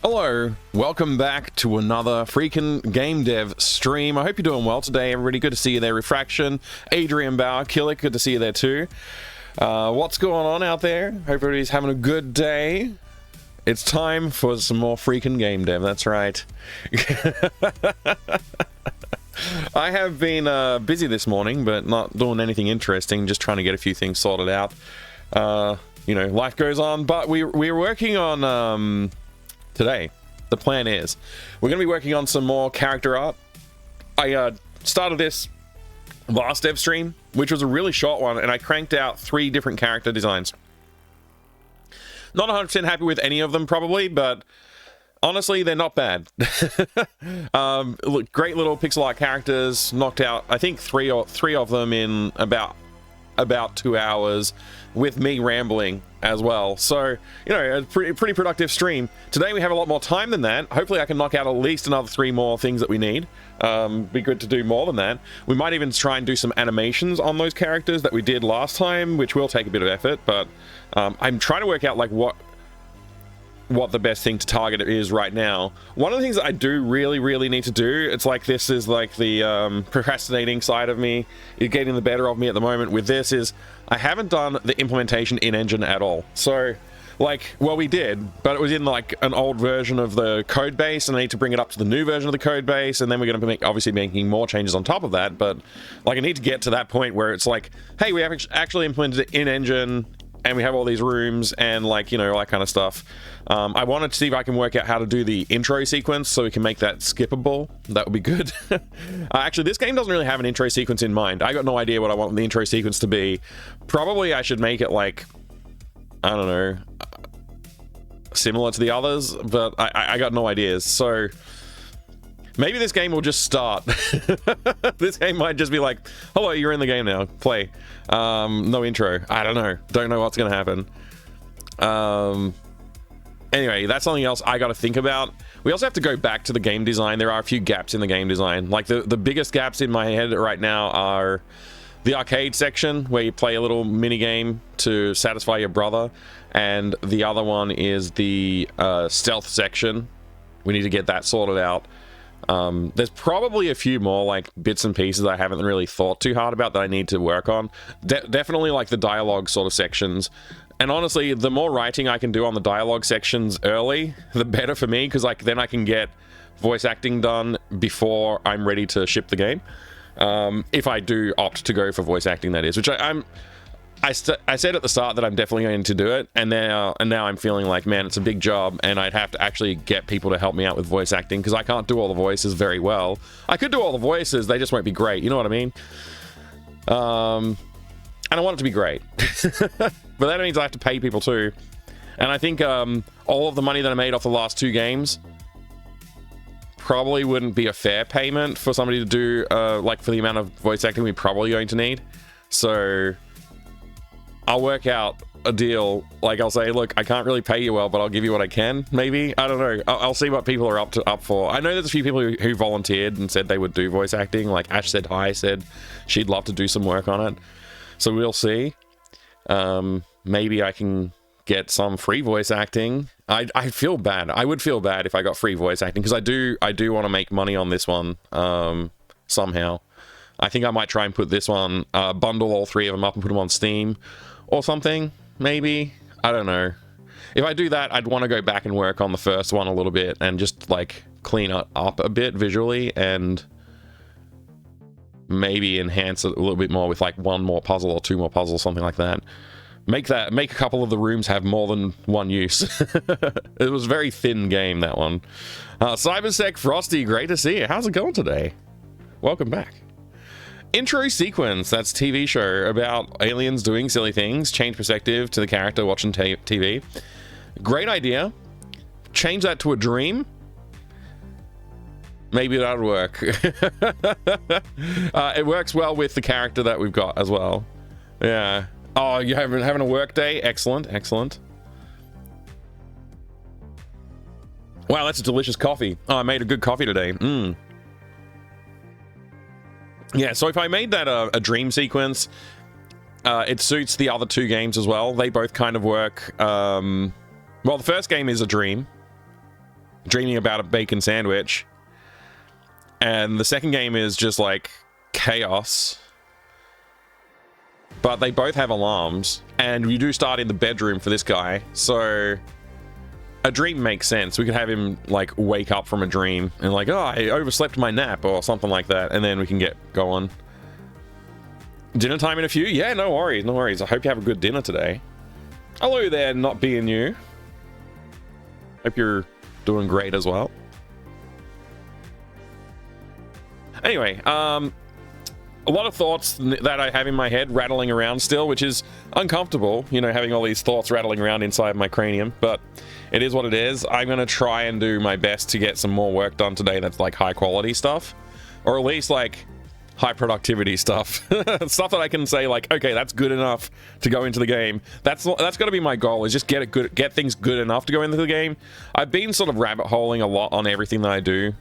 Hello, welcome back to another freaking game dev stream. I hope you're doing well today, everybody. Good to see you there, Refraction, Adrian Bauer, Killick, good to see you there too. What's going on out there? Hope everybody's having a good day. It's time for some more freaking game dev, that's right. I have been busy this morning, but not doing anything interesting, just trying to get a few things sorted out. You know, life goes on, but we're working on... Today, the plan is we're going to be working on some more character art. I started this last dev stream, which was a really short one, and I cranked out 3 different character designs. Not 100% happy with any of them, probably, but honestly, they're not bad. Look, great little pixel art characters. Knocked out, I think, three of them in about 2 hours, with me rambling as well. So, you know, a pretty productive stream. Today we have a lot more time than that. Hopefully I can knock out at least another 3 more things that we need. Be good to do more than that. We might even try and do some animations on those characters that we did last time, which will take a bit of effort, but I'm trying to work out like what the best thing to target is right now. One of the things that I do really need to do, it's like this is like the procrastinating side of me, is getting the better of me at the moment with this, is I haven't done the implementation in Engine at all. So, like, well, we did, but it was in like an old version of the code base, and I need to bring it up to the new version of the code base, and then we're going to be obviously making more changes on top of that, but like I need to get to that point where it's like, hey, we have actually implemented it in Engine, and we have all these rooms and, like, you know, all that kind of stuff. I wanted to see if I can work out how to do the intro sequence so we can make that skippable. That would be good. Actually, this game doesn't really have an intro sequence in mind. I got no idea what I want the intro sequence to be. Probably I should make it like, I don't know, similar to the others, but I got no ideas. So maybe this game will just start. This game might just be like, hello, you're in the game now, play. No intro. I don't know what's gonna happen. Anyway, that's something else I gotta think about. We also have to go back to the game design. There are a few gaps in the game design. Like the biggest gaps in my head right now are the arcade section, where you play a little mini game to satisfy your brother, and the other one is the stealth section. We need to get that sorted out. There's probably a few more like bits and pieces I haven't really thought too hard about that I need to work on. Definitely like the dialogue sort of sections. And honestly, the more writing I can do on the dialogue sections early, the better for me, because like then I can get voice acting done before I'm ready to ship the game. If I do opt to go for voice acting, that is, which I said at the start that I'm definitely going to do it, and now I'm feeling like, man, it's a big job, and I'd have to actually get people to help me out with voice acting, because I can't do all the voices very well. I could do all the voices, they just won't be great, you know what I mean? And I want it to be great. But that means I have to pay people too. And I think all of the money that I made off the last 2 games probably wouldn't be a fair payment for somebody to do, like for the amount of voice acting we're probably going to need. So I'll work out a deal. Like, I'll say, look, I can't really pay you well, but I'll give you what I can, maybe. I don't know. I'll see what people are up for. I know there's a few people who volunteered and said they would do voice acting. Like Ash said hi, said she'd love to do some work on it. So we'll see. Maybe I can get some free voice acting. I feel bad. I would feel bad if I got free voice acting, because I do want to make money on this one somehow. I think I might try and put this one, bundle all 3 of them up and put them on Steam or something, maybe. I don't know. If I do that, I'd want to go back and work on the first one a little bit and just like clean it up a bit visually, and maybe enhance it a little bit more with like 1 more puzzle or 2 more puzzles, something like that. Make a couple of the rooms have more than one use. It was a very thin game, that one. Cybersec Frosty, great to see you. How's it going today? Welcome back. Intro sequence, that's TV show about aliens doing silly things, change perspective to the character watching TV. Great idea. Change that to a dream. Maybe that'll work. It works well with the character that we've got as well. Yeah. Oh, you're having a work day? Excellent, excellent. Wow, that's a delicious coffee. Oh, I made a good coffee today. Yeah, so if I made that a dream sequence, it suits the other 2 games as well. They both kind of work. Well, the first game is a dream. dreaming about a bacon sandwich. And the second game is just like chaos. But they both have alarms, and you do start in the bedroom for this guy, so a dream makes sense. We could have him like wake up from a dream and like, oh, I overslept my nap or something like that, and then we can get going. Dinner time in a few? Yeah, no worries, no worries. I hope you have a good dinner today. Hello there, not being you. Hope you're doing great as well. Anyway, a lot of thoughts that I have in my head rattling around still, which is uncomfortable, you know, having all these thoughts rattling around inside my cranium, but it is what it is. I'm going to try and do my best to get some more work done today that's like high quality stuff, or at least like high productivity stuff. Stuff that I can say like, okay, that's good enough to go into the game. That's got to be my goal, is just get things good enough to go into the game. I've been sort of rabbit holing a lot on everything that I do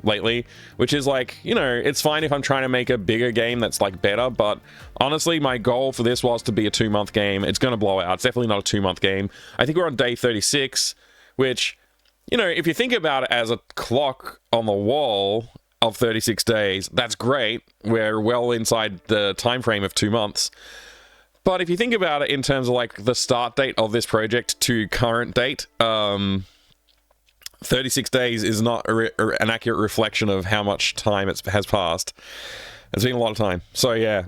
lately, which is like, you know, it's fine if I'm trying to make a bigger game that's like better, but honestly my goal for this was to be a 2-month game. It's going to blow out. It's definitely not a 2-month game. I think we're on day 36, which, you know, if you think about it as a clock on the wall of 36 days, that's great. We're well inside the time frame of 2 months. But if you think about it in terms of like the start date of this project to current date, 36 days is not an accurate reflection of how much time has passed. It's been a lot of time. So yeah.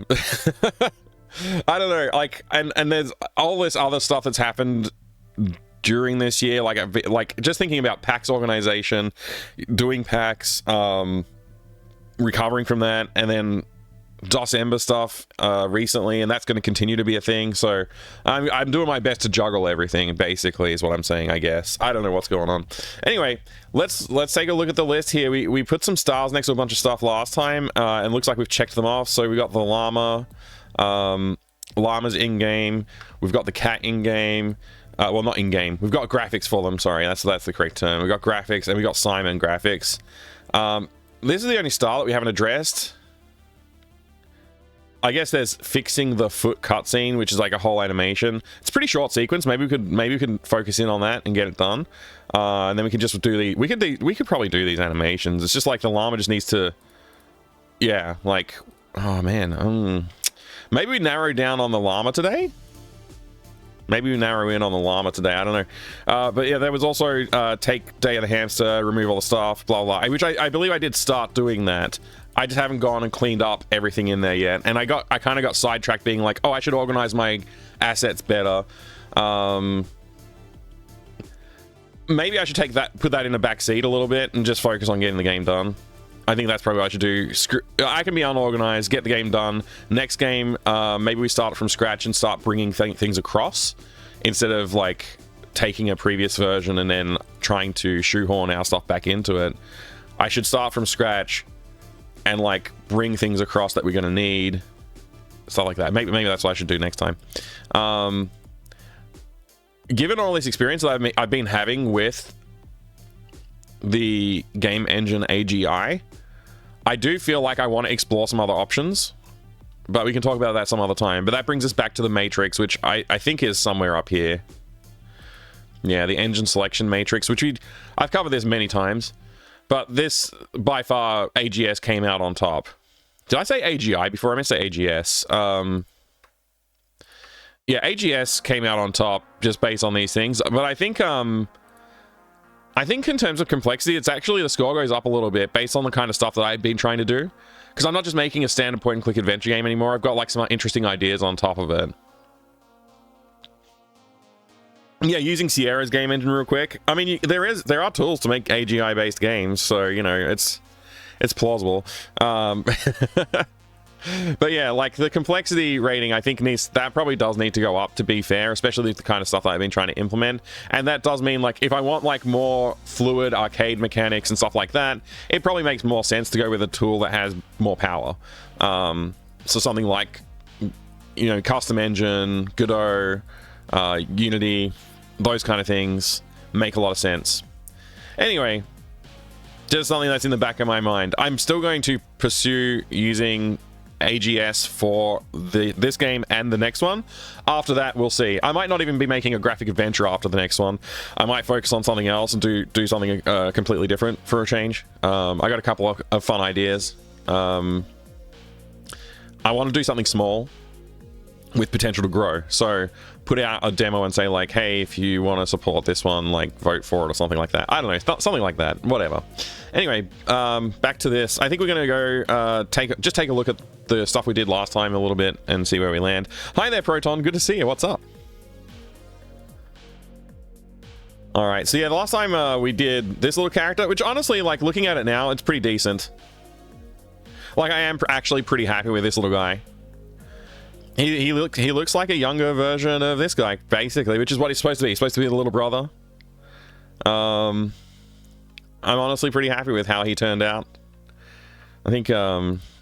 I don't know, like, and there's all this other stuff that's happened during this year, like just thinking about PAX organization, doing PAX, recovering from that, and then DOS Ember stuff recently, and that's going to continue to be a thing. So I'm doing my best to juggle everything, basically, is what I'm saying, I guess. I don't know what's going on. Anyway, let's take a look at the list here. We put some stars next to a bunch of stuff last time, and looks like we've checked them off. So we got the llama, llamas in-game. We've got the cat in-game. Well, not in-game. We've got graphics for them, sorry. That's the correct term. We've got graphics, and we got Simon graphics. This is the only style that we haven't addressed. I guess there's fixing the foot cutscene, which is like a whole animation. It's a pretty short sequence. Maybe we could focus in on that and get it done. And then we can just do the... We could probably do these animations. It's just like the llama just needs to... Yeah, like... Oh, man. Maybe we narrow down on the llama today? Maybe we narrow in on the llama today. I don't know. But yeah, there was also take Day of the Hamster, remove all the stuff, blah, blah, which I believe I did start doing that. I just haven't gone and cleaned up everything in there yet. And I kind of got sidetracked being like, oh, I should organize my assets better. Maybe I should put that in a back seat a little bit and just focus on getting the game done. I think that's probably what I should do. I can be unorganized, get the game done. Next game, maybe we start from scratch and start bringing things across instead of like taking a previous version and then trying to shoehorn our stuff back into it. I should start from scratch and like bring things across that we're going to need, stuff like that. Maybe that's what I should do next time. Given all this experience that I've been having with the game engine AGI, I do feel like I want to explore some other options, but we can talk about that some other time. But that brings us back to the matrix, which I think is somewhere up here. Yeah, the engine selection matrix, which I've covered this many times. But this, by far, AGS came out on top. Did I say AGI before? I meant to say AGS. Yeah, AGS came out on top just based on these things. But I think in terms of complexity, it's actually, the score goes up a little bit based on the kind of stuff that I've been trying to do. Because I'm not just making a standard point-and-click adventure game anymore. I've got like some interesting ideas on top of it. Yeah, using Sierra's game engine real quick. I mean, there are tools to make AGI-based games, so, you know, it's plausible. But yeah, like the complexity rating, I think that probably does need to go up, to be fair, especially with the kind of stuff that I've been trying to implement. And that does mean, like, if I want like more fluid arcade mechanics and stuff like that, it probably makes more sense to go with a tool that has more power. So something like, you know, Custom Engine, Godot, Unity, those kind of things make a lot of sense. Anyway, just something that's in the back of my mind. I'm still going to pursue using AGS for this game and the next one. After that, we'll see. I might not even be making a graphic adventure after the next one. I might focus on something else and do something completely different for a change. I got a couple of fun ideas. I want to do something small with potential to grow. So put out a demo and say like, hey, if you want to support this one, like vote for it or something like that. I don't know, something like that, whatever. Anyway, back to this. I think we're going to go just take a look at the stuff we did last time a little bit and see where we land. Hi there, Proton. Good to see you. What's up? All right. So yeah, the last time we did this little character, which honestly, like looking at it now, it's pretty decent. Like I am actually pretty happy with this little guy. He looks like a younger version of this guy, basically, which is what he's supposed to be. He's supposed to be the little brother. I'm honestly pretty happy with how he turned out. I think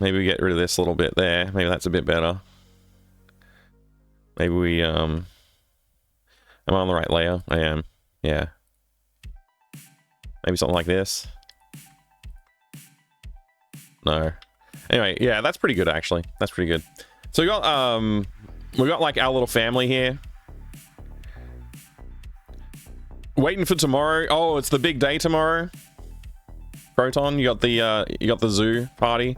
maybe we get rid of this little bit there. Maybe that's a bit better. Maybe we am I on the right layer? I am. Yeah. Maybe something like this. No. Anyway, yeah, that's pretty good actually. That's pretty good. So we got like our little family here. Waiting for tomorrow. Oh, it's the big day tomorrow. Proton, you got the zoo party.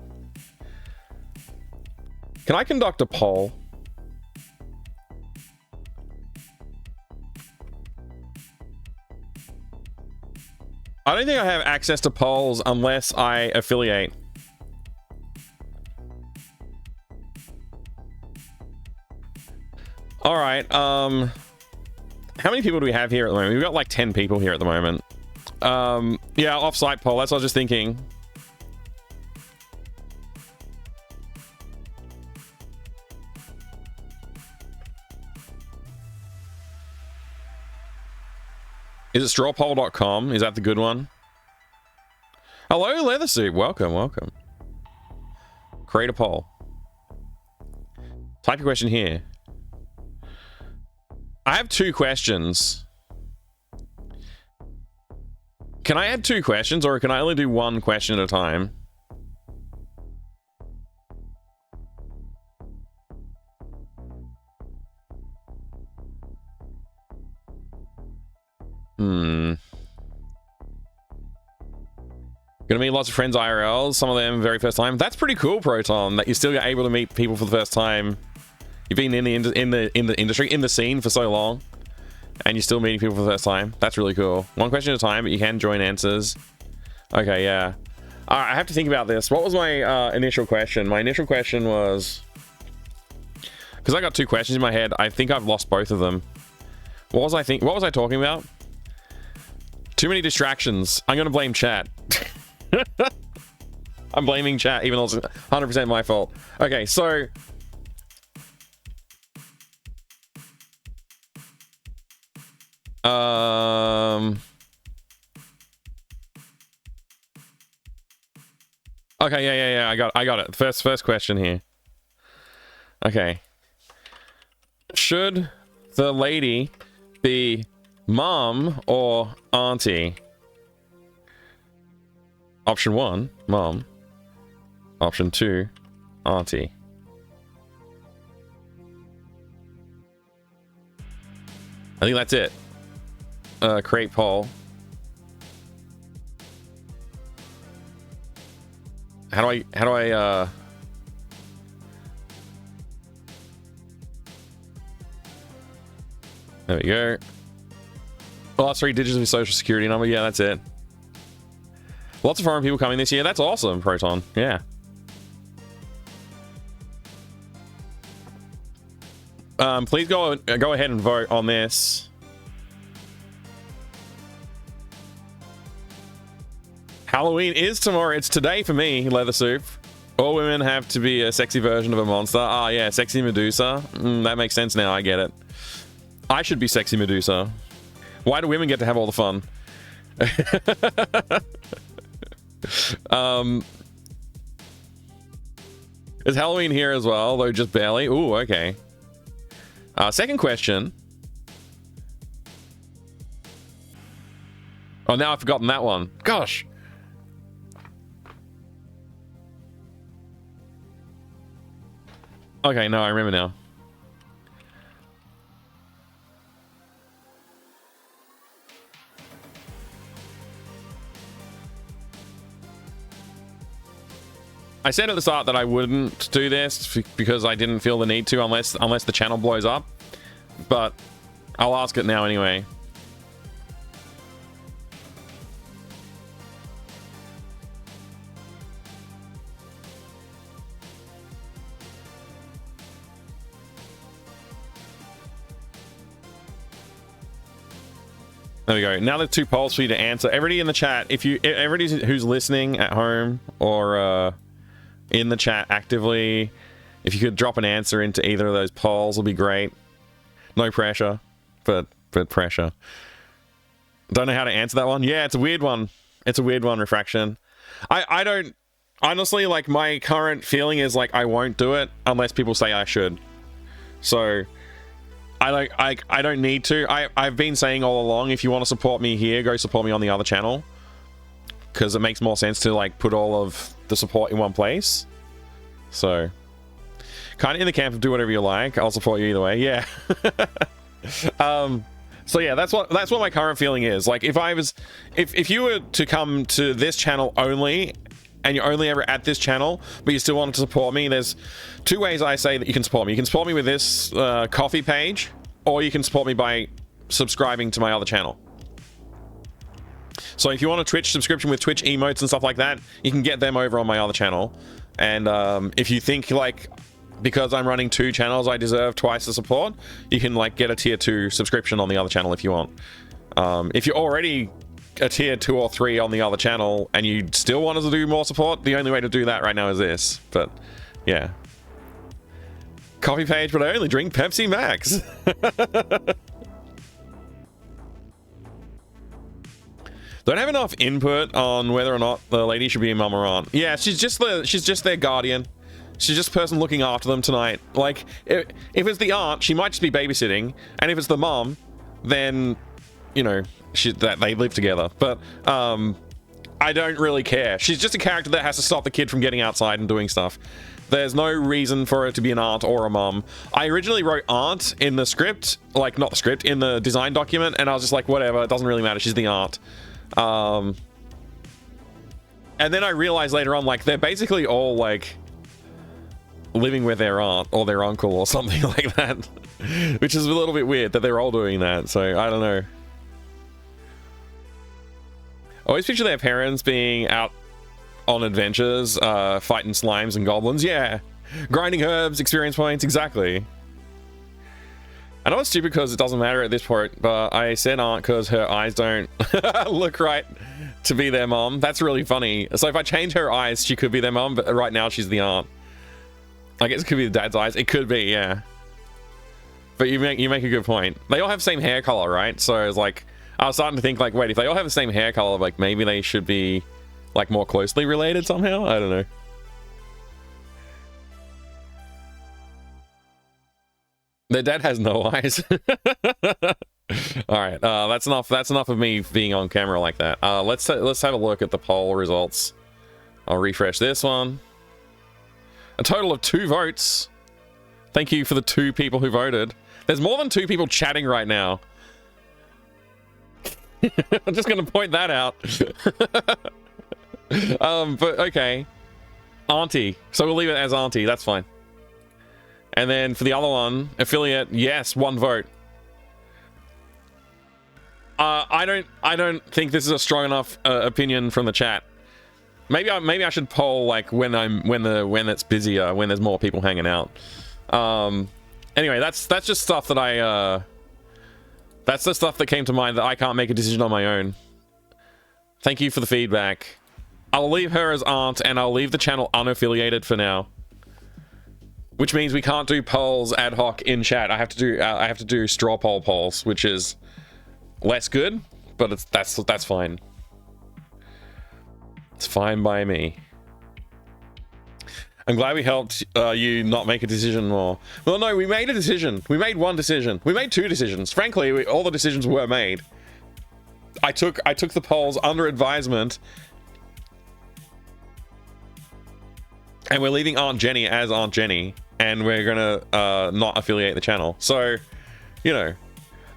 Can I conduct a poll? I don't think I have access to polls unless I affiliate. All right, how many people do we have here at the moment? We've got like 10 people here at the moment. Yeah, off-site poll, that's what I was just thinking. Is it strawpoll.com? Is that the good one? Hello, Leathersuit. Welcome, welcome. Create a poll. Type your question here. I have 2 questions. Can I add 2 questions, or can I only do 1 question at a time? Gonna meet lots of friends IRL, some of them very first time. That's pretty cool, Proton, that you're still able to meet people for the first time. You've been in the industry, in the scene for so long, and you're still meeting people for the first time. That's really cool. 1 question at a time, but you can join answers. Okay, yeah. All right, I have to think about this. What was my initial question? My initial question was, because I got 2 questions in my head. I think I've lost both of them. What was I talking about? Too many distractions. I'm gonna blame chat. I'm blaming chat, even though it's 100% my fault. Okay, so okay, yeah. I got it. First question here. Okay. Should the lady be mom or auntie? Option 1, mom. Option 2, auntie. I think that's it. Create poll. How do I there we go. The last 3 digits of your social security number. Yeah, that's it. Lots of foreign people coming this year. That's awesome, Proton. Yeah. Please go ahead and vote on this. Halloween is tomorrow. It's today for me, Leather Soup. All women have to be a sexy version of a monster. Ah, yeah, sexy Medusa. That makes sense now. I get it. I should be sexy Medusa. Why do women get to have all the fun? Is Halloween here as well, though just barely? Ooh, okay. Second question. Oh, now I've forgotten that one. Gosh. Okay, no, I remember now. I said at the start that I wouldn't do this because I didn't feel the need to unless the channel blows up, but I'll ask it now anyway. There we go. Now there's 2 polls for you to answer. Everybody in the chat, everybody who's listening at home or in the chat actively, if you could drop an answer into either of those polls, will be great. No pressure, but pressure. Don't know how to answer that one. Yeah, it's a weird one. It's a weird one, Refraction. I don't honestly, like, my current feeling is like I won't do it unless people say I should. So I don't need to. I've been saying all along, if you want to support me here, go support me on the other channel, because it makes more sense to like put all of the support in one place. So kind of in the camp of do whatever you like. I'll support you either way. Yeah. So yeah, that's what my current feeling is. Like, if you were to come to this channel only, and you're only ever at this channel, but you still wanted to support me, there's 2 ways I say that you can support me. You can support me with this coffee page, or you can support me by subscribing to my other channel. So if you want a Twitch subscription with Twitch emotes and stuff like that, you can get them over on my other channel. And if you think, like, because I'm running 2 channels, I deserve twice the support, you can, like, get a tier 2 subscription on the other channel if you want. If you're already a tier 2 or 3 on the other channel and you still want us to do more support, the only way to do that right now is this. But yeah, coffee page, but I only drink Pepsi Max. Don't have enough input on whether or not the lady should be a mum or aunt. Yeah, she's just their guardian. She's just the person looking after them tonight. Like, if it's the aunt, she might just be babysitting, and if it's the mum, then, you know, that they live together. But I don't really care. She's just a character that has to stop the kid from getting outside and doing stuff. There's no reason for it to be an aunt or a mum. I originally wrote aunt in the script, like, not the script, in the design document, and I was just like, whatever, it doesn't really matter, she's the aunt. And then I realized later on, like, they're basically all, like, living with their aunt or their uncle or something like that, which is a little bit weird that they're all doing that. So I don't know. I always picture their parents being out on adventures, fighting slimes and goblins. Yeah, grinding herbs, experience points, exactly. I know it's stupid because it doesn't matter at this point, but I said aunt because her eyes don't look right to be their mom. That's really funny. So if I change her eyes, she could be their mom, but right now she's the aunt. I guess it could be the dad's eyes. It could be, yeah. But you make a good point. They all have the same hair color, right? So it's like, I was starting to think, like, wait, if they all have the same hair color, like, maybe they should be, like, more closely related somehow? I don't know. Their dad has no eyes. All right, that's enough of me being on camera like that. Let's have a look at the poll results. I'll refresh this one. A total of 2 votes. Thank you for the 2 people who voted. There's more than 2 people chatting right now. I'm just gonna point that out. But okay. Auntie. So we'll leave it as auntie, that's fine. And then for the other one, affiliate, yes, 1 vote. I don't think this is a strong enough opinion from the chat. Maybe I should poll, like, when it's busier, when there's more people hanging out. Anyway, that's just stuff that that's the stuff that came to mind that I can't make a decision on my own. Thank you for the feedback. I'll leave her as aunt, and I'll leave the channel unaffiliated for now. Which means we can't do polls ad hoc in chat. I have to do straw poll polls, which is less good, but that's fine. It's fine by me. I'm glad we helped you not make a decision more. Well, no, we made a decision. We made 1 decision. We made 2 decisions. Frankly, all the decisions were made. I took the polls under advisement. And we're leaving Aunt Jenny as Aunt Jenny. and we're gonna not affiliate the channel. So, you know,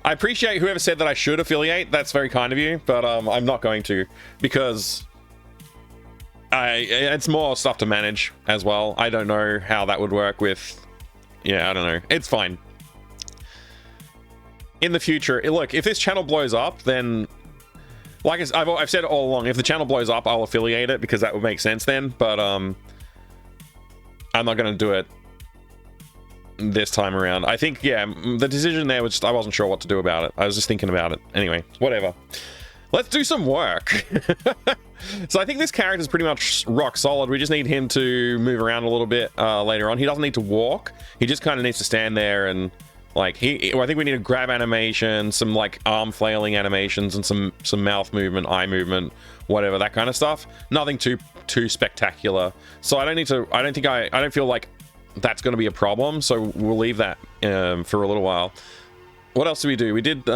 I appreciate whoever said that I should affiliate. That's very kind of you, but I'm not going to, because it's more stuff to manage as well. I don't know how that would work with, yeah, I don't know. It's fine. In the future, look, if this channel blows up, then like I've said it all along, if the channel blows up, I'll affiliate it, because that would make sense then, but I'm not going to do it this time around. I think, yeah, the decision there was just, I wasn't sure what to do about it. I was just thinking about it. Anyway, whatever. Let's do some work. So I think this character is pretty much rock solid. We just need him to move around a little bit later on. He doesn't need to walk. He just kind of needs to stand there and, like, I think we need a grab animation, some like arm flailing animations, and some mouth movement, eye movement, whatever, that kind of stuff. Nothing too spectacular. So I don't feel like that's going to be a problem. So we'll leave that for a little while. What else did we do? We did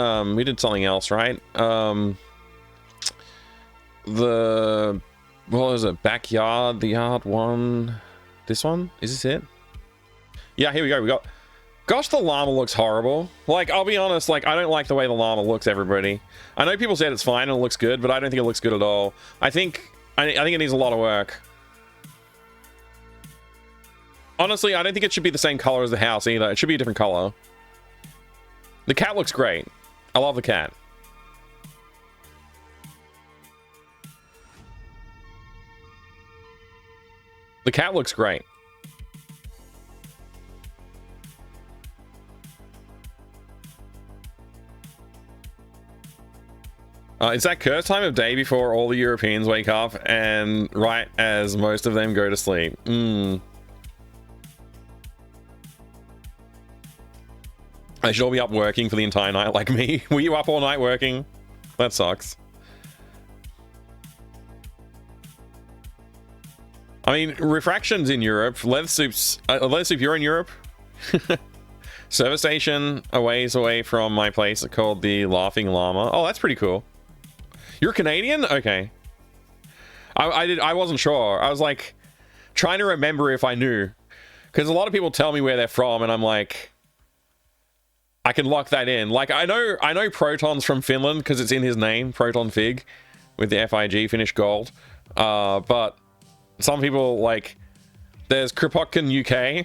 something else, right? What was it? Backyard, the yard one. This one? Is this it? Yeah, here we go. We got. Gosh, the llama looks horrible. Like, I'll be honest, like, I don't like the way the llama looks, everybody. I know people said it's fine and it looks good, but I don't think it looks good at all. I think it needs a lot of work. Honestly, I don't think it should be the same color as the house either. It should be a different color. The cat looks great. I love the cat. The cat looks great. It's that cursed time of day before all the Europeans wake up, and right as most of them go to sleep. They should all be up working for the entire night like me. Were you up all night working? That sucks. I mean, Refraction's in Europe. Leather Soup, you're in Europe? Service station a ways away from my place called the Laughing Llama. Oh, that's pretty cool. You're Canadian? Okay. I wasn't sure. I was like trying to remember if I knew, because a lot of people tell me where they're from, and I'm like, I can lock that in. Like, I know Proton's from Finland because it's in his name, Proton Fig, with the FIG, Finnish Gold. But some people, like, there's Kropotkin UK,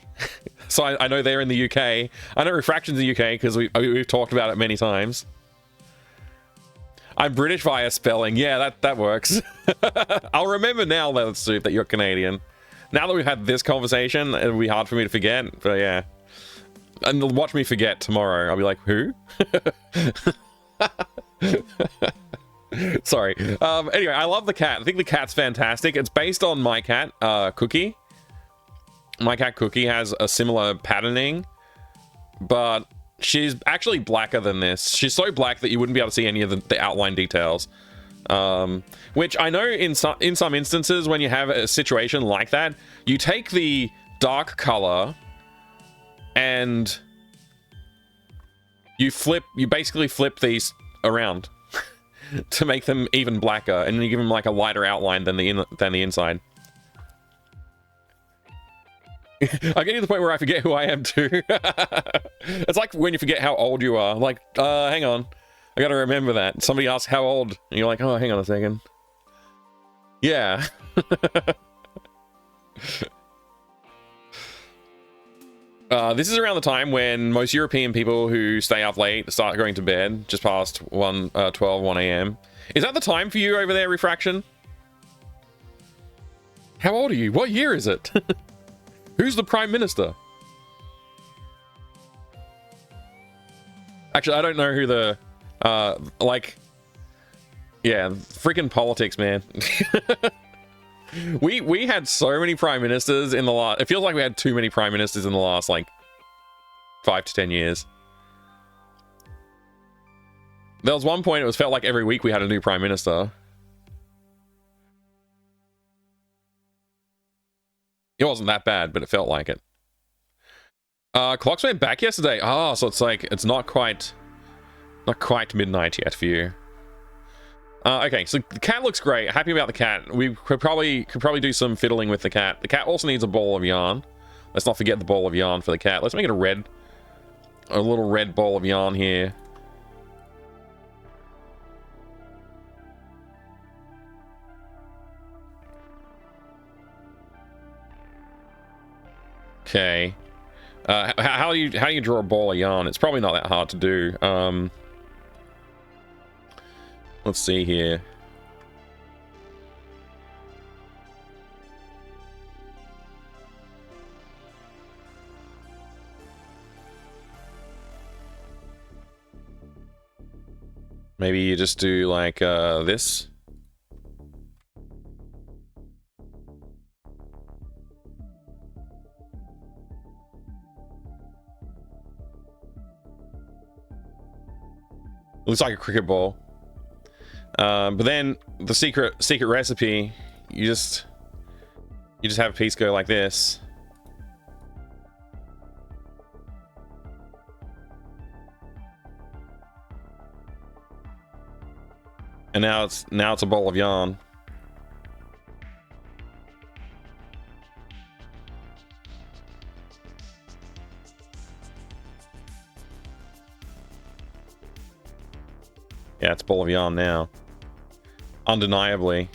so I know they're in the UK. I know Refraction's in the UK because we've talked about it many times. I'm British via spelling. Yeah, that works. I'll remember now, Leather Soup, that you're Canadian. Now that we've had this conversation, it'll be hard for me to forget, but yeah. And watch me forget tomorrow. I'll be like, who? Sorry. Anyway, I love the cat. I think the cat's fantastic. It's based on my cat, Cookie. My cat Cookie has a similar patterning, but she's actually blacker than this. She's so black that you wouldn't be able to see any of the outline details. Which I know in some instances, when you have a situation like that, you take the dark color and you basically flip these around to make them even blacker, and you give them like a lighter outline than the inside. I'm getting to the point where I forget who I am too. It's like when you forget how old you are. Like, hang on, I gotta remember that. Somebody asks how old, and you're like, oh, hang on a second. Yeah. This is around the time when most European people who stay up late start going to bed, just past 1 a.m. Is that the time for you over there, Refraction? How old are you? What year is it? Who's the Prime Minister? Actually, I don't know who the, like, yeah, freaking politics, man. We had so many prime ministers in the last... It feels like we had too many prime ministers in the last, like, 5 to 10 years. There was one point it felt like every week we had a new prime minister. It wasn't that bad, but it felt like it. Clocks went back yesterday. Oh, so it's like, it's not quite midnight yet for you. Okay, so the cat looks great. Happy about the cat. We could probably do some fiddling with the cat. The cat also needs a ball of yarn. Let's not forget the ball of yarn for the cat. Let's make it a little red ball of yarn here. Okay. How do you draw a ball of yarn? It's probably not that hard to do. Let's see here. Maybe you just do like this. Looks like a cricket ball. But then the secret recipe, you just have a piece go like this. And now it's a ball of yarn. Yeah, it's a ball of yarn now. Undeniably.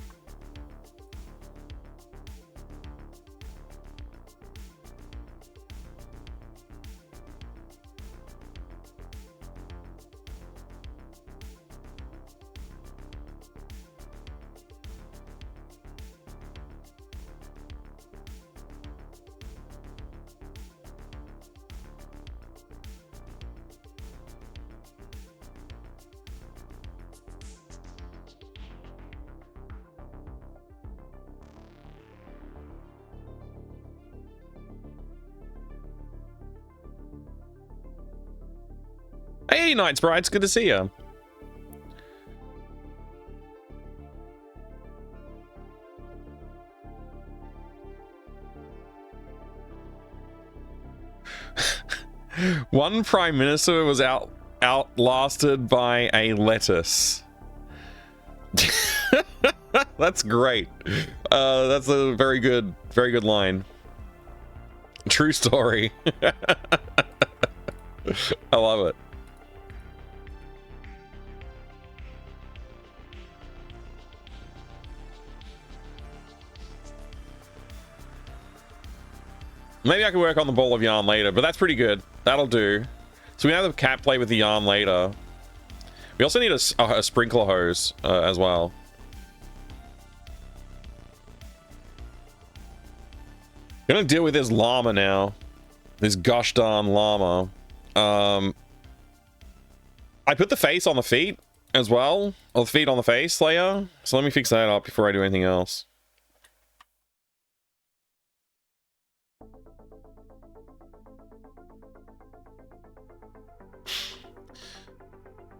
Hey, Night Sprites, good to see you. One prime minister was outlasted by a lettuce. That's great. That's a very good line. True story. I love it. Maybe I can work on the ball of yarn later, but that's pretty good. That'll do. So we have the cat play with the yarn later. We also need a sprinkler hose as well. Gonna deal with this llama now. This gosh darn llama. I put the face on the feet as well. Or the feet on the face layer. So let me fix that up before I do anything else.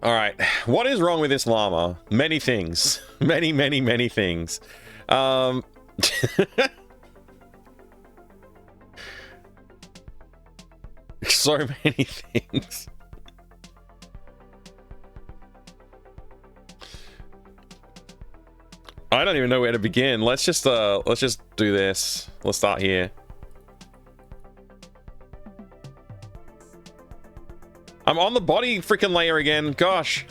All right, what is wrong with this llama? Many things. Many, many, many things. So many things. I don't even know where to begin. Let's just do this. Let's start here. I'm on the body freaking layer again. Gosh.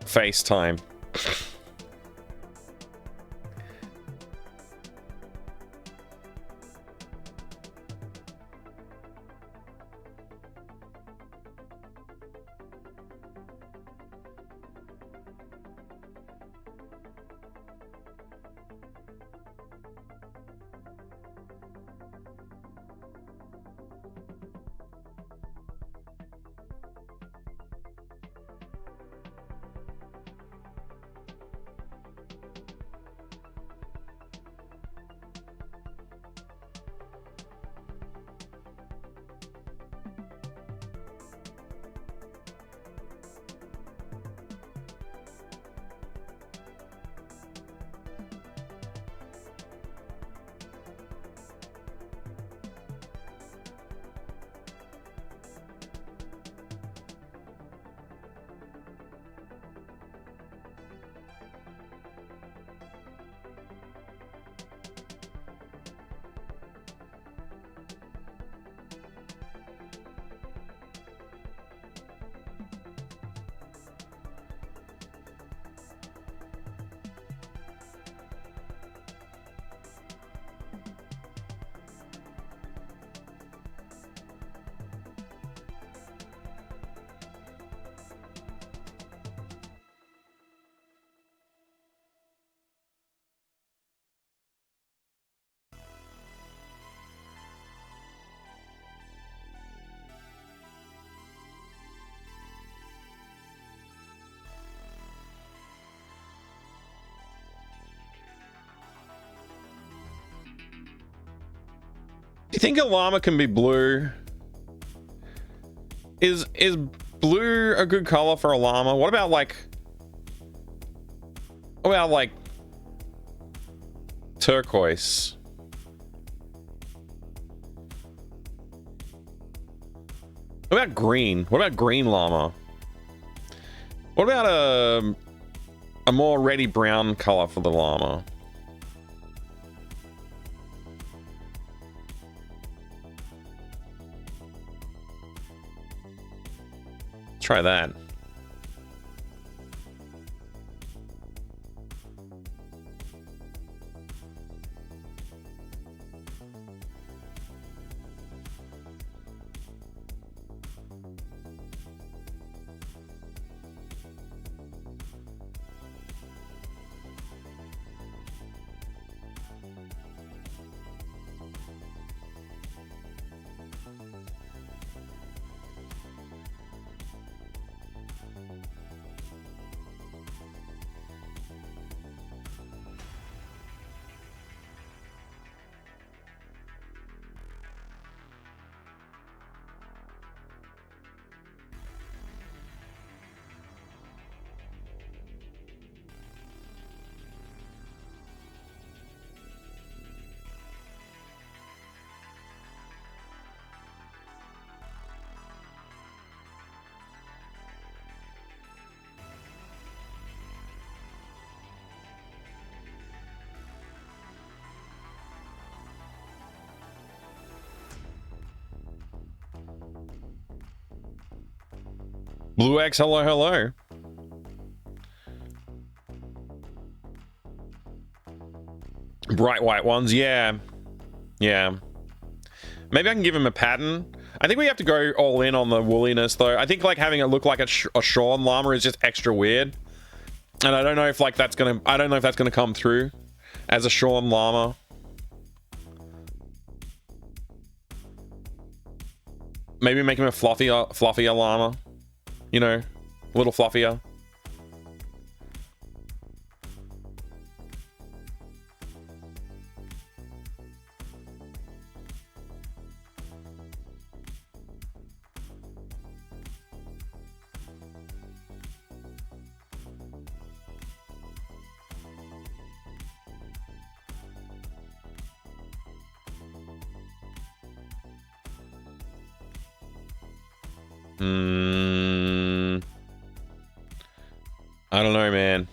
FaceTime. you think a llama can be blue? Is blue a good color for a llama? What about like turquoise? What about green? What about green llama? What about a more reddy brown color for the llama? Try that. Blue X, hello, hello. Bright white ones, yeah. Yeah. Maybe I can give him a pattern. I think we have to go all in on the woolliness, though. I think, like, having it look like a Sean llama is just extra weird. And I don't know if, like, that's gonna... I don't know if that's gonna come through as a Sean llama. Maybe make him a fluffier llama. You know, a little fluffier. I don't know, man.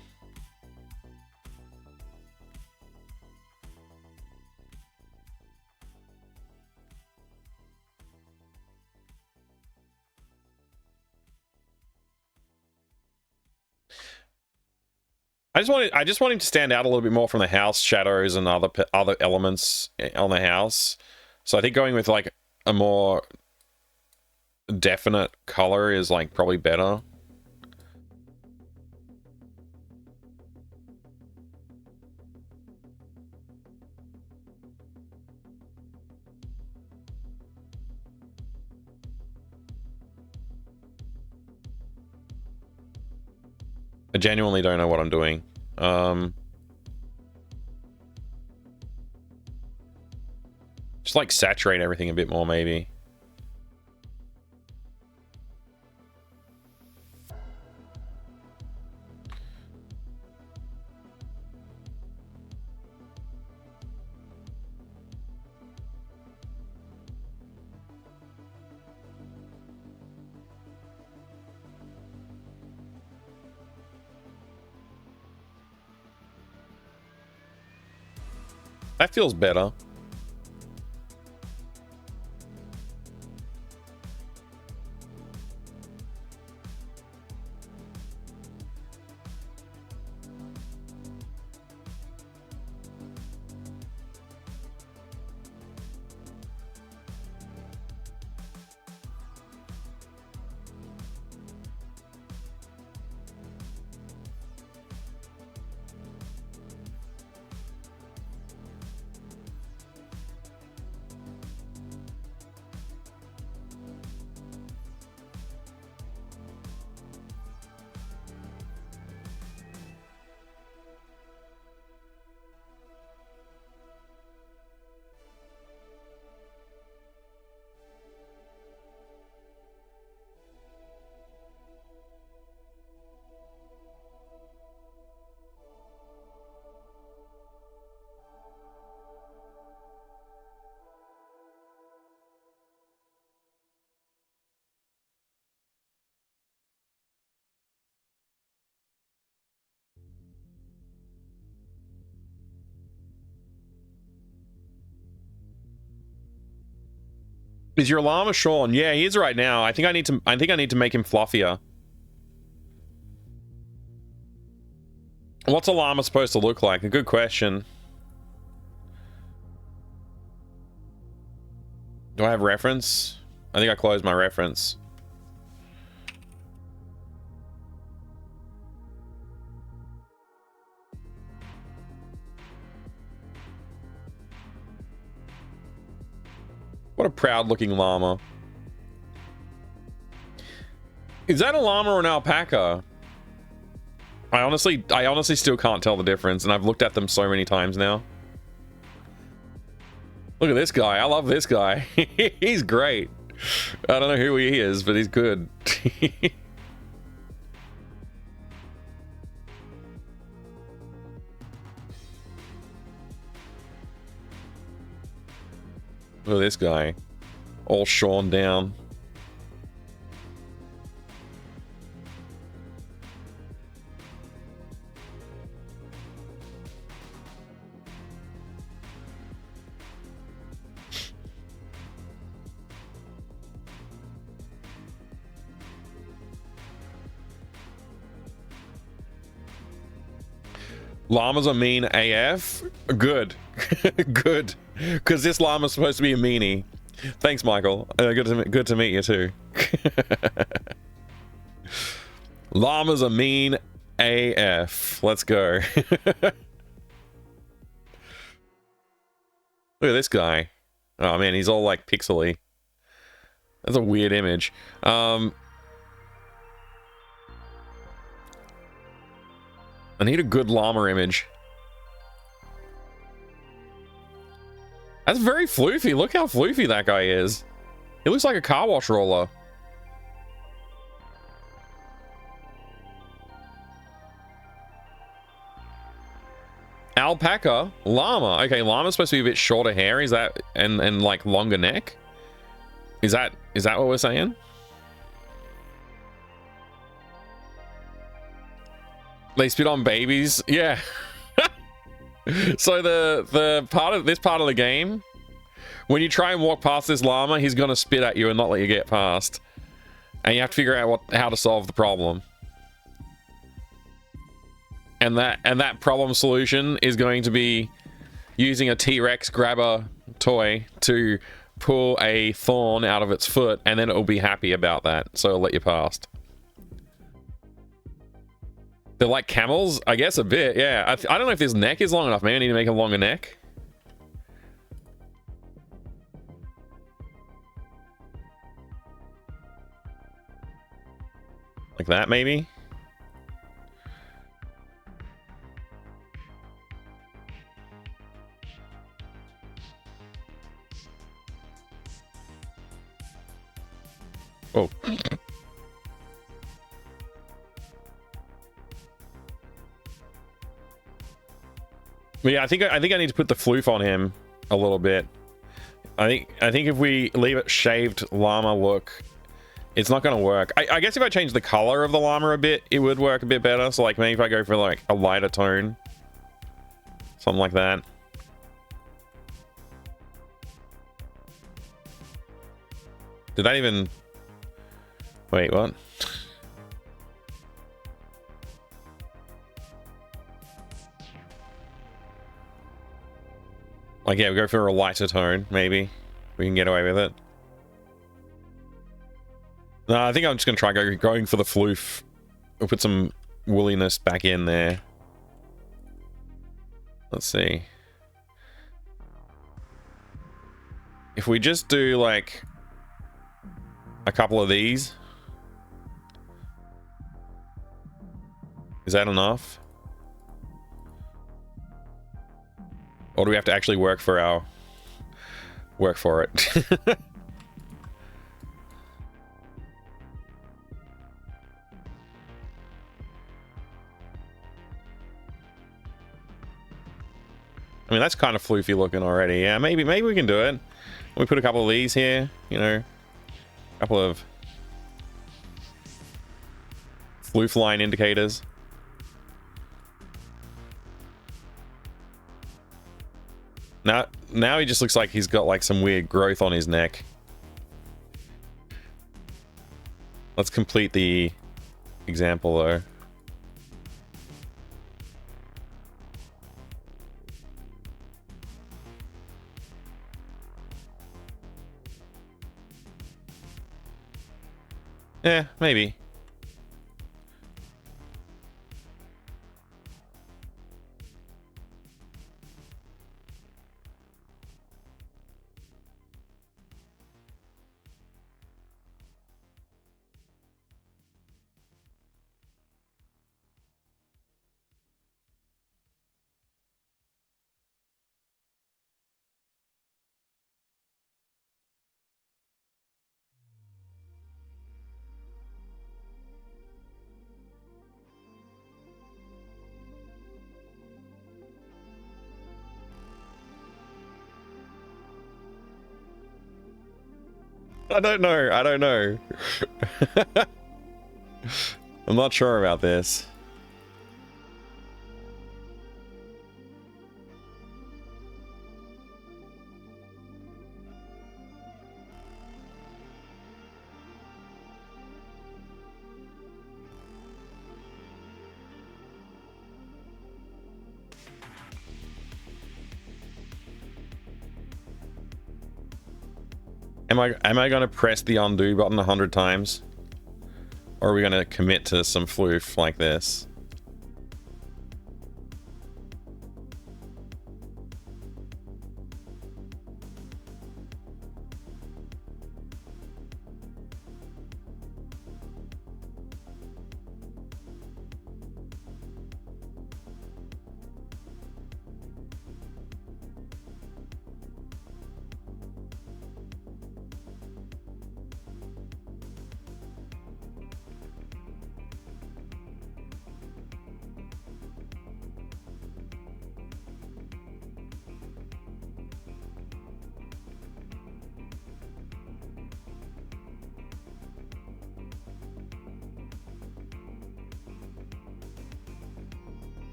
I just want him to stand out a little bit more from the house shadows and other elements on the house. So I think going with like a more definite color is like probably better. I genuinely don't know what I'm doing. Just like saturate everything a bit more, maybe. That feels better. Is your llama Sean? Yeah, he is right now. I think I need to make him fluffier. What's a llama supposed to look like? A good question. Do I have reference? I think I closed my reference. What a proud looking llama. Is that a llama or an alpaca? I honestly still can't tell the difference, and I've looked at them so many times now. Look at this guy. I love this guy. He's great. I don't know who he is, but he's good. Look at this guy. All shorn down. Llamas are mean AF? Good. Good. Because this llama's supposed to be a meanie. Thanks, Michael. Good to meet you, too. Llamas are mean AF. Let's go. Look at this guy. Oh, man, he's all, like, pixely. That's a weird image. I need a good llama image. That's very floofy. Look how floofy that guy is. He looks like a car wash roller. Alpaca, llama. Okay, llama's supposed to be a bit shorter hair. Is that and like longer neck? Is that what we're saying? They spit on babies. Yeah. So the part of this part of the game, when you try and walk past this llama, he's gonna spit at you and not let you get past, and you have to figure out how to solve the problem. And that problem solution is going to be using a T-Rex grabber toy to pull a thorn out of its foot, and then it'll be happy about that, so it'll let you past. They're like camels, I guess, a bit, yeah. I don't know if this neck is long enough. Maybe I need to make a longer neck. Like that, maybe? Oh. Yeah, I think I need to put the floof on him a little bit. I think if we leave it shaved llama look, it's not going to work. I guess if I change the color of the llama a bit, it would work a bit better. So like maybe if I go for like a lighter tone, something like that. Did that even... Wait, what? Like, yeah, we go for a lighter tone, maybe. We can get away with it. No, I think I'm just going to try going for the floof. We'll put some woolliness back in there. Let's see. If we just do, like, a couple of these. Is that enough? Or do we have to actually work for it? I mean, that's kind of floofy looking already. Yeah, maybe we can do it. We put a couple of these here, you know, a couple of floof line indicators. Now he just looks like he's got like some weird growth on his neck. Let's complete the example though. Yeah, maybe. I don't know. I don't know. I'm not sure about this. Am I gonna press the undo button 100 times? Or are we gonna commit to some floof like this?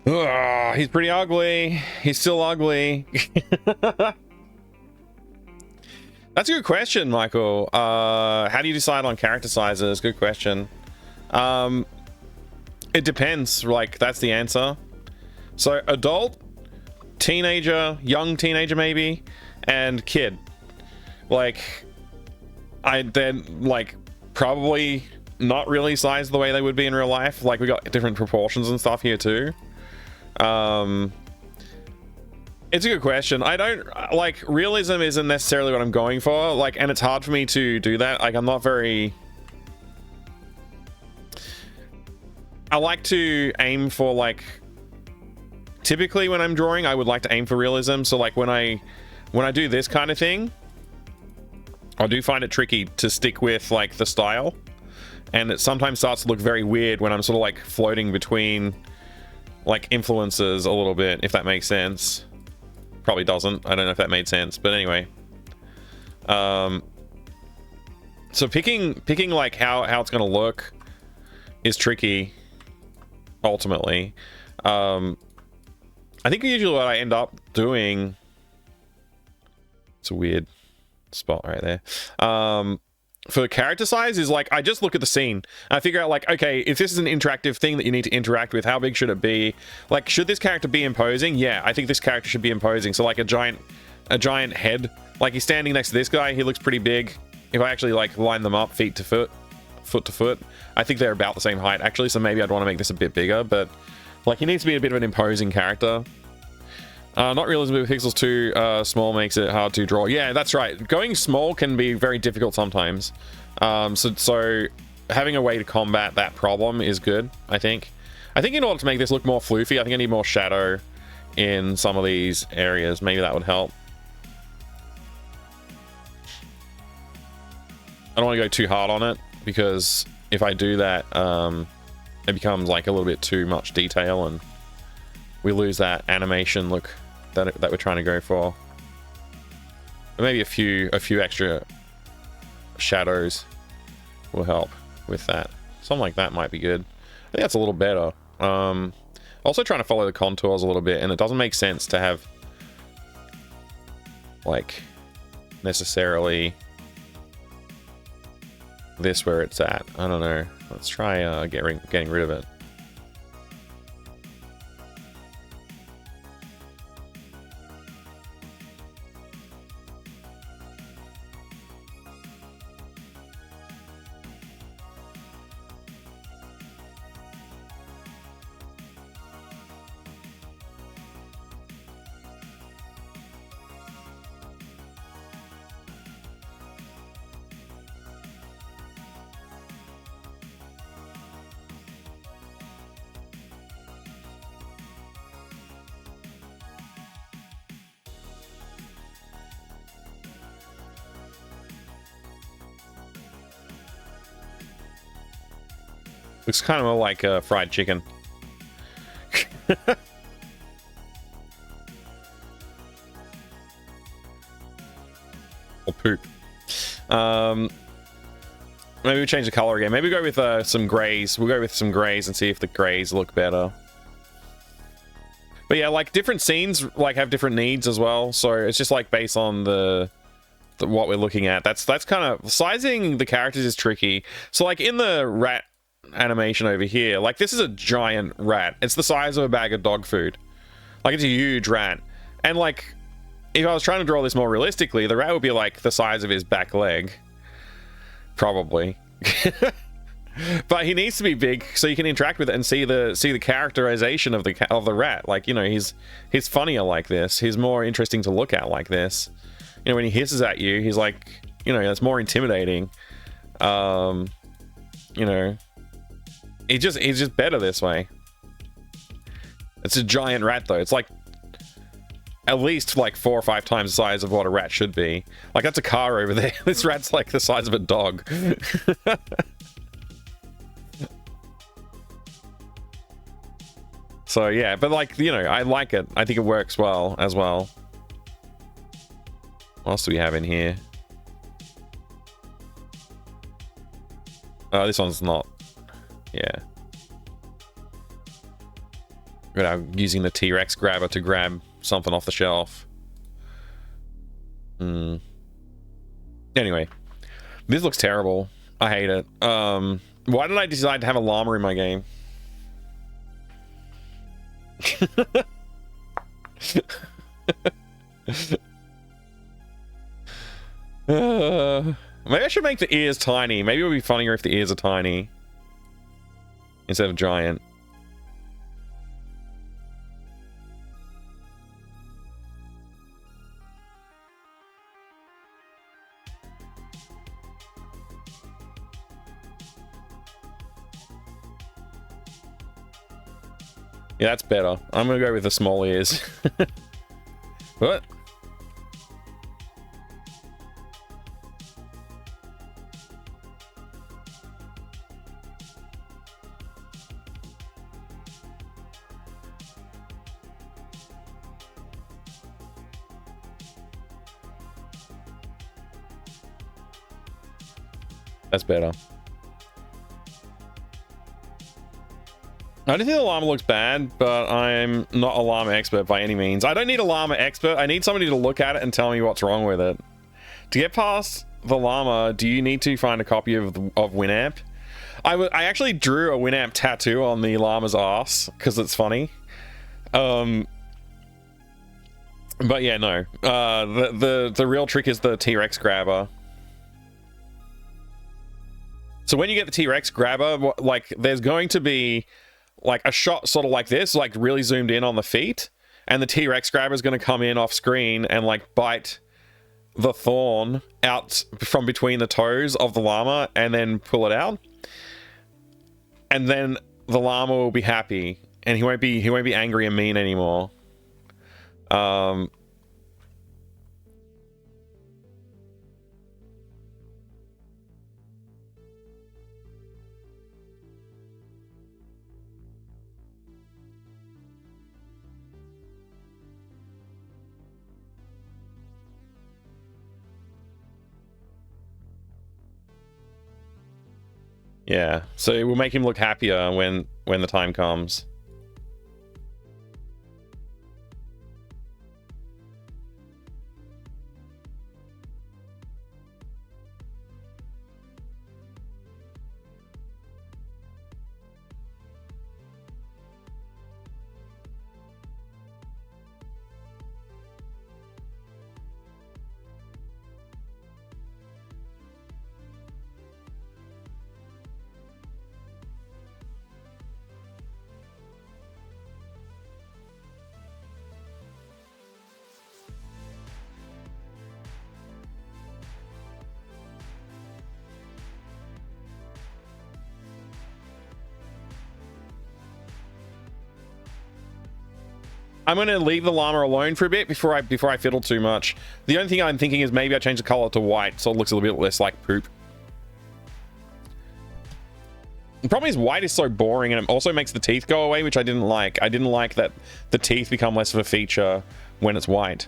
Ugh, he's pretty ugly. He's still ugly. That's a good question, Michael. How do you decide on character sizes? Good question. It depends. Like, that's the answer. So, adult, teenager, young teenager maybe, and kid. Like, they're like probably not really sized the way they would be in real life. Like, we got different proportions and stuff here too. It's a good question. I don't like realism isn't necessarily what I'm going for, like, and it's hard for me to do that. Like, I'm not very, I like to aim for, like, typically when I'm drawing I would like to aim for realism. So like when I do this kind of thing, I do find it tricky to stick with like the style, and it sometimes starts to look very weird when I'm sort of like floating between like influences a little bit, if that makes sense. Probably doesn't. I don't know if that made sense, but anyway. So picking like how it's gonna look is tricky ultimately. I think usually what I end up doing, it's a weird spot right there, for the character size is like I just look at the scene. I figure out like, okay, if this is an interactive thing that you need to interact with, how big should it be? Like, should this character be imposing? Yeah, I think this character should be imposing. So like a giant head, like he's standing next to this guy, he looks pretty big. If I actually like line them up feet to foot to foot, I think they're about the same height actually, so maybe I'd want to make this a bit bigger, but like he needs to be a bit of an imposing character. Not realism with pixels too small makes it hard to draw. Yeah, that's right. Going small can be very difficult sometimes. So having a way to combat that problem is good, I think. I think in order to make this look more floofy, I think I need more shadow in some of these areas. Maybe that would help. I don't want to go too hard on it, because if I do that, it becomes like a little bit too much detail and we lose that animation look that we're trying to go for. But maybe a few extra shadows will help with that. Something like that might be good. I think that's a little better. Also trying to follow the contours a little bit, and it doesn't make sense to have like necessarily this where it's at. I don't know. Let's try getting rid of it. Looks kind of like fried chicken. Or poop. Maybe we change the color again. Maybe go with some grays. We'll go with some grays and see if the grays look better. But yeah, like different scenes like have different needs as well. So it's just like based on the what we're looking at. That's kind of sizing the characters is tricky. So like in the rat animation over here, like this is a giant rat. It's the size of a bag of dog food. Like it's a huge rat. And like if I was trying to draw this more realistically, the rat would be like the size of his back leg. Probably. But he needs to be big so you can interact with it and see the characterization of the rat. Like, you know, he's funnier like this. He's more interesting to look at like this. You know, when he hisses at you, he's like, you know, it's more intimidating. You know, he's just better this way. It's a giant rat though. It's like at least like 4 or 5 times the size of what a rat should be. Like that's a car over there. This rat's like the size of a dog. So yeah, but like, you know, I like it. I think it works well as well. What else do we have in here? Oh, this one's not. Yeah. I'm using the T-Rex grabber to grab something off the shelf. Anyway, this looks terrible. I hate it. Why did I decide to have a llama in my game? Maybe I should make the ears tiny. Maybe it would be funnier if the ears are tiny instead of giant. Yeah, that's better. I'm gonna go with the small ears. What? That's better. I don't think the llama looks bad, but I'm not a llama expert by any means. I don't need a llama expert. I need somebody to look at it and tell me what's wrong with it. To get past the llama, do you need to find a copy of Winamp? I actually drew a Winamp tattoo on the llama's ass because it's funny. But yeah, no. The real trick is the T-Rex grabber. So when you get the T-Rex grabber, like there's going to be like a shot sort of like this, like really zoomed in on the feet, and the T-Rex grabber is going to come in off screen and like bite the thorn out from between the toes of the llama and then pull it out, and then the llama will be happy and he won't be angry and mean anymore. Yeah, so it will make him look happier when the time comes. I'm gonna leave the llama alone for a bit before I fiddle too much. The only thing I'm thinking is maybe I change the color to white so it looks a little bit less like poop. The problem is white is so boring, and it also makes the teeth go away, which I didn't like. I didn't like that the teeth become less of a feature when it's white.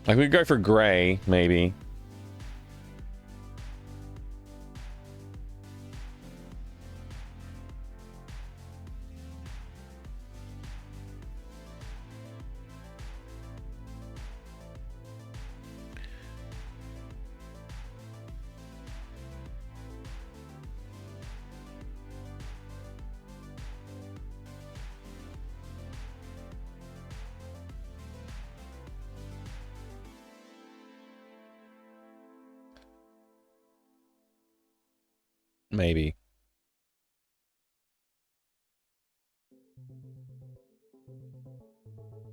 Like, we could go for gray, maybe. Maybe.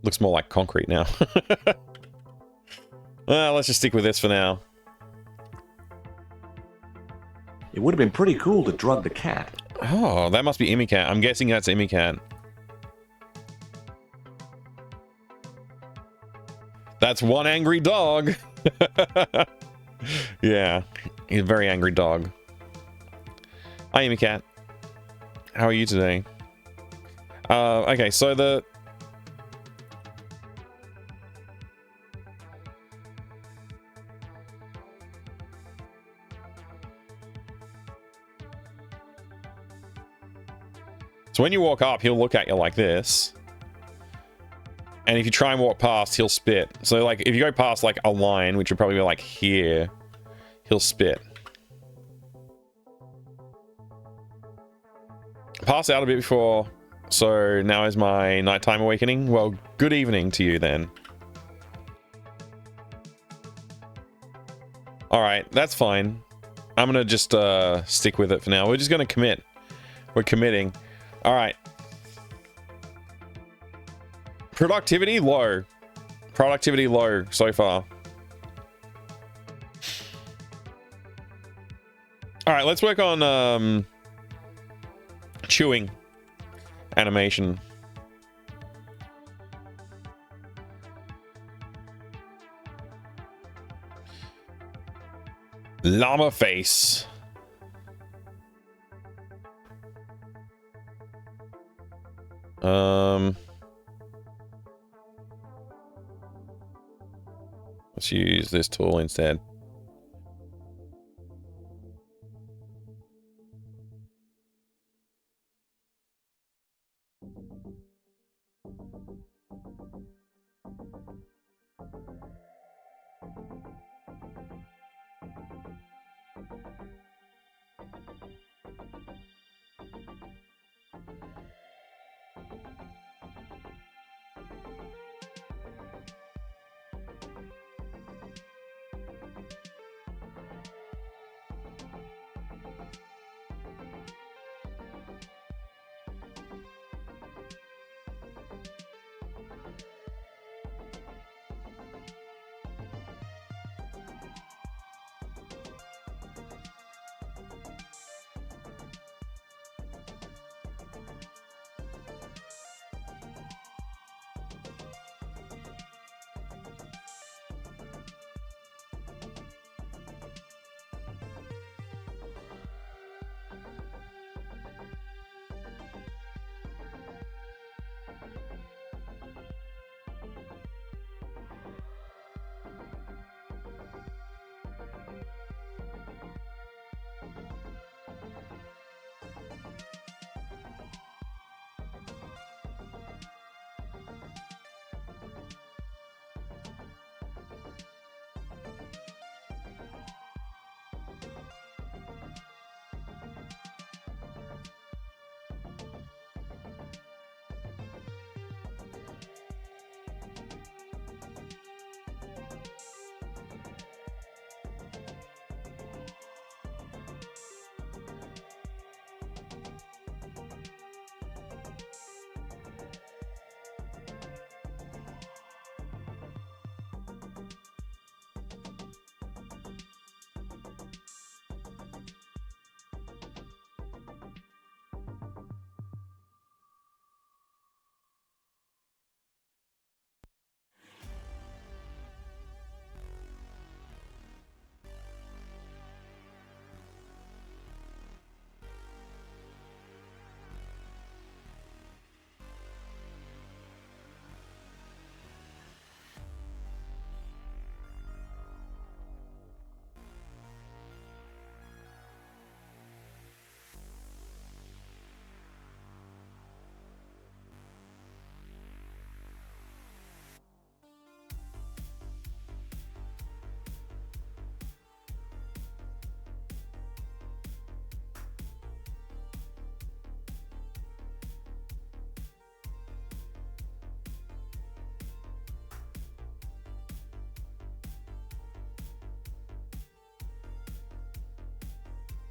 Looks more like concrete now. Well, let's just stick with this for now. It would have been pretty cool to drug the cat. Oh, that must be Imicat. I'm guessing that's Imicat. That's one angry dog. Yeah, he's a very angry dog. Hi, Imicat. How are you today? Okay, so So when you walk up, he'll look at you like this. And if you try and walk past, he'll spit. So, like, if you go past, like, a line, which would probably be, like, here, he'll spit. Pass out a bit before, so now is my nighttime awakening. Well, good evening to you, then. Alright, that's fine. I'm gonna just, stick with it for now. We're just gonna commit. We're committing. Alright. Productivity low. Productivity low so far. Alright, let's work on chewing animation. Llama face. Let's use this tool instead.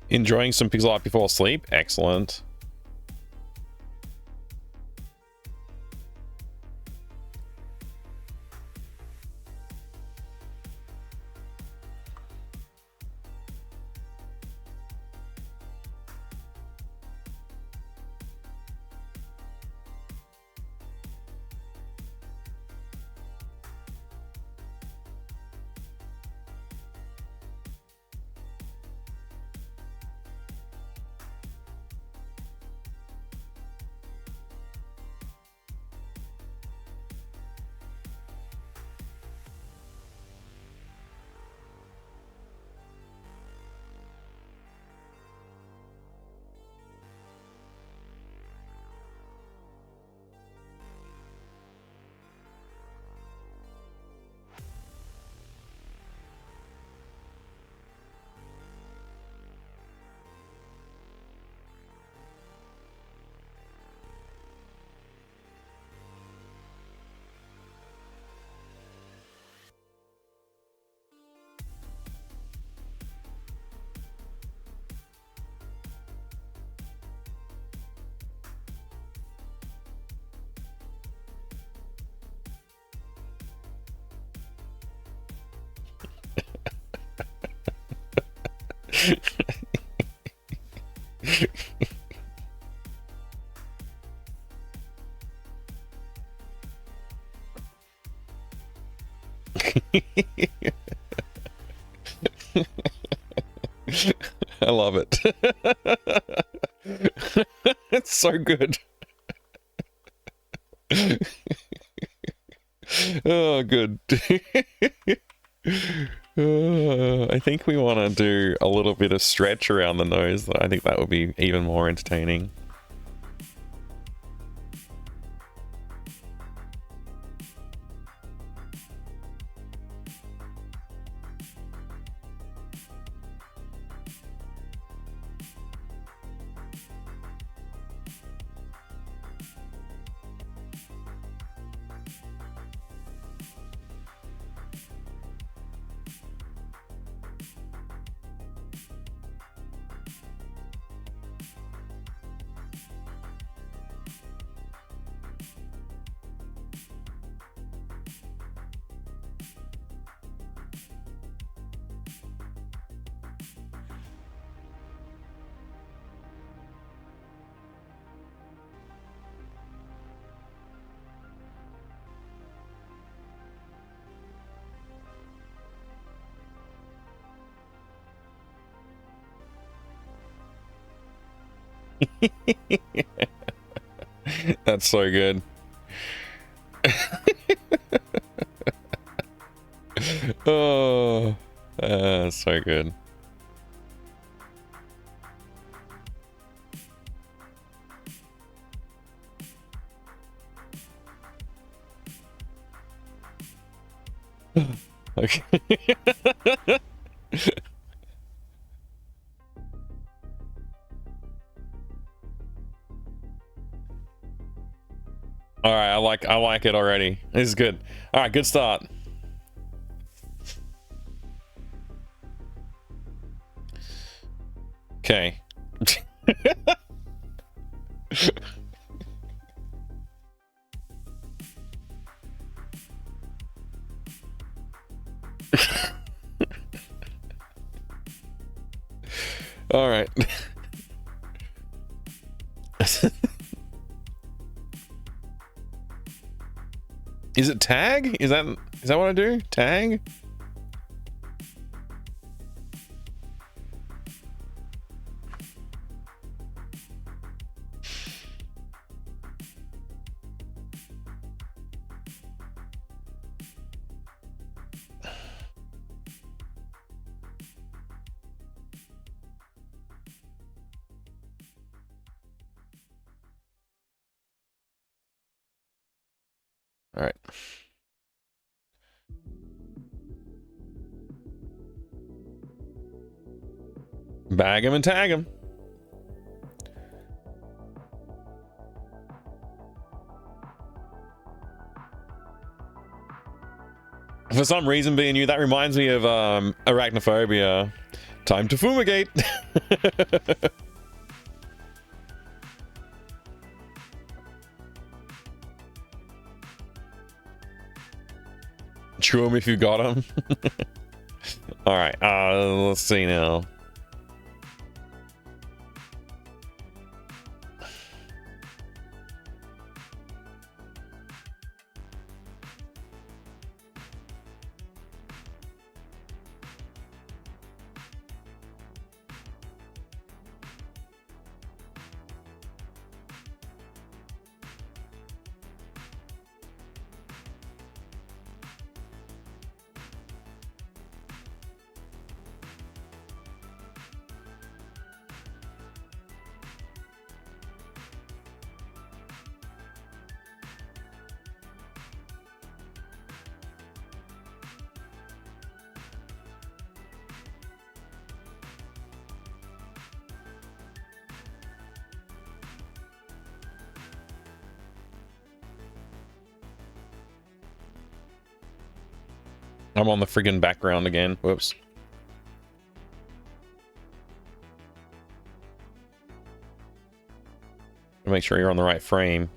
Enjoying some pixel art before sleep? Excellent. I love it. It's so good. Oh, good. I think we want to do a little bit of stretch around the nose. I think that would be even more entertaining. That's so good. Oh, so good. Okay. All right, I like it already. This is good. All right, good start. Okay. All right. Is it tag? Is that what I do? Tag? All right. Bag him and tag him. For some reason, being you, that reminds me of Arachnophobia. Time to fumigate. Chew him if you got him. All right, let's see now. I'm on the friggin' background again. Whoops. Make sure you're on the right frame.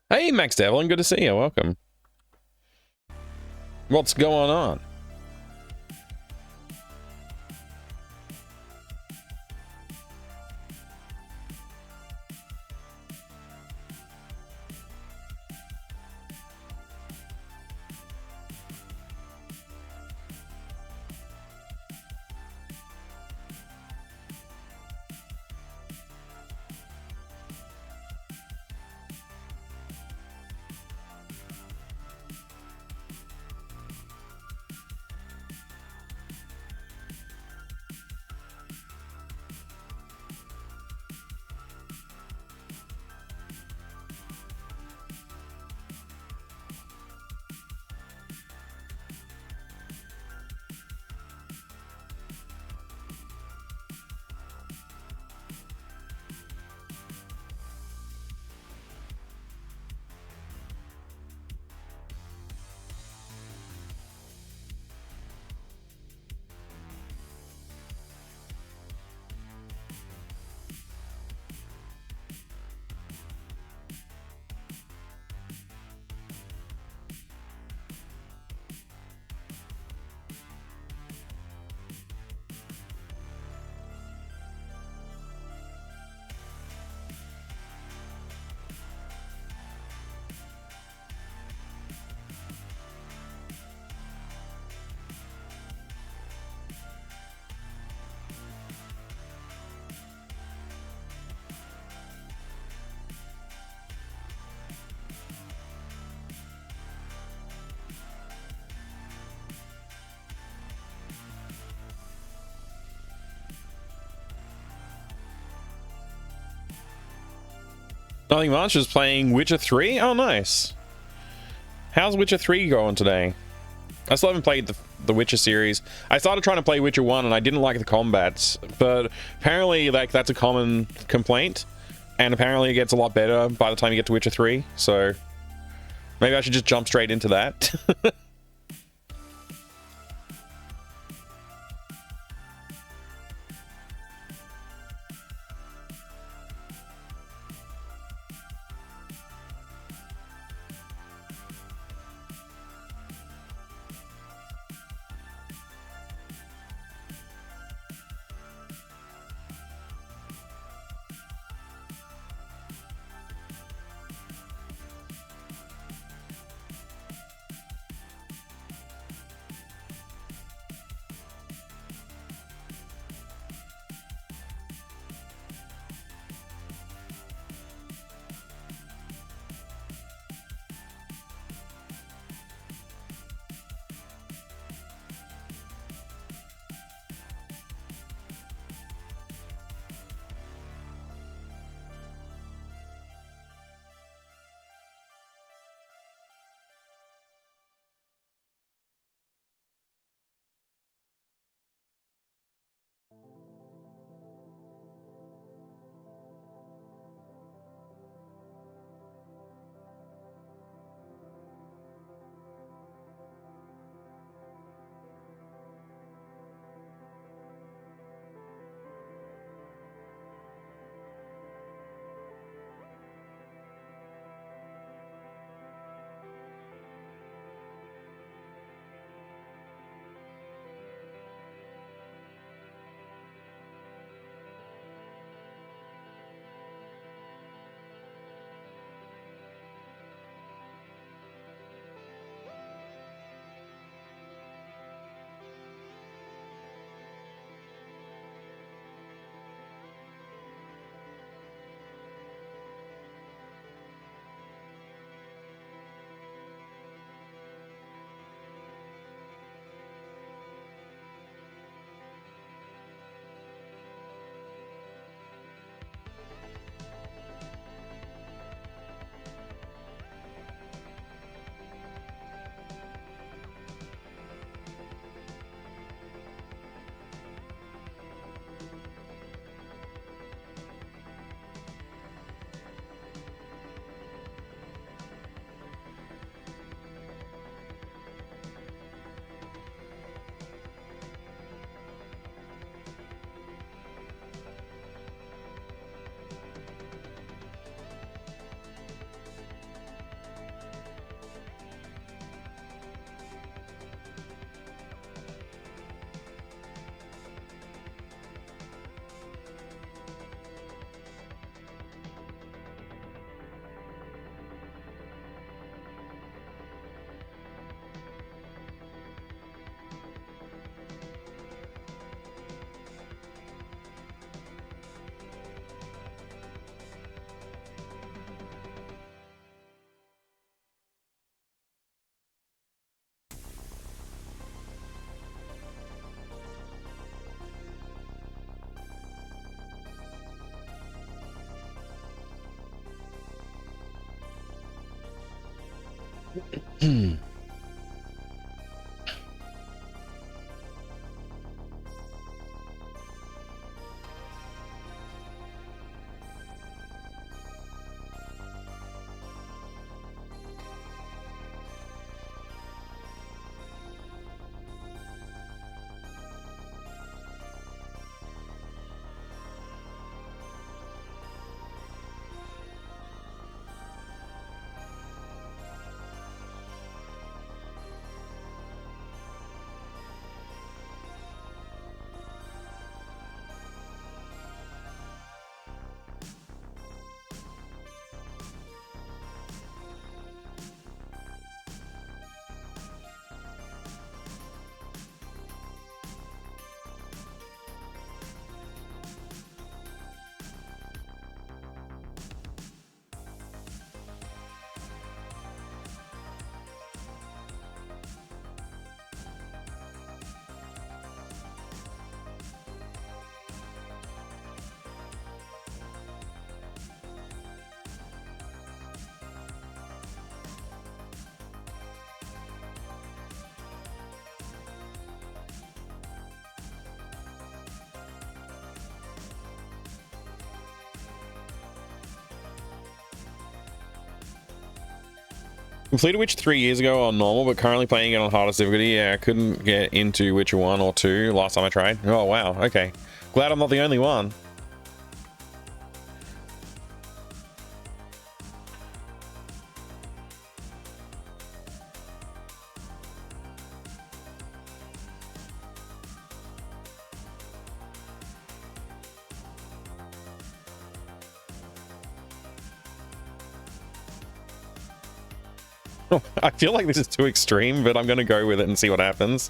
Hey, Max Devlin, good to see you. Welcome. What's going on? Nothing much, just playing Witcher 3. Oh, nice. How's Witcher 3 going today? I still haven't played the Witcher series. I started trying to play Witcher 1 and I didn't like the combats, but apparently like that's a common complaint, and apparently it gets a lot better by the time you get to Witcher 3, so maybe I should just jump straight into that. Completed Witcher 3 years ago on normal, but currently playing it on hardest difficulty. Yeah, I couldn't get into Witcher 1 or 2 last time I tried. Oh, wow. Okay. Glad I'm not the only one. I feel like this is too extreme, but I'm going to go with it and see what happens.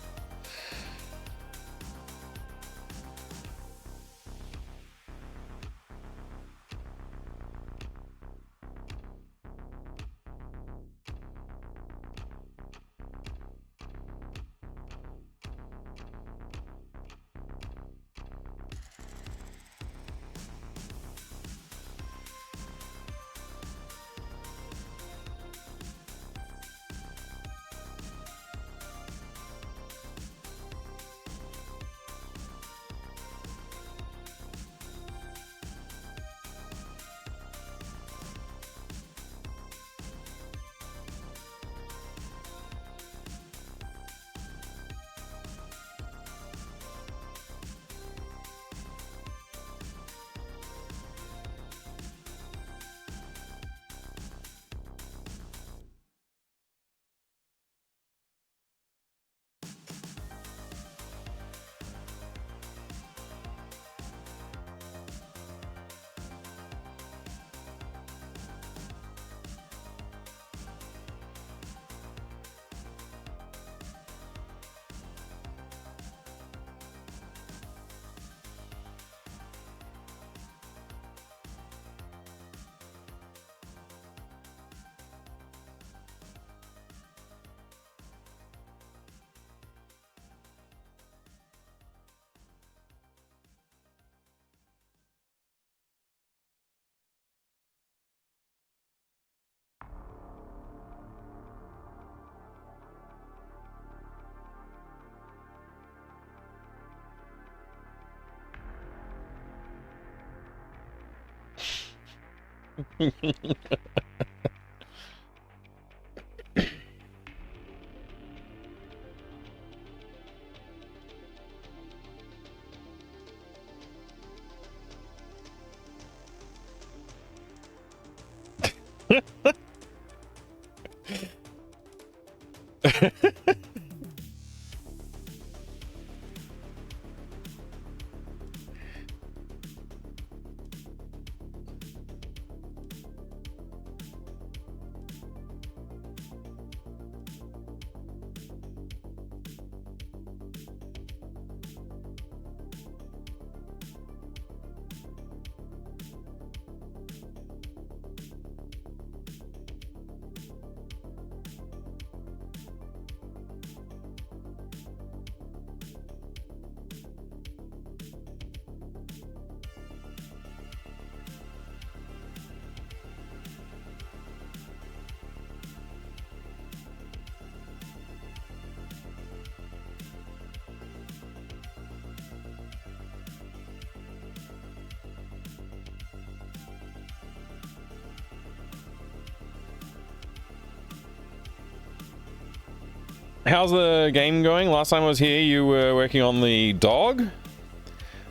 How's the game going? Last time I was here, you were working on the dog?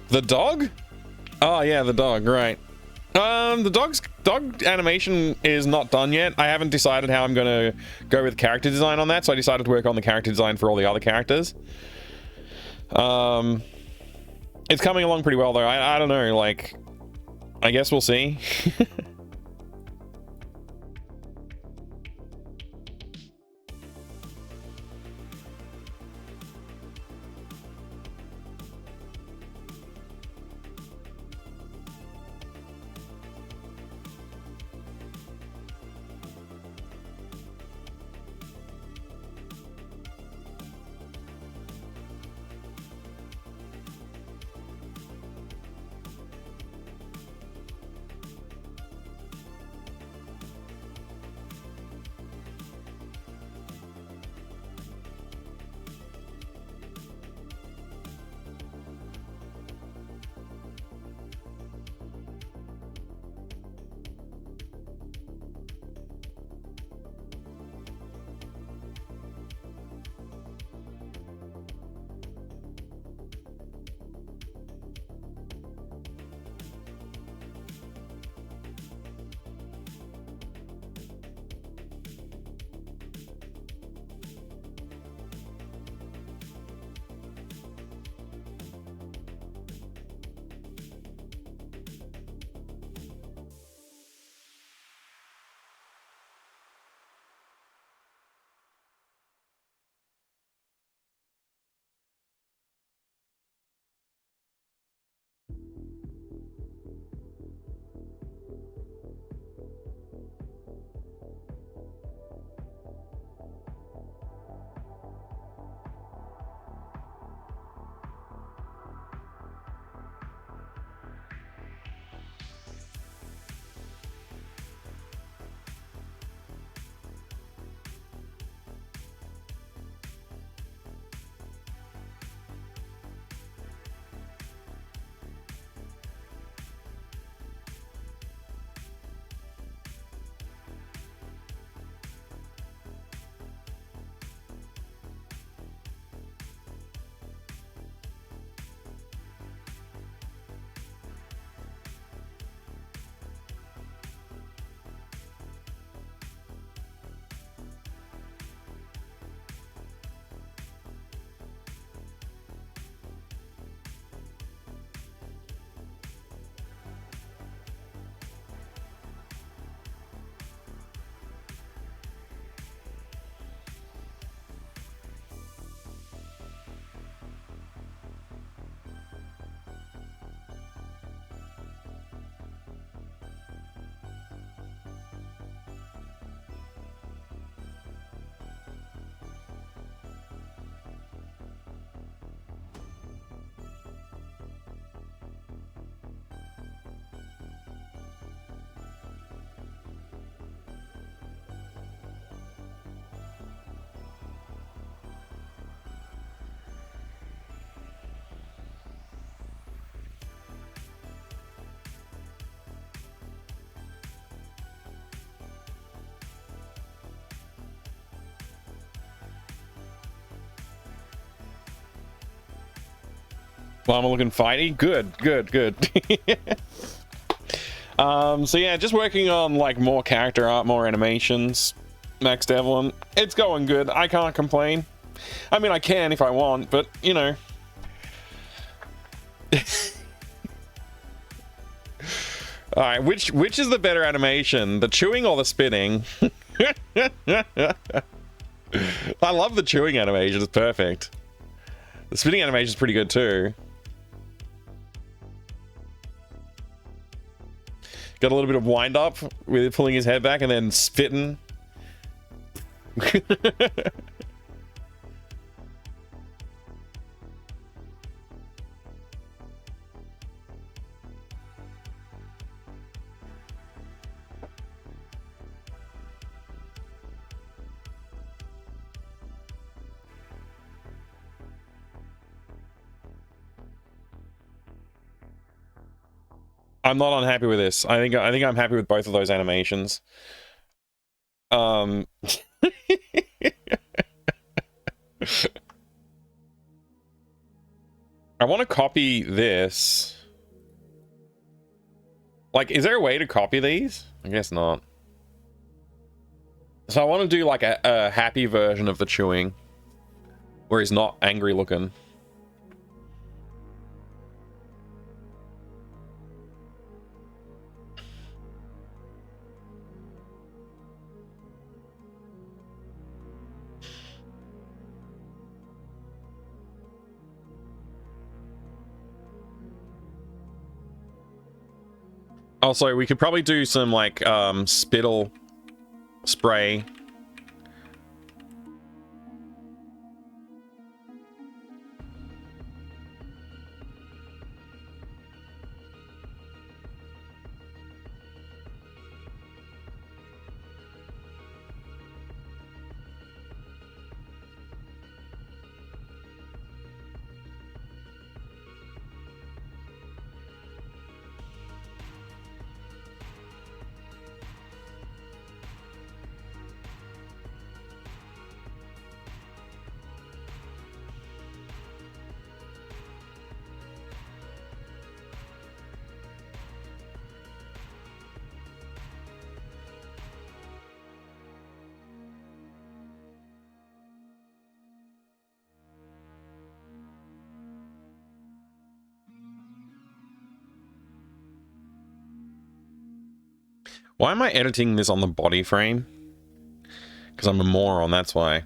The dog? Oh, yeah, the dog, right. The dog animation is not done yet. I haven't decided how I'm gonna go with character design on that, so I decided to work on the character design for all the other characters. It's coming along pretty well, though. I don't know, like, I guess we'll see. Llama looking fighty. Good, good, good. So yeah, just working on like more character art, more animations. Max Devlin. It's going good. I can't complain. I mean, I can if I want, but you know. All right, which is the better animation, the chewing or the spitting? I love the chewing animation. It's perfect. The spitting animation is pretty good too. Got a little bit of wind up with pulling his head back and then spitting. I'm not unhappy with this. I think I'm happy with both of those animations. I want to copy this. Like, is there a way to copy these? I guess not. So I want to do like a happy version of the chewing, where he's not angry looking. Also, we could probably do some like spittle spray. Why am I editing this on the body frame? Because I'm a moron, that's why.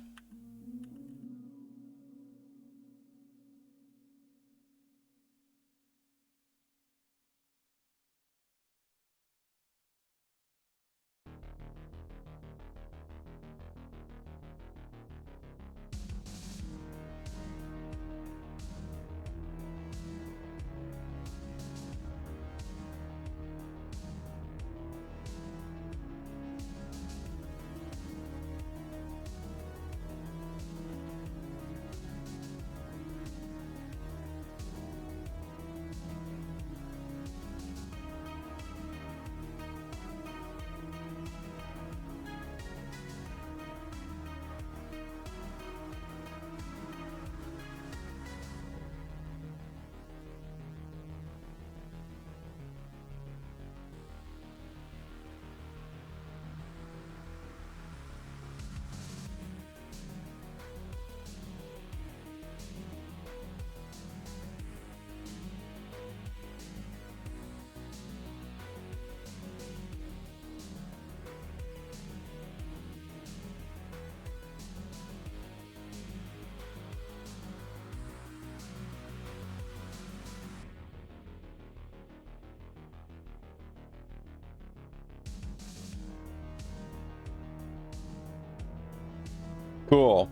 Cool.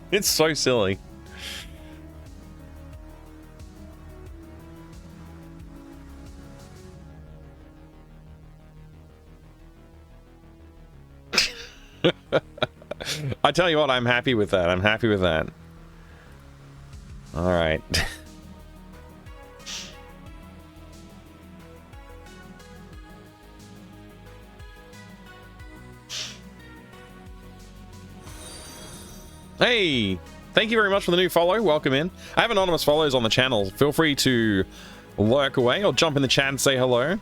It's so silly. I tell you what, I'm happy with that. I'm happy with that. All right. Hey, thank you very much for the new follow. Welcome in. I have anonymous follows on the channel. Feel free to lurk away or jump in the chat and say hello.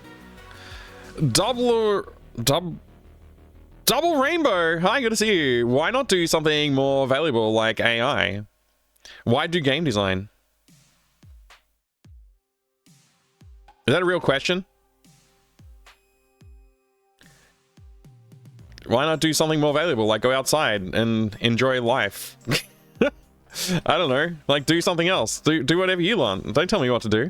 Double Rainbow. Hi, good to see you. Why not do something more valuable like AI? Why do game design? Is that a real question? Why not do something more valuable, like go outside and enjoy life? I don't know, like do something else. Do whatever you want. Don't tell me what to do.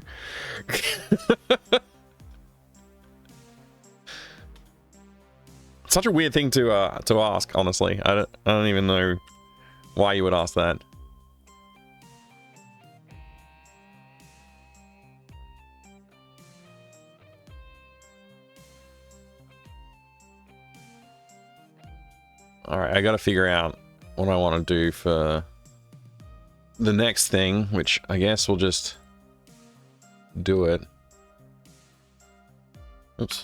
Such a weird thing to ask, honestly. I don't even know why you would ask that. Alright, I gotta figure out what I want to do for the next thing, which I guess we'll just do it. Oops.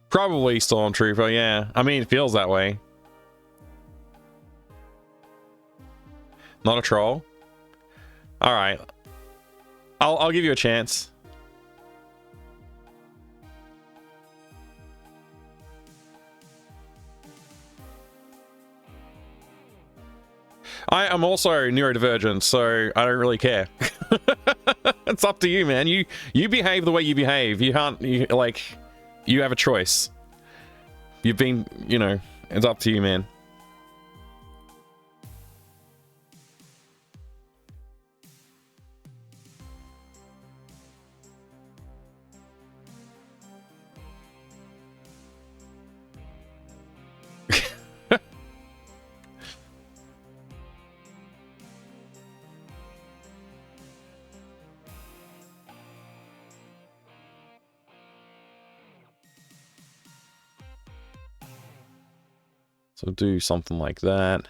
Probably Stormtrooper, yeah. I mean, it feels that way. Not a troll? Alright. I'll give you a chance. I am also neurodivergent, so I don't really care. It's up to you, man. You behave the way you behave. You can't, you have a choice. You've been, you know, it's up to you, man. So do something like that.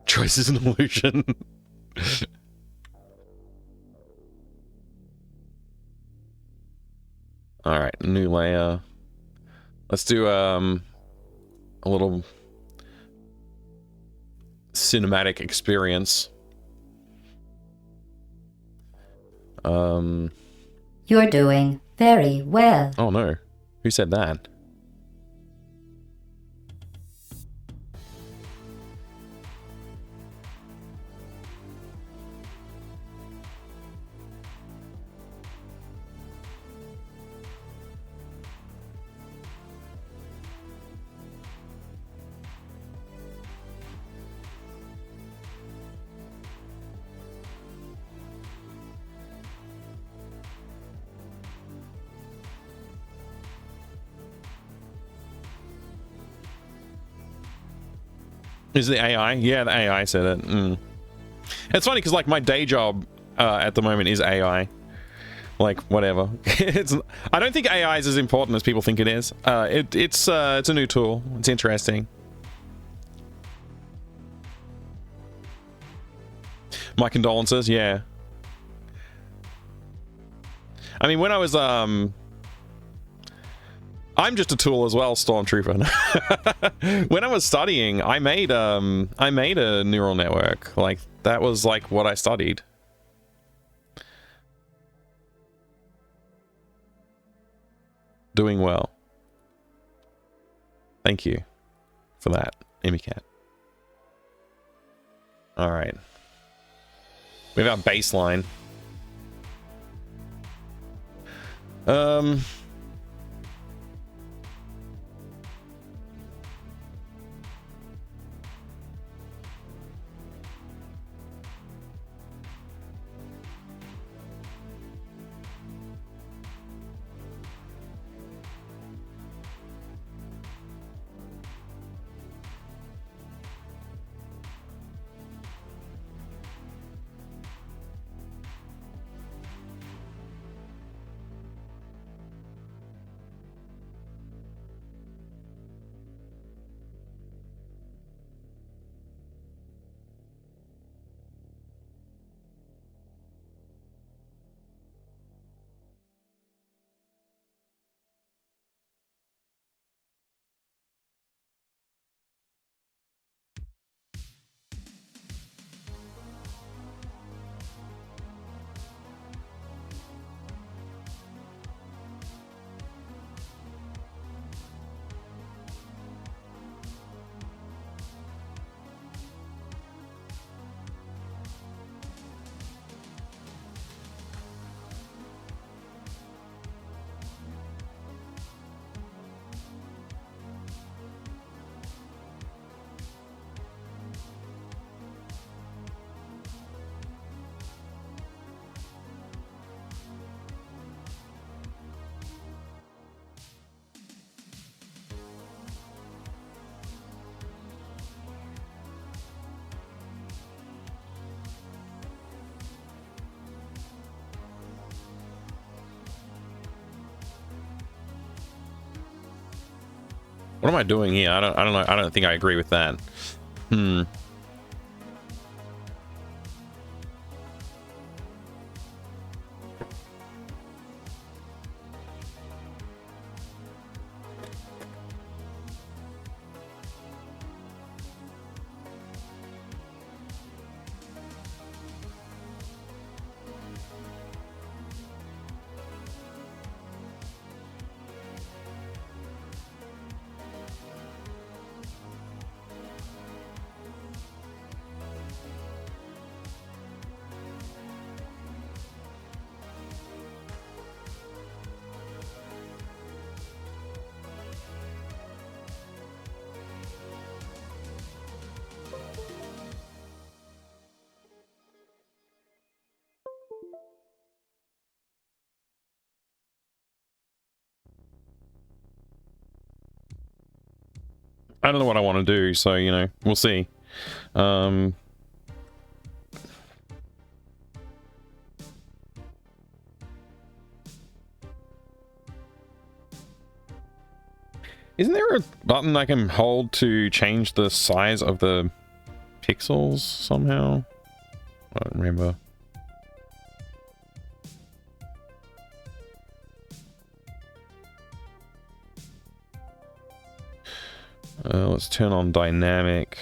Choice is an illusion. All right, new layer. Let's do a little cinematic experience. You're doing very well. Oh no, who said that? Is the AI? Yeah, the AI said it. It's funny because like my day job at the moment is AI. Like whatever. I don't think AI is as important as people think it is. It's a new tool. It's interesting. My condolences. Yeah. I mean, when I was I'm just a tool as well, Stormtrooper. When I was studying, I made a neural network. Like that was like what I studied. Doing well. Thank you for that, Imicat. All right. We have our baseline. What am I doing here? I don't know. I don't think I agree with that. I don't know what I want to do, so, you know, we'll see. Isn't there a button I can hold to change the size of the pixels somehow? I don't remember. Let's turn on dynamic.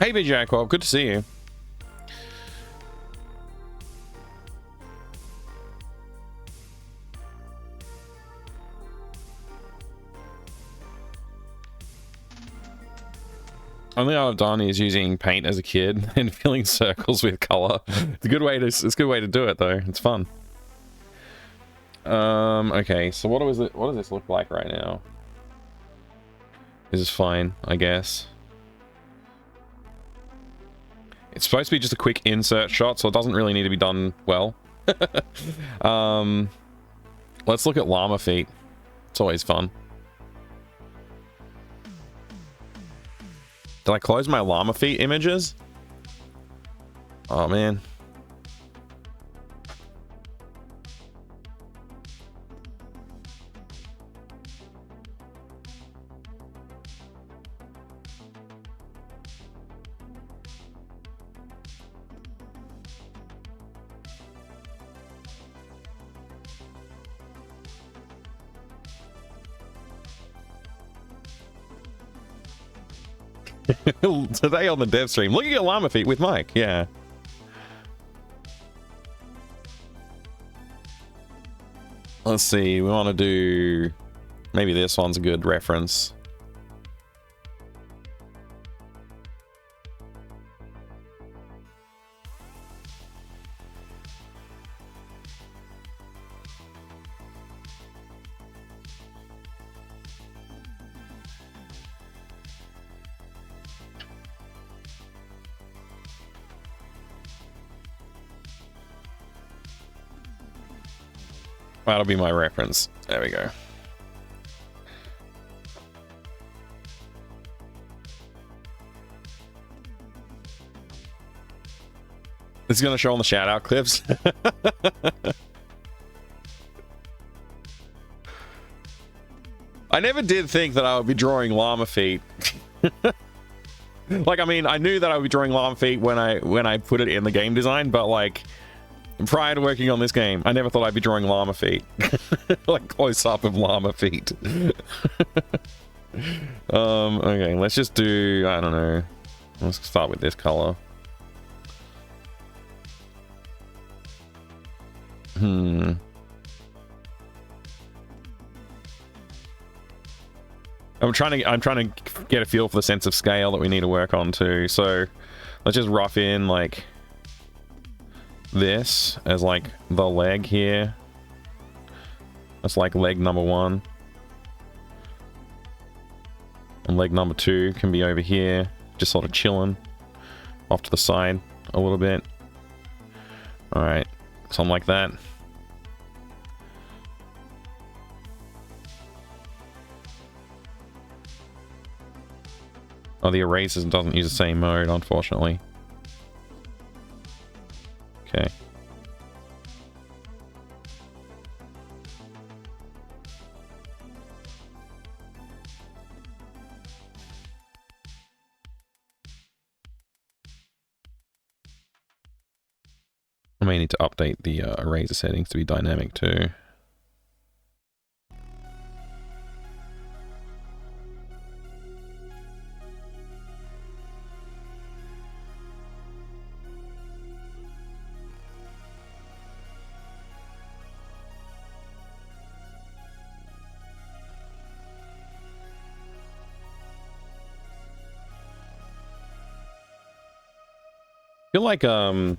Hey, B Jacob, good to see you. Only I've done is using paint as a kid and filling circles with color. It's a good way to do it though. It's fun. Okay, so what does this look like right now? This is fine, I guess. It's supposed to be just a quick insert shot, so it doesn't really need to be done well. Let's look at llama feet. It's always fun. Did I close my llama feet images? Oh man. Today on the dev stream, look at your llama feet with Mike. Yeah. Let's see. We want to do maybe this one's a good reference. That'll be my reference. There we go. This is going to show on the shout out clips. I never did think that I would be drawing llama feet. Like, I mean, I knew that I would be drawing llama feet when I put it in the game design, but like prior to working on this game, I never thought I'd be drawing llama feet. Like close up of llama feet. Okay, let's just do, I don't know. Let's start with this color. I'm trying to get a feel for the sense of scale that we need to work on too. So let's just rough in like this as like the leg here. That's like leg number 1. And leg number 2 can be over here, just sort of chilling off to the side a little bit. Alright, something like that. Oh, the erasers doesn't use the same mode, unfortunately. Okay. I may need to update the eraser settings to be dynamic too. I feel like the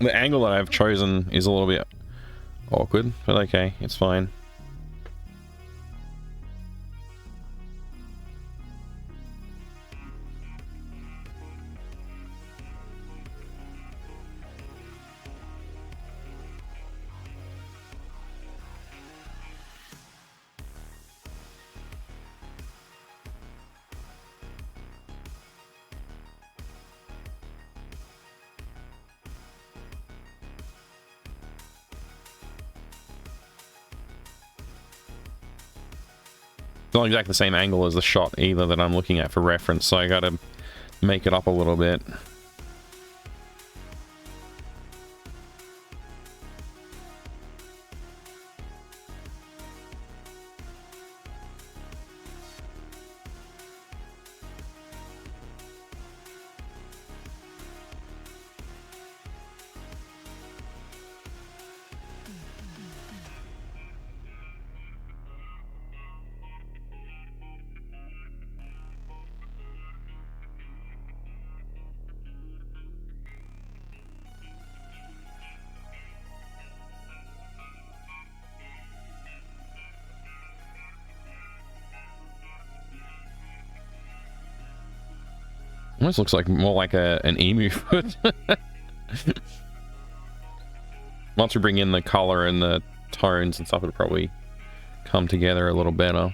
angle that I've chosen is a little bit awkward, but okay, it's fine. not exactly the same angle as the shot either that I'm looking at for reference, so I gotta make it up a little bit. Almost looks like more like an emu foot. Once we bring in the color and the tones and stuff, it'll probably come together a little better.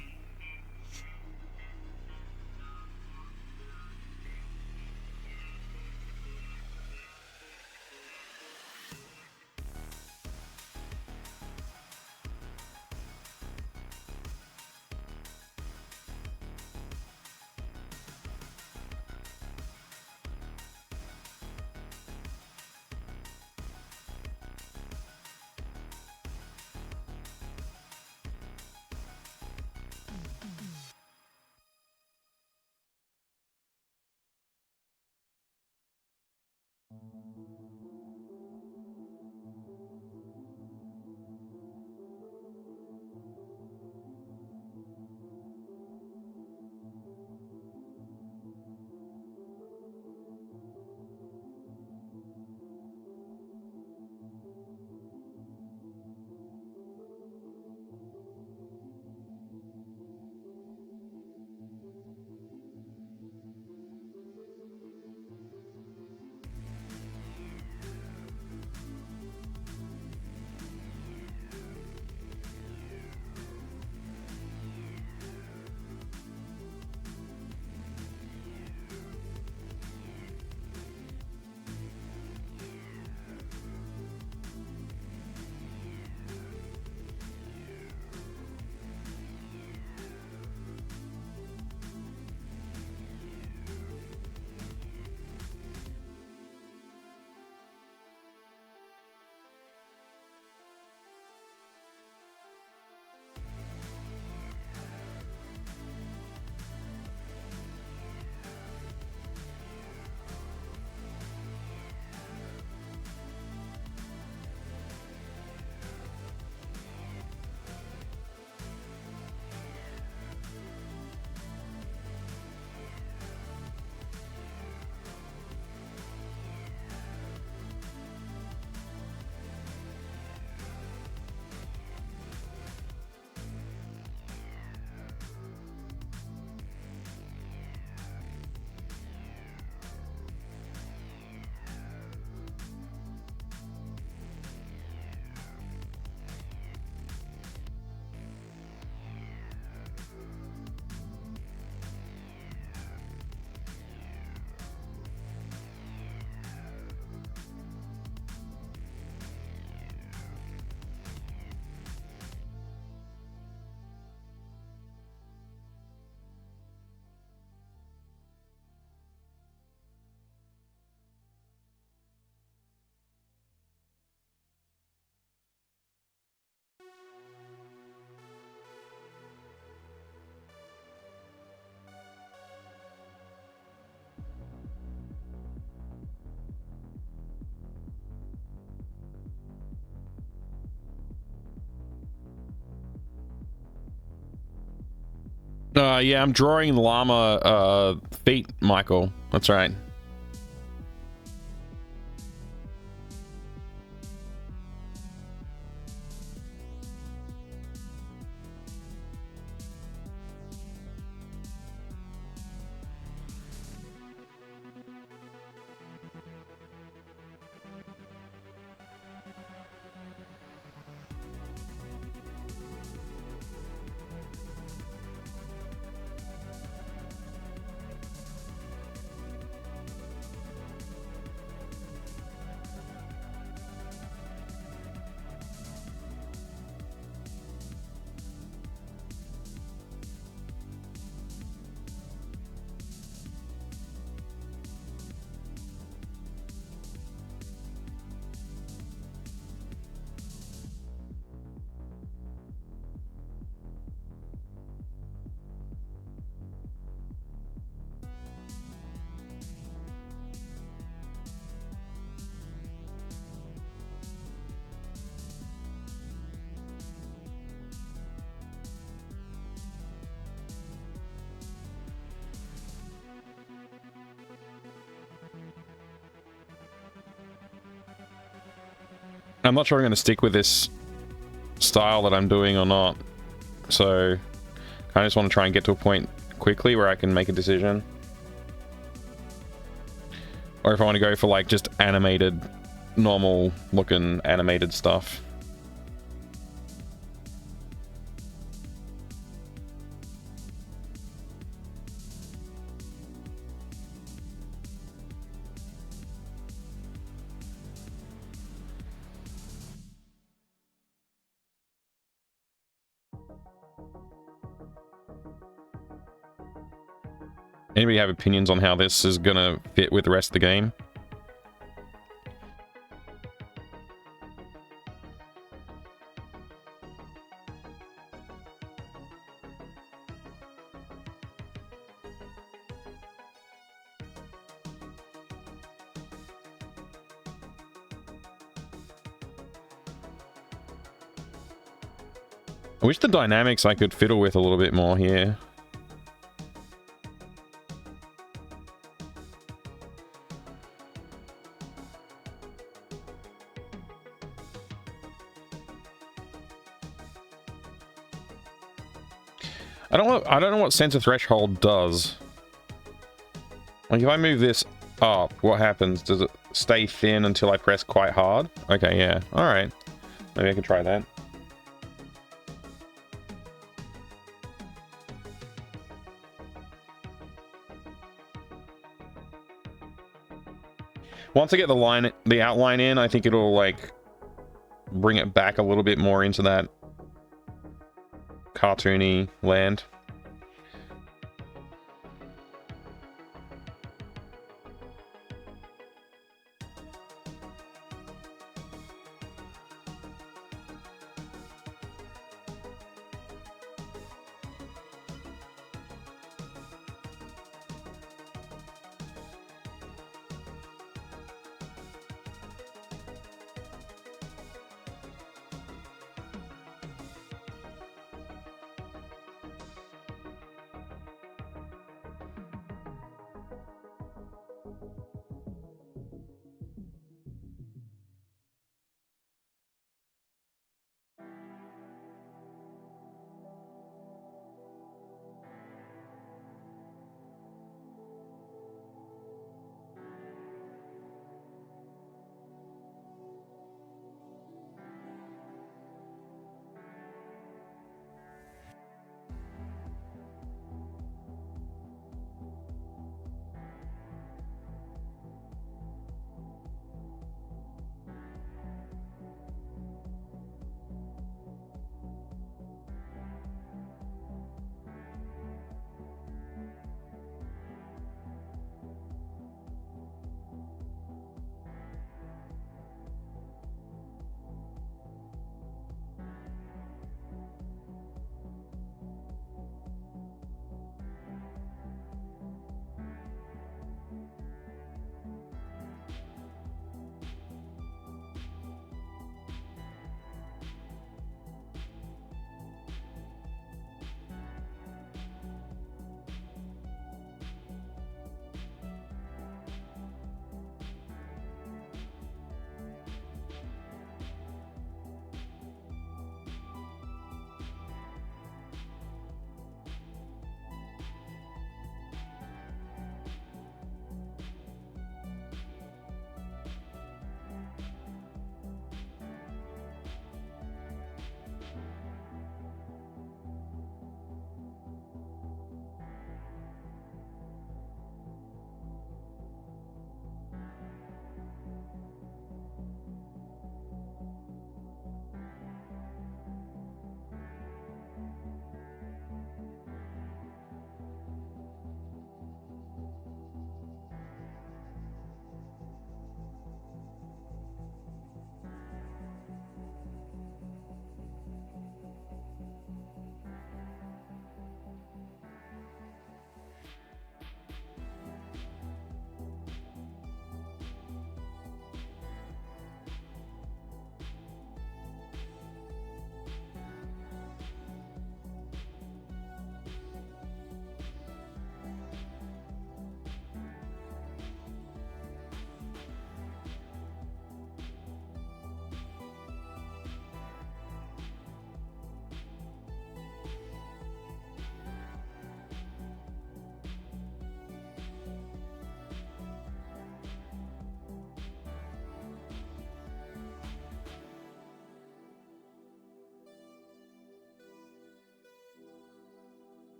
Yeah, I'm drawing llama feet, Michael. That's right. I'm not sure I'm going to stick with this style that I'm doing or not. So I just want to try and get to a point quickly where I can make a decision. Or if I want to go for like just animated, normal looking animated stuff. Anybody have opinions on how this is gonna fit with the rest of the game? I wish the dynamics I could fiddle with a little bit more here. I don't know what center threshold does. Like if I move this up, what happens? Does it stay thin until I press quite hard? Okay, yeah. All right. Maybe I can try that. Once I get the outline in, I think it'll like bring it back a little bit more into that cartoony land.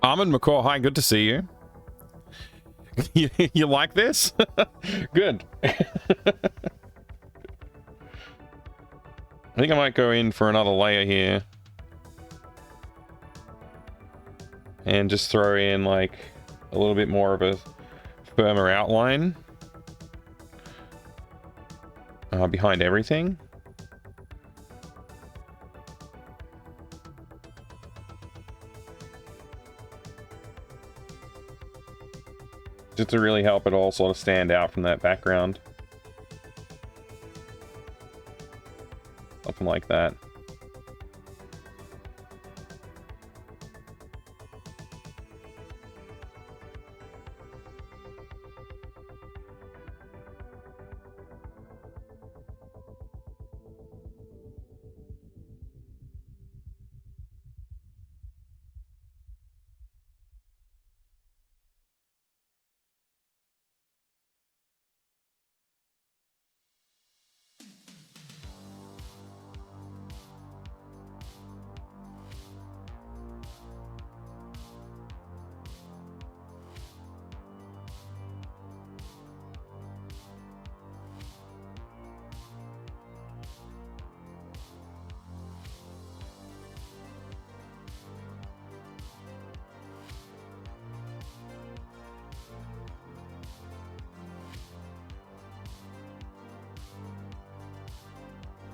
Ahmed McCaw, hi, good to see you. You like this? Good. I think I might go in for another layer here. And just throw in like a little bit more of a firmer outline behind everything. Just to really help it all sort of stand out from that background. Something like that.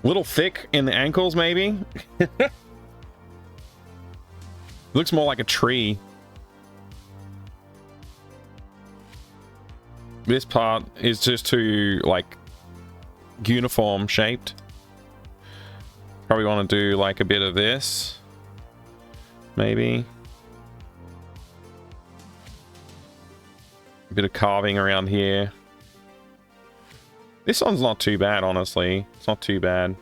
Little thick in the ankles, maybe? Looks more like a tree. This part is just too, like, uniform shaped. Probably want to do, like, a bit of this. Maybe. A bit of carving around here. This one's not too bad, honestly. It's not too bad.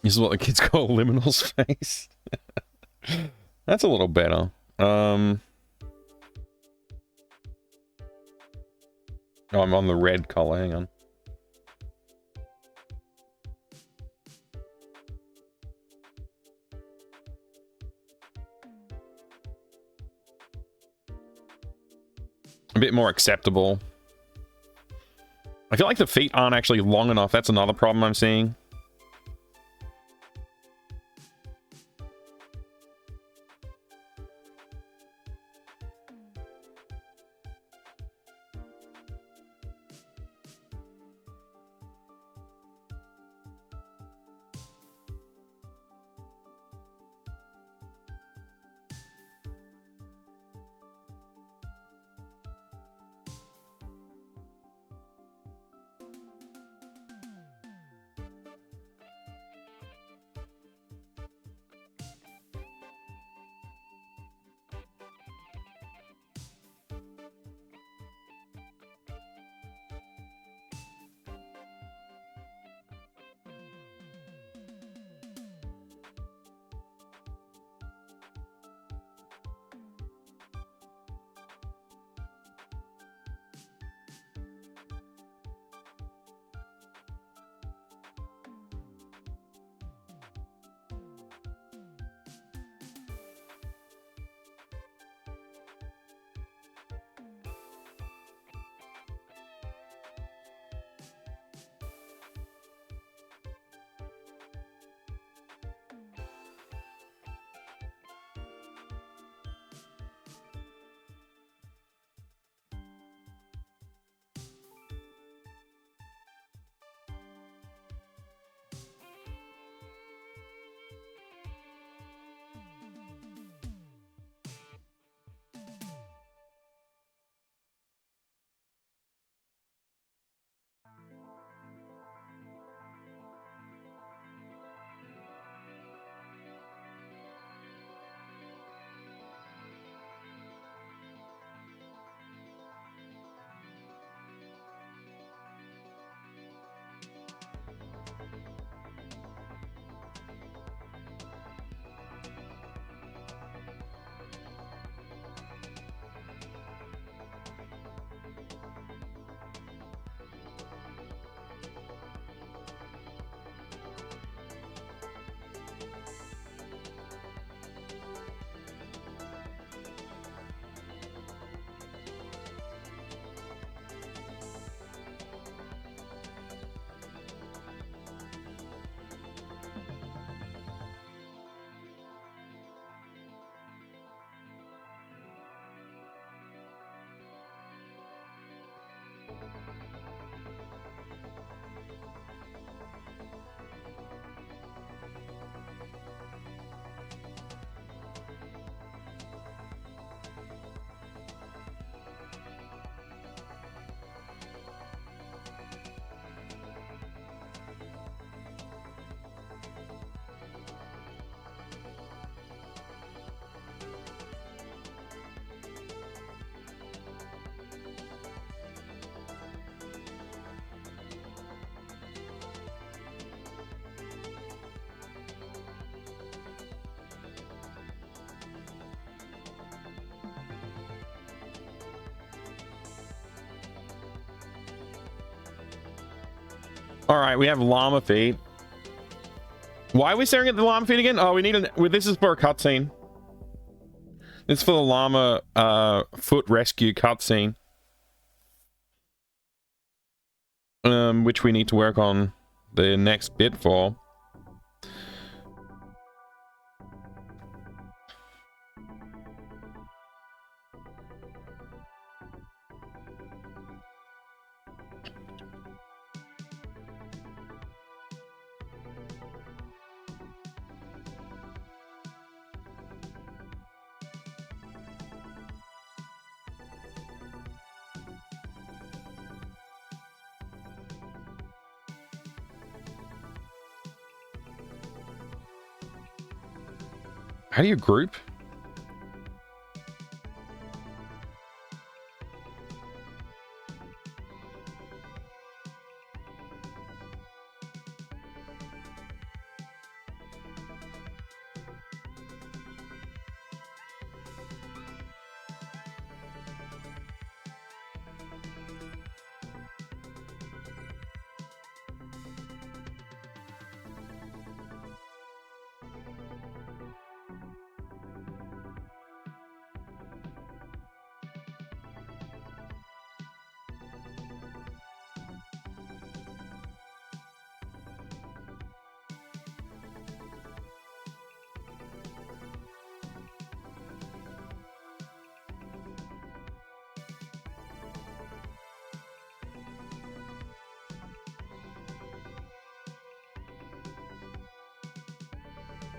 This is what the kids call liminal space. That's a little better. Oh, I'm on the red color. Hang on. A bit more acceptable. I feel like the feet aren't actually long enough. That's another problem I'm seeing. All right, we have llama feet. Why are we staring at the llama feet again? Oh, we need this is for a cutscene. This is for the llama foot rescue cutscene. Which we need to work on the next bit for. How do you group?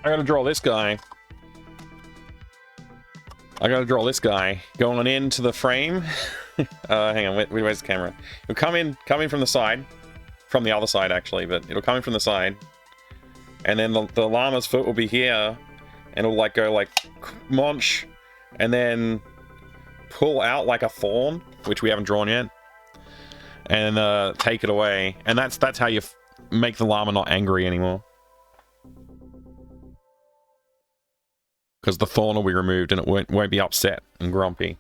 I gotta draw this guy. Going into the frame. Hang on, where's the camera? It'll come in from the side. From the other side, actually, but it'll come in from the side. And then the llama's foot will be here. And it'll, like, go, like, munch. And then pull out, like, a thorn, which we haven't drawn yet. And take it away. And that's how you make the llama not angry anymore. Because the thorn will be removed and it won't be upset and grumpy.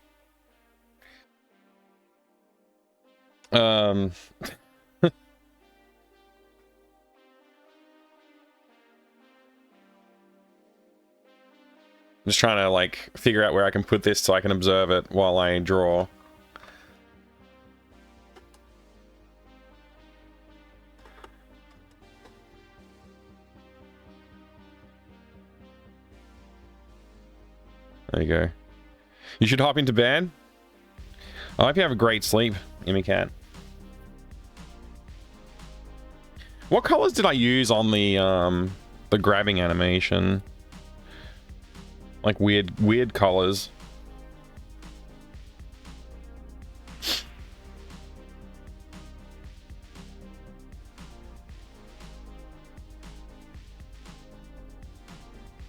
Just trying to, like, figure out where I can put this so I can observe it while I draw. There you go. You should hop into bed. I hope you have a great sleep, Immy Cat. What colors did I use on the grabbing animation? Like weird colors.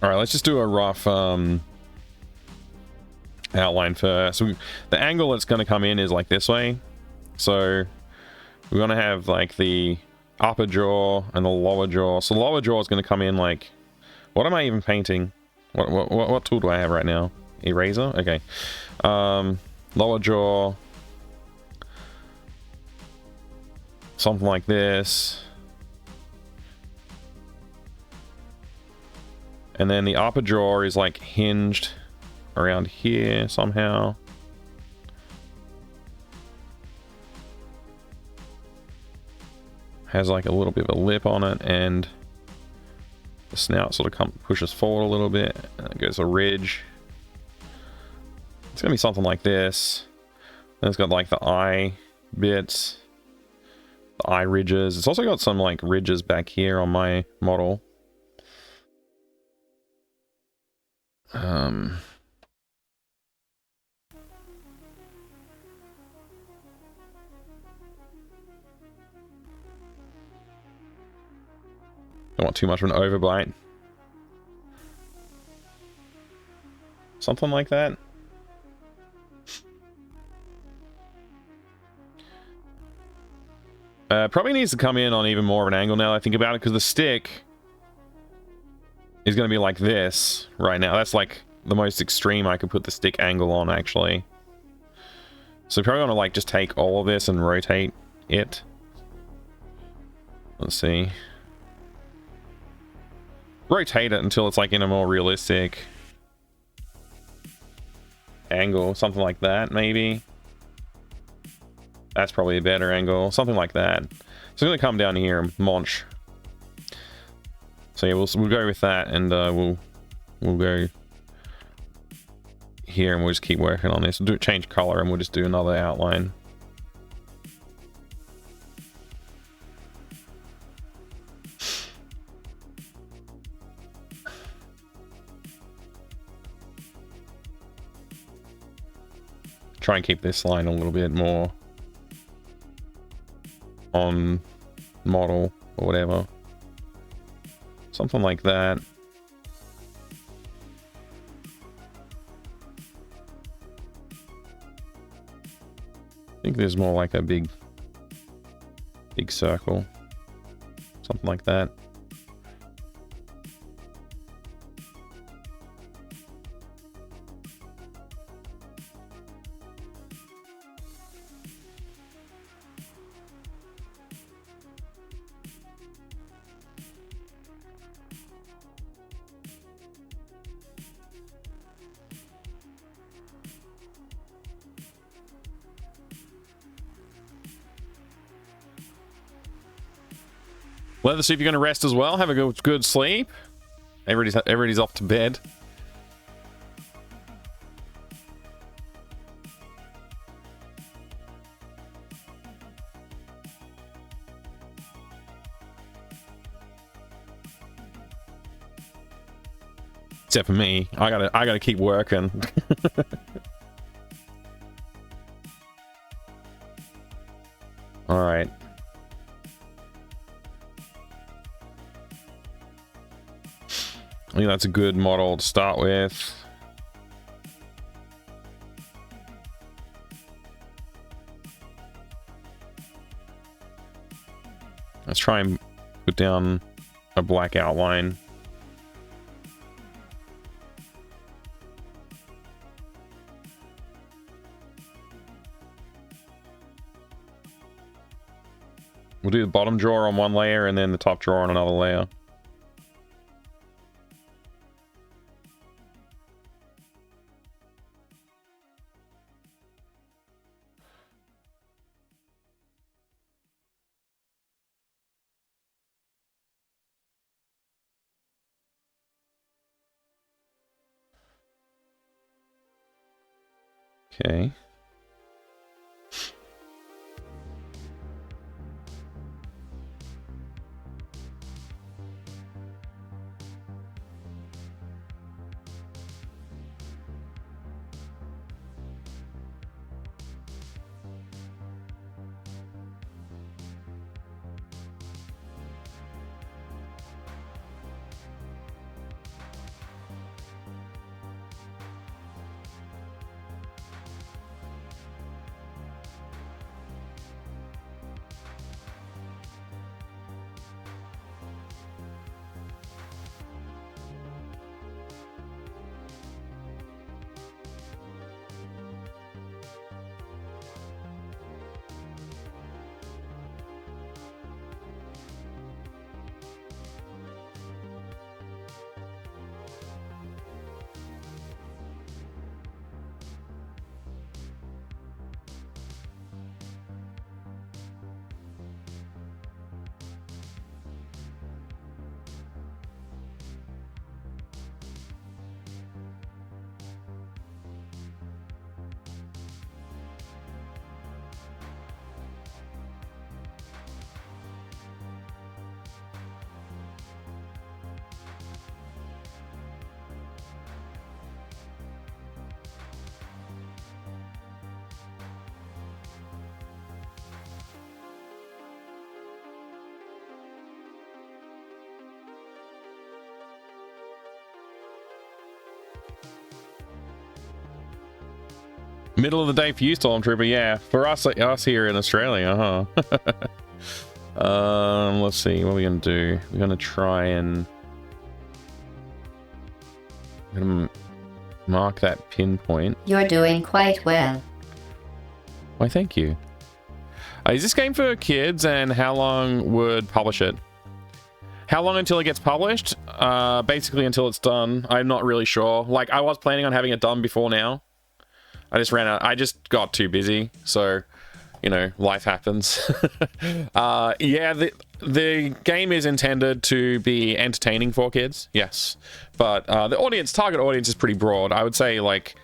All right, let's just do a rough outline first. So the angle that's going to come in is like this way. So we're going to have like the upper jaw and the lower jaw. So the lower jaw is going to come in like, what am I even painting? What tool do I have right now? Eraser? Okay. Lower jaw. Something like this. And then the upper jaw is like hinged around here somehow. Has like a little bit of a lip on it, and the snout sort of pushes forward a little bit, and it goes a ridge. It's gonna be something like this. Then it's got like the eye bits. The eye ridges. It's also got some like ridges back here on my model. Don't want too much of an overbite. Something like that. Probably needs to come in on even more of an angle now that I think about it, because the stick is going to be like this right now. That's like the most extreme I could put the stick angle on, actually. So probably want to like just take all of this and rotate it. Let's see. Rotate it until it's like in a more realistic angle, something like that, maybe. That's probably a better angle, something like that. So I'm gonna come down here and munch. So yeah, we'll go with that, and we'll go here, and we'll just keep working on this. We'll do it, change color, and we'll just do another outline. Try and keep this line a little bit more on model or whatever. Something like that. I think there's more like a big circle. Something like that. Leather, see if you're going to rest as well. Have a good sleep. Everybody's off to bed. Except for me, I gotta keep working. All right. I think that's a good model to start with. Let's try and put down a black outline. We'll do the bottom drawer on one layer and then the top drawer on another layer. Okay. Middle of the day for you, Stormtrooper. Yeah, for us here in Australia, let's see, what are we gonna do? We're gonna try and mark that pinpoint. You're doing quite well. Why, thank you. Is this game for kids, and how long would publish it? How long until it gets published? Basically until it's done. I'm not really sure. Like, I was planning on having it done before now. I just ran out. I just got too busy, so, you know, life happens. Yeah, the game is intended to be entertaining for kids, yes. But the target audience is pretty broad. I would say, like,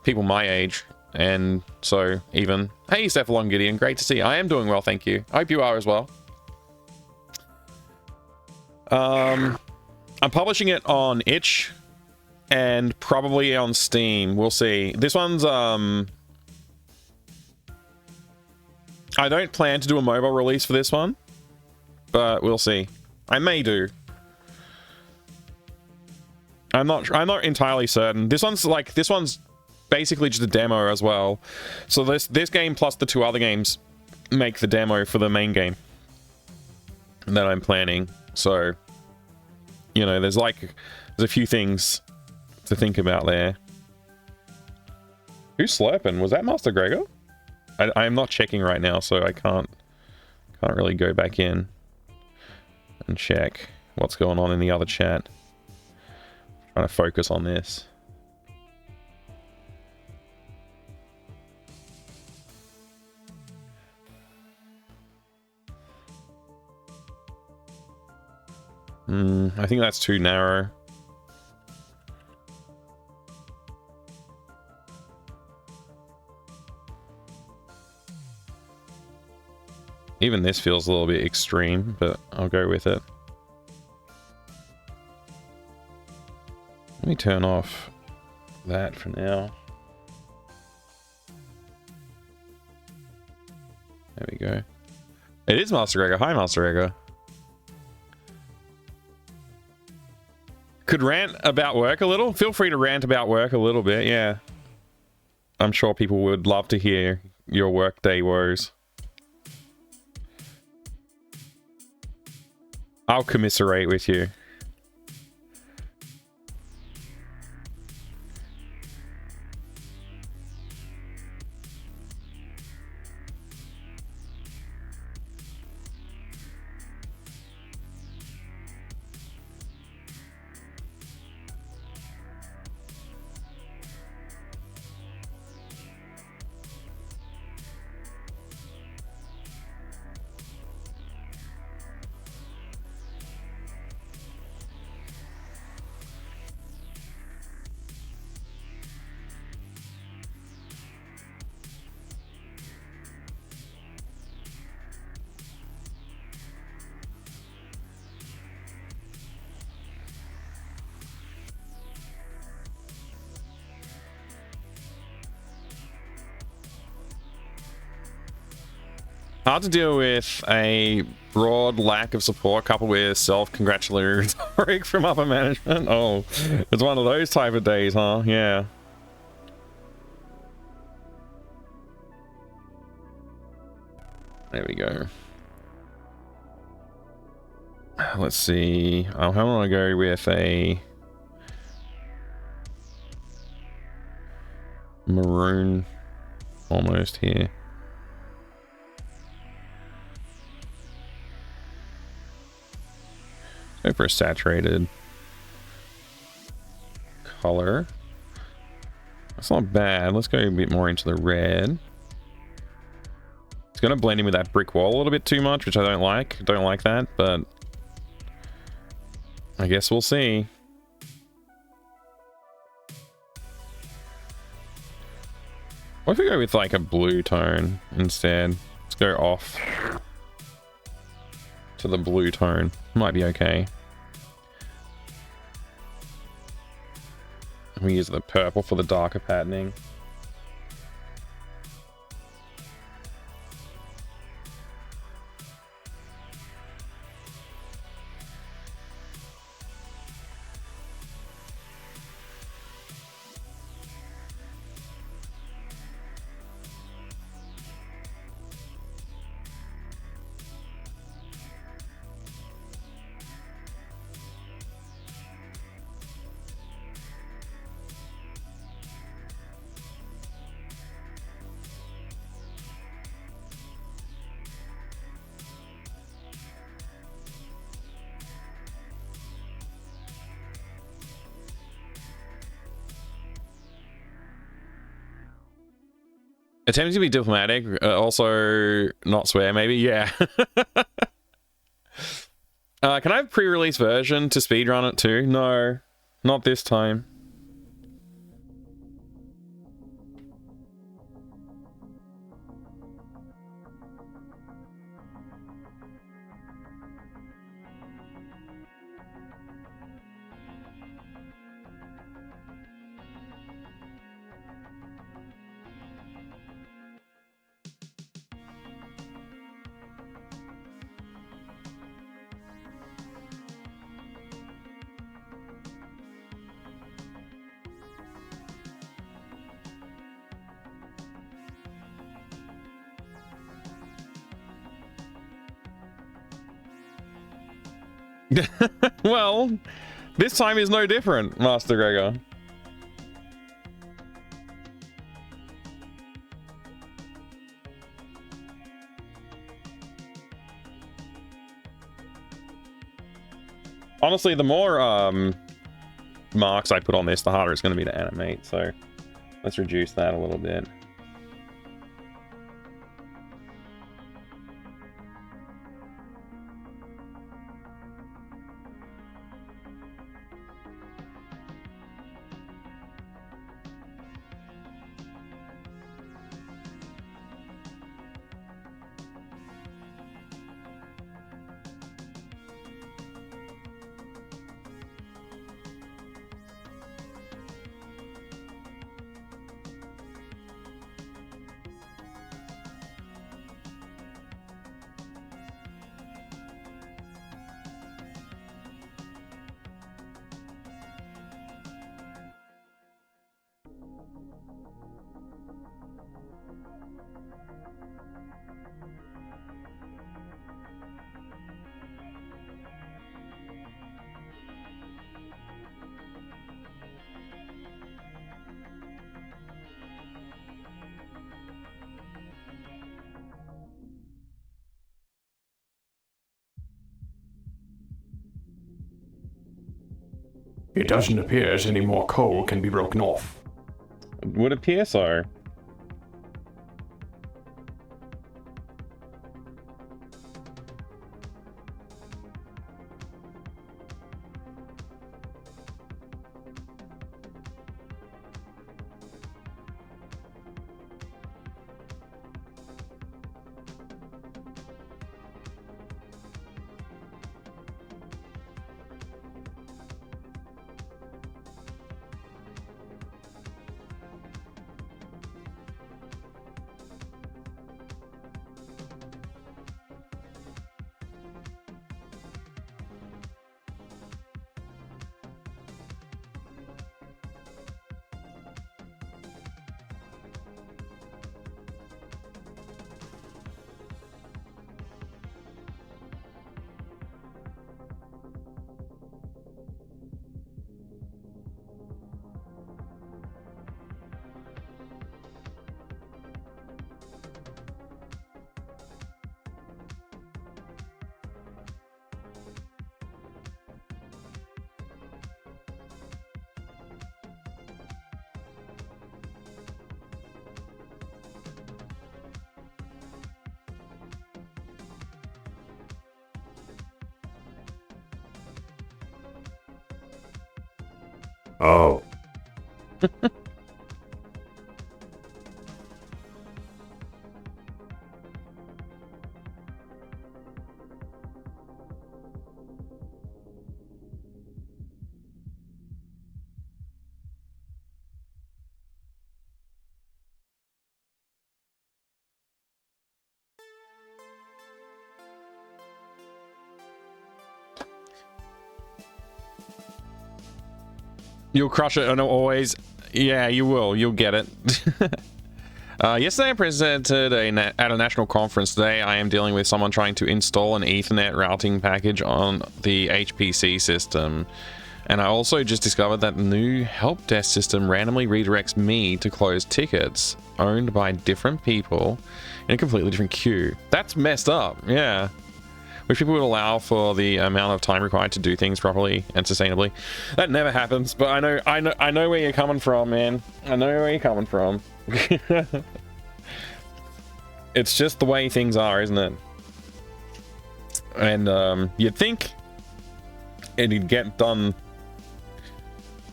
people my age. And so, even... Hey, Cephalon Gideon, great to see you. I am doing well, thank you. I hope you are as well. I'm publishing it on itch. And probably on Steam. We'll see. This one's, I don't plan to do a mobile release for this one. But we'll see. I may do. I'm not entirely certain. This one's basically just a demo as well. So this game plus the 2 other games make the demo for the main game that I'm planning. So, you know, there's a few things to think about there. Who's slurping? Was that Master Gregor? I am not checking right now, so I can't really go back in and check what's going on in the other chat. Trying to focus on this. I think that's too narrow. Even this feels a little bit extreme, but I'll go with it. Let me turn off that for now. There we go. It is Master Gregor. Hi, Master Gregor. Could rant about work a little? Feel free to rant about work a little bit, yeah. I'm sure people would love to hear your workday woes. I'll commiserate with you. Hard to deal with a broad lack of support coupled with self-congratulatory rhetoric from upper management. Oh, it's one of those type of days, huh? Yeah. There we go. Let's see. How do I go with a maroon almost here? Go for a saturated color. That's not bad. Let's go a bit more into the red. It's going to blend in with that brick wall a little bit too much, which I don't like. Don't like that, but I guess we'll see. What if we go with like a blue tone instead? Let's go off to the blue tone. Might be okay. We use the purple for the darker patterning. Attempting to be diplomatic, also not swear, maybe? Yeah. Can I have pre-release version to speedrun it too? No, not this time. Well, this time is no different, Master Gregor. Honestly, the more marks I put on this, the harder it's going to be to animate, so let's reduce that a little bit. It doesn't appear as any more coal can be broken off. It would appear so. Oh. You'll crush it, and always. Yeah, you will. You'll get it. Yesterday I presented at a national conference. Today I am dealing with someone trying to install an Ethernet routing package on the HPC system. And I also just discovered that the new help desk system randomly redirects me to close tickets owned by different people in a completely different queue. That's messed up, yeah. Wish people would allow for the amount of time required to do things properly and sustainably. That never happens, but I know where you're coming from, man. I know where you're coming from. It's just the way things are, isn't it? And you'd think it'd get done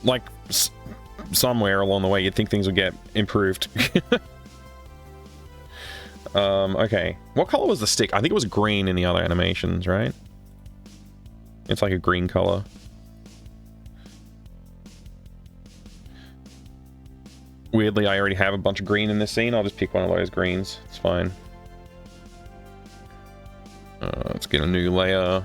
like somewhere along the way. You'd think things would get improved. Okay. What color was the stick? I think it was green in the other animations, right? It's like a green color. Weirdly, I already have a bunch of green in this scene. I'll just pick one of those greens. It's fine. Let's get a new layer.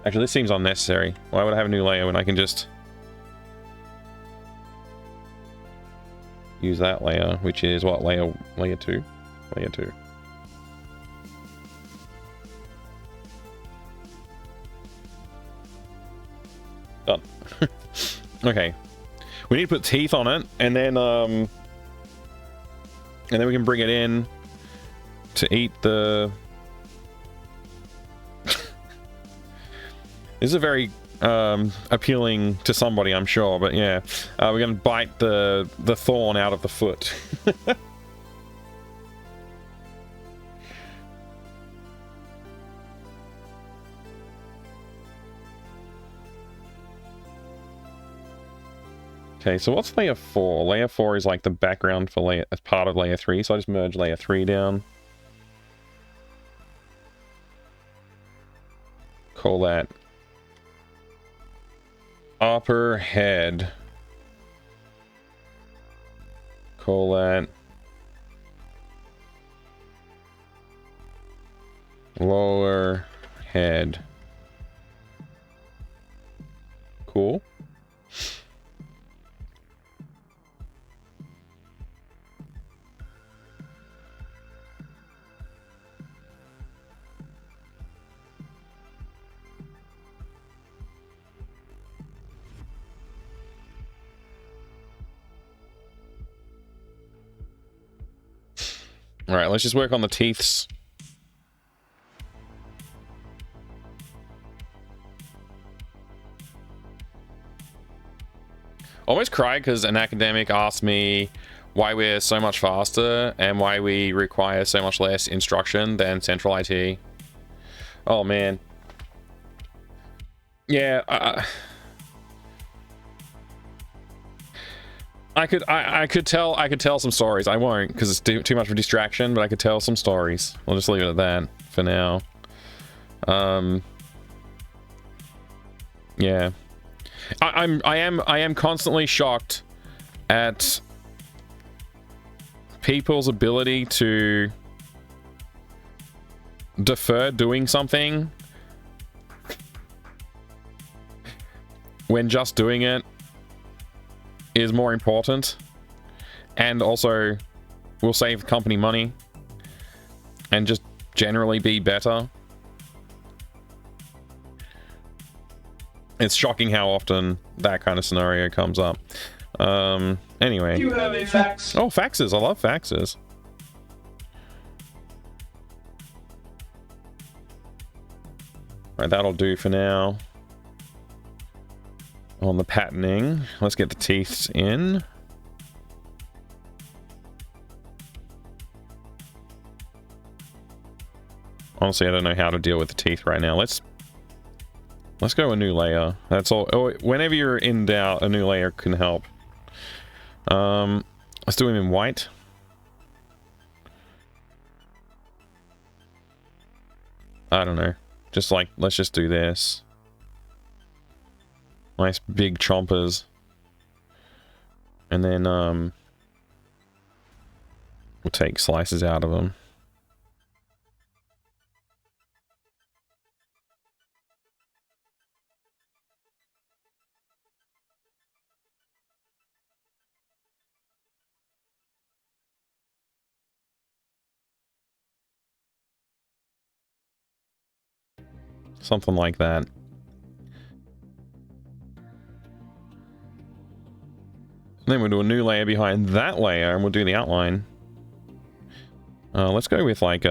Actually, this seems unnecessary. Why would I have a new layer when I can just use that layer, which is what, layer 2? Layer 2. Done. Okay. We need to put teeth on it, and then we can bring it in to eat the... This is a very appealing to somebody, I'm sure, but yeah. We're going to bite the thorn out of the foot. Okay, so what's layer 4? Layer 4 is like the background for layer, as part of layer 3, so I just merge layer 3 down. Call that upper head. Call that lower head. Cool. All right, let's just work on the teeths. Almost cried because an academic asked me why we're so much faster and why we require so much less instruction than central IT. Oh man. Yeah, I could tell some stories. I won't because it's too much of a distraction, but I could tell some stories. I'll just leave it at that for now. Yeah. I am constantly shocked at people's ability to defer doing something when just doing it is more important, and also will save company money and just generally be better. It's shocking how often that kind of scenario comes up. Anyway. Do you have a fax? Oh, faxes. I love faxes. Right, that'll do for now. On the patterning, let's get the teeth in. Honestly, I don't know how to deal with the teeth right now. Let's go a new layer. That's all. Oh, whenever you're in doubt, a new layer can help. Let's do him in white. I don't know. Just like, let's just do this. Nice big chompers. And then, we'll take slices out of them. Something like that. Then we'll do a new layer behind that layer, and we'll do the outline. Let's go with, like,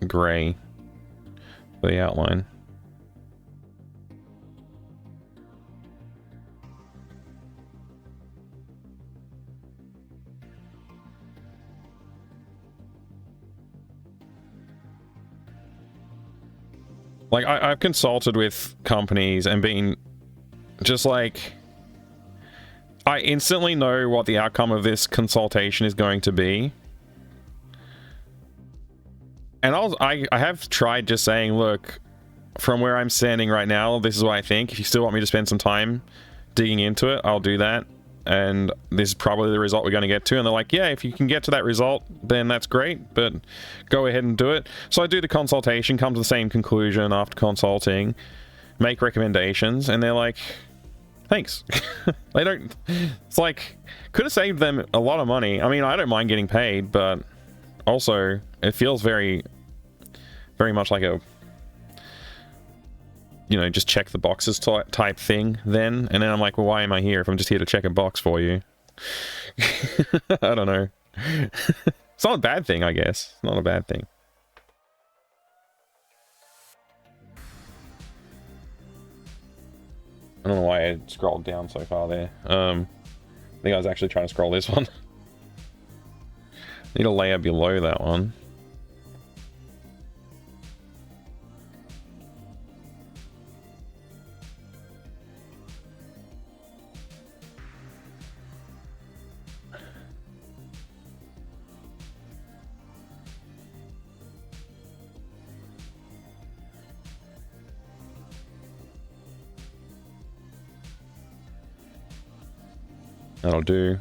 gray for the outline. Like, I've consulted with companies and been just like, I instantly know what the outcome of this consultation is going to be. And I have tried just saying, look, from where I'm standing right now, this is what I think. If you still want me to spend some time digging into it, I'll do that. And this is probably the result we're going to get to. And they're like, yeah, if you can get to that result, then that's great, but go ahead and do it. So I do the consultation, come to the same conclusion after consulting, make recommendations, and they're like, thanks. They don't, it's like, could have saved them a lot of money. I mean, I don't mind getting paid, but also it feels very, very much like a, you know, just check the boxes type thing then. And then I'm like, well, why am I here if I'm just here to check a box for you? I don't know. It's not a bad thing, I guess. Not a bad thing. I don't know why I scrolled down so far there. I think I was actually trying to scroll this one. Need a layer below that one. That'll do.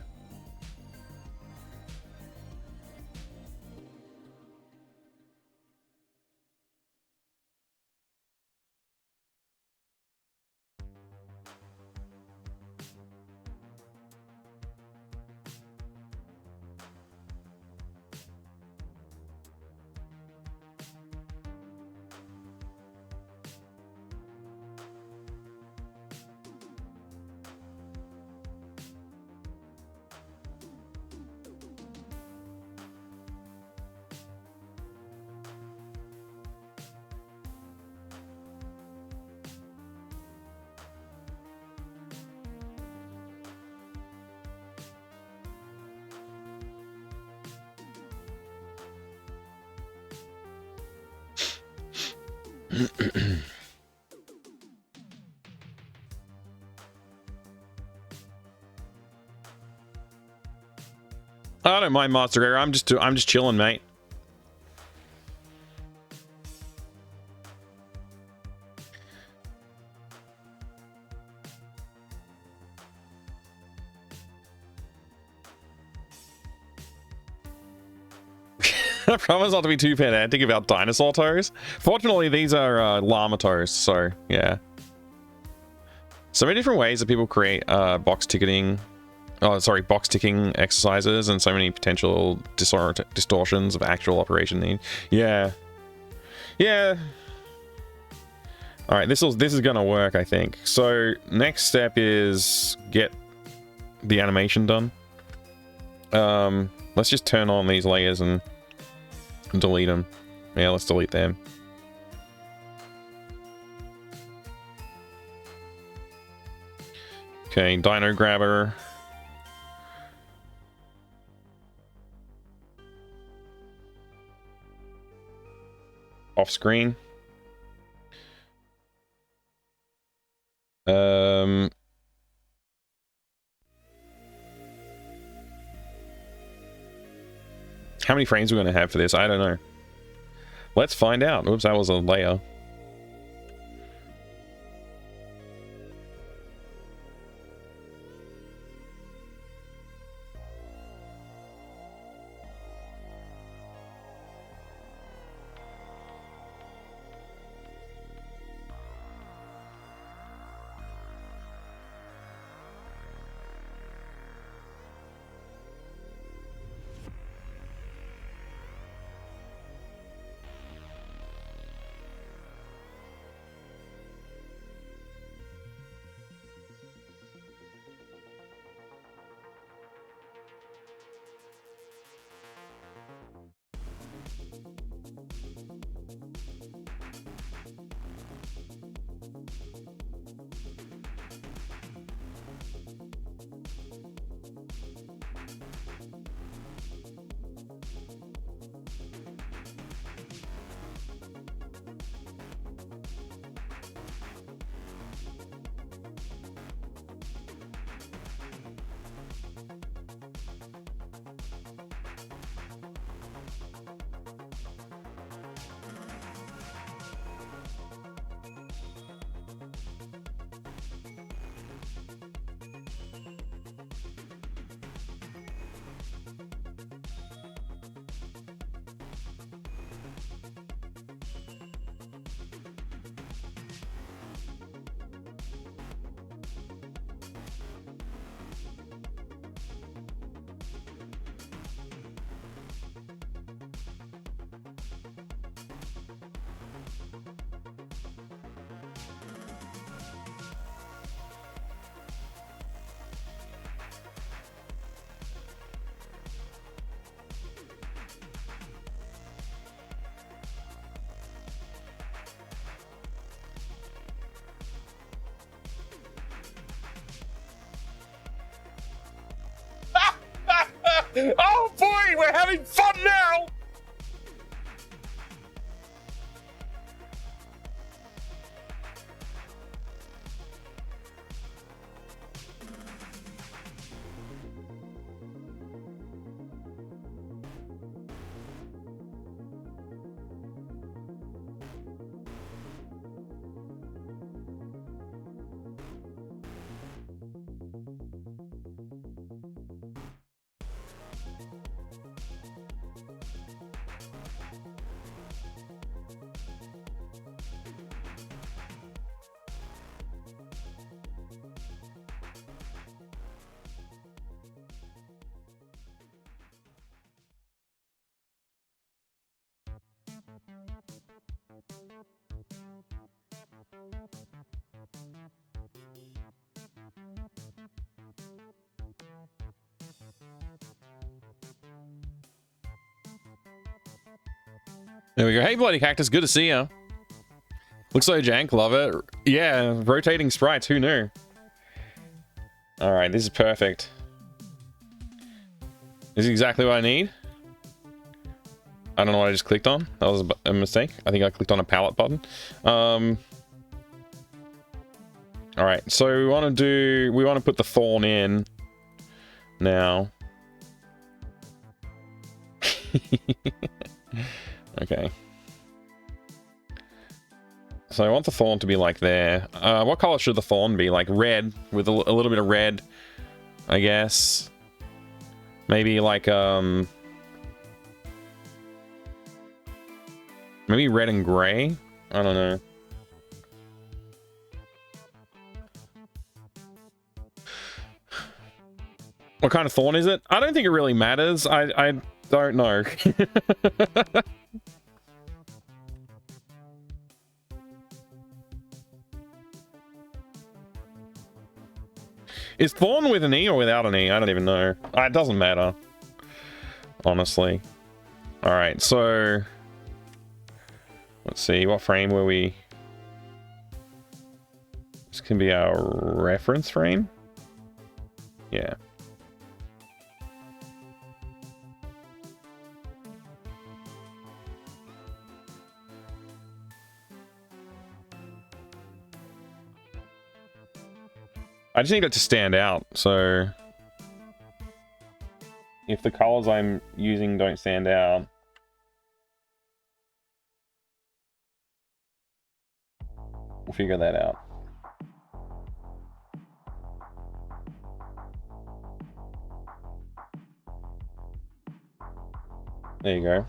I don't mind Monster Era. I'm just chilling, mate. I promise not to be too pedantic about dinosaur toes. Fortunately, these are llama toes, so yeah. So many different ways that people create box ticking exercises, and so many potential distortions of actual operation need. Yeah. Yeah. All right, this is gonna work, I think. So next step is get the animation done. Let's just turn on these layers and delete them. Yeah, let's delete them. Okay, Dino Grabber. Off screen. How many frames are we going to have for this? I don't know. Let's find out. Oops, that was a layer. Oh boy, we're having fun now! There we go. Hey, Bloody Cactus, good to see ya. Looks so jank, love it. Yeah, rotating sprites, who knew? Alright, this is perfect. This is exactly what I need. I don't know what I just clicked on. That was a mistake. I think I clicked on a palette button. Alright, so we want to put the thorn in now. Okay. So I want the thorn to be like there. What color should the thorn be? Like red, with a little bit of red, I guess. Maybe like, maybe red and gray? I don't know. What kind of thorn is it? I don't think it really matters. I don't know. Is thorn with an E or without an E? I don't even know. It doesn't matter. Honestly. Alright, so... let's see, what frame were we... This can be our reference frame? Yeah. I just need it to stand out, so if the colors I'm using don't stand out, we'll figure that out. There you go.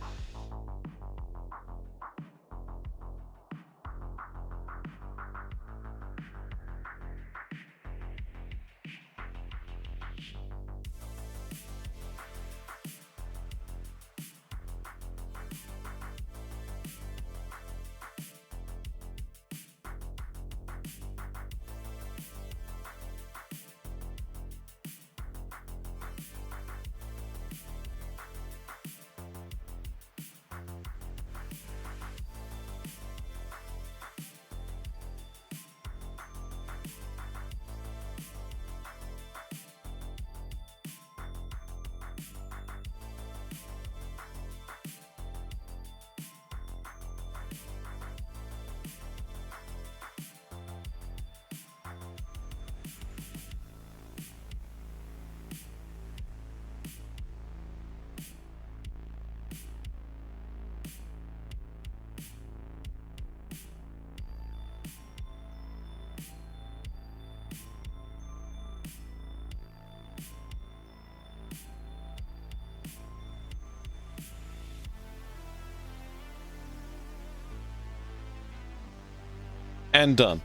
And done.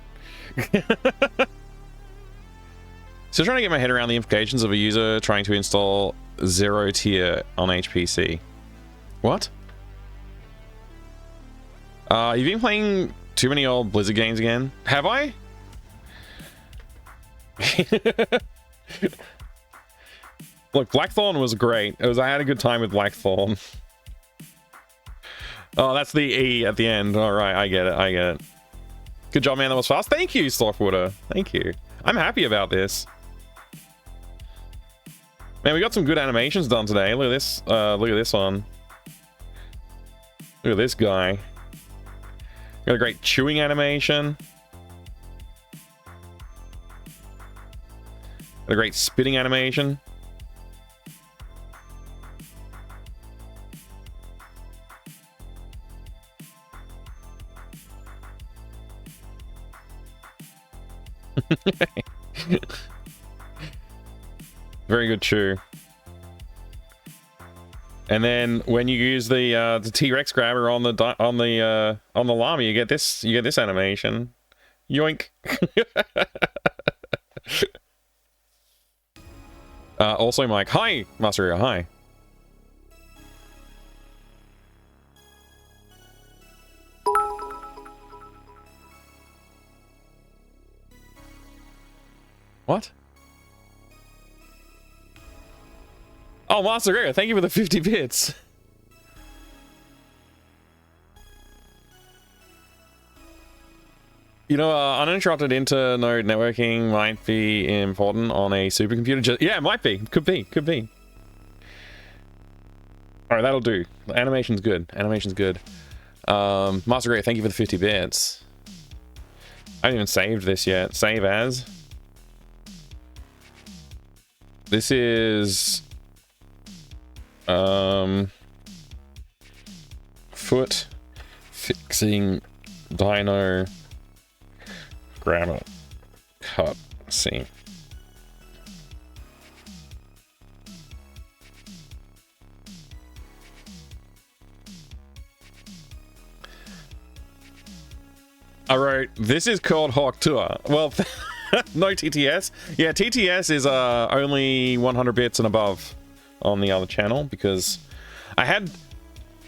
Still trying to get my head around the implications of a user trying to install 0 tier on HPC. What? You've been playing too many old Blizzard games again? Have I? Look, Blackthorn was great. I had a good time with Blackthorn. Oh, that's the E at the end. All right, I get it. Good job, man. That was fast. Thank you, Slothwater. Thank you. I'm happy about this. Man, we got some good animations done today. Look at this. Look at this one. Look at this guy. Got a great chewing animation. Got a great spitting animation. Very good chew. And then when you use the T-Rex grabber on the llama, you get this animation. Yoink. Also, Mike. Hi, Masaru. Hi. What? Oh, Master Gregor, thank you for the 50 bits. You know, uninterrupted internode networking might be important on a supercomputer. Yeah, it might be. Could be. Could be. Alright, that'll do. The animation's good. Animation's good. Master Gregor, thank you for the 50 bits. I haven't even saved this yet. Save as. This is foot fixing dino grabber cut scene. I wrote, this is called Hawk Tour. Well, no TTS. Yeah, TTS is only 100 bits and above on the other channel because I had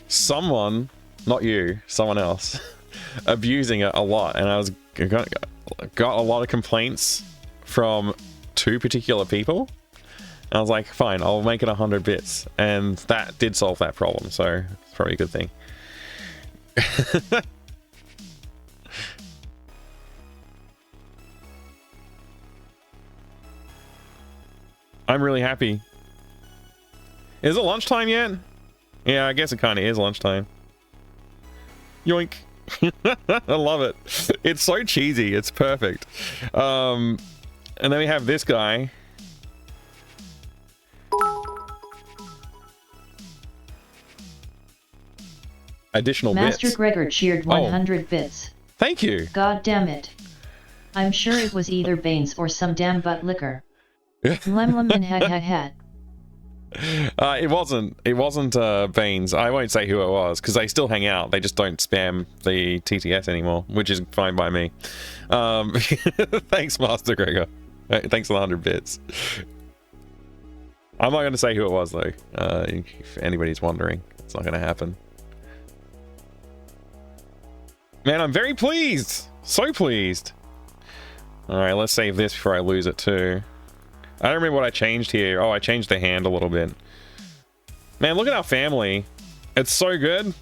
someone, not you, someone else, abusing it a lot, and I was got a lot of complaints from 2 particular people. And I was like, fine, I'll make it 100 bits, and that did solve that problem, so it's probably a good thing. I'm really happy. Is it lunchtime yet? Yeah, I guess it kind of is lunchtime. Yoink. I love it. It's so cheesy. It's perfect. And then we have this guy. Additional Master bits. Gregor cheered 100 bits. Thank you. God damn it. I'm sure it was either Baines or some damn butt liquor. Lemlem and had. It wasn't Baines. I won't say who it was because they still hang out. They just don't spam the TTS anymore, which is fine by me. Thanks, Master Gregor. Thanks for the 100 bits. I'm not going to say who it was though. If anybody's wondering, it's not going to happen. Man, I'm very pleased. So pleased. All right, let's save this before I lose it too. I don't remember what I changed here. Oh, I changed the hand a little bit. Man, look at our family. It's so good.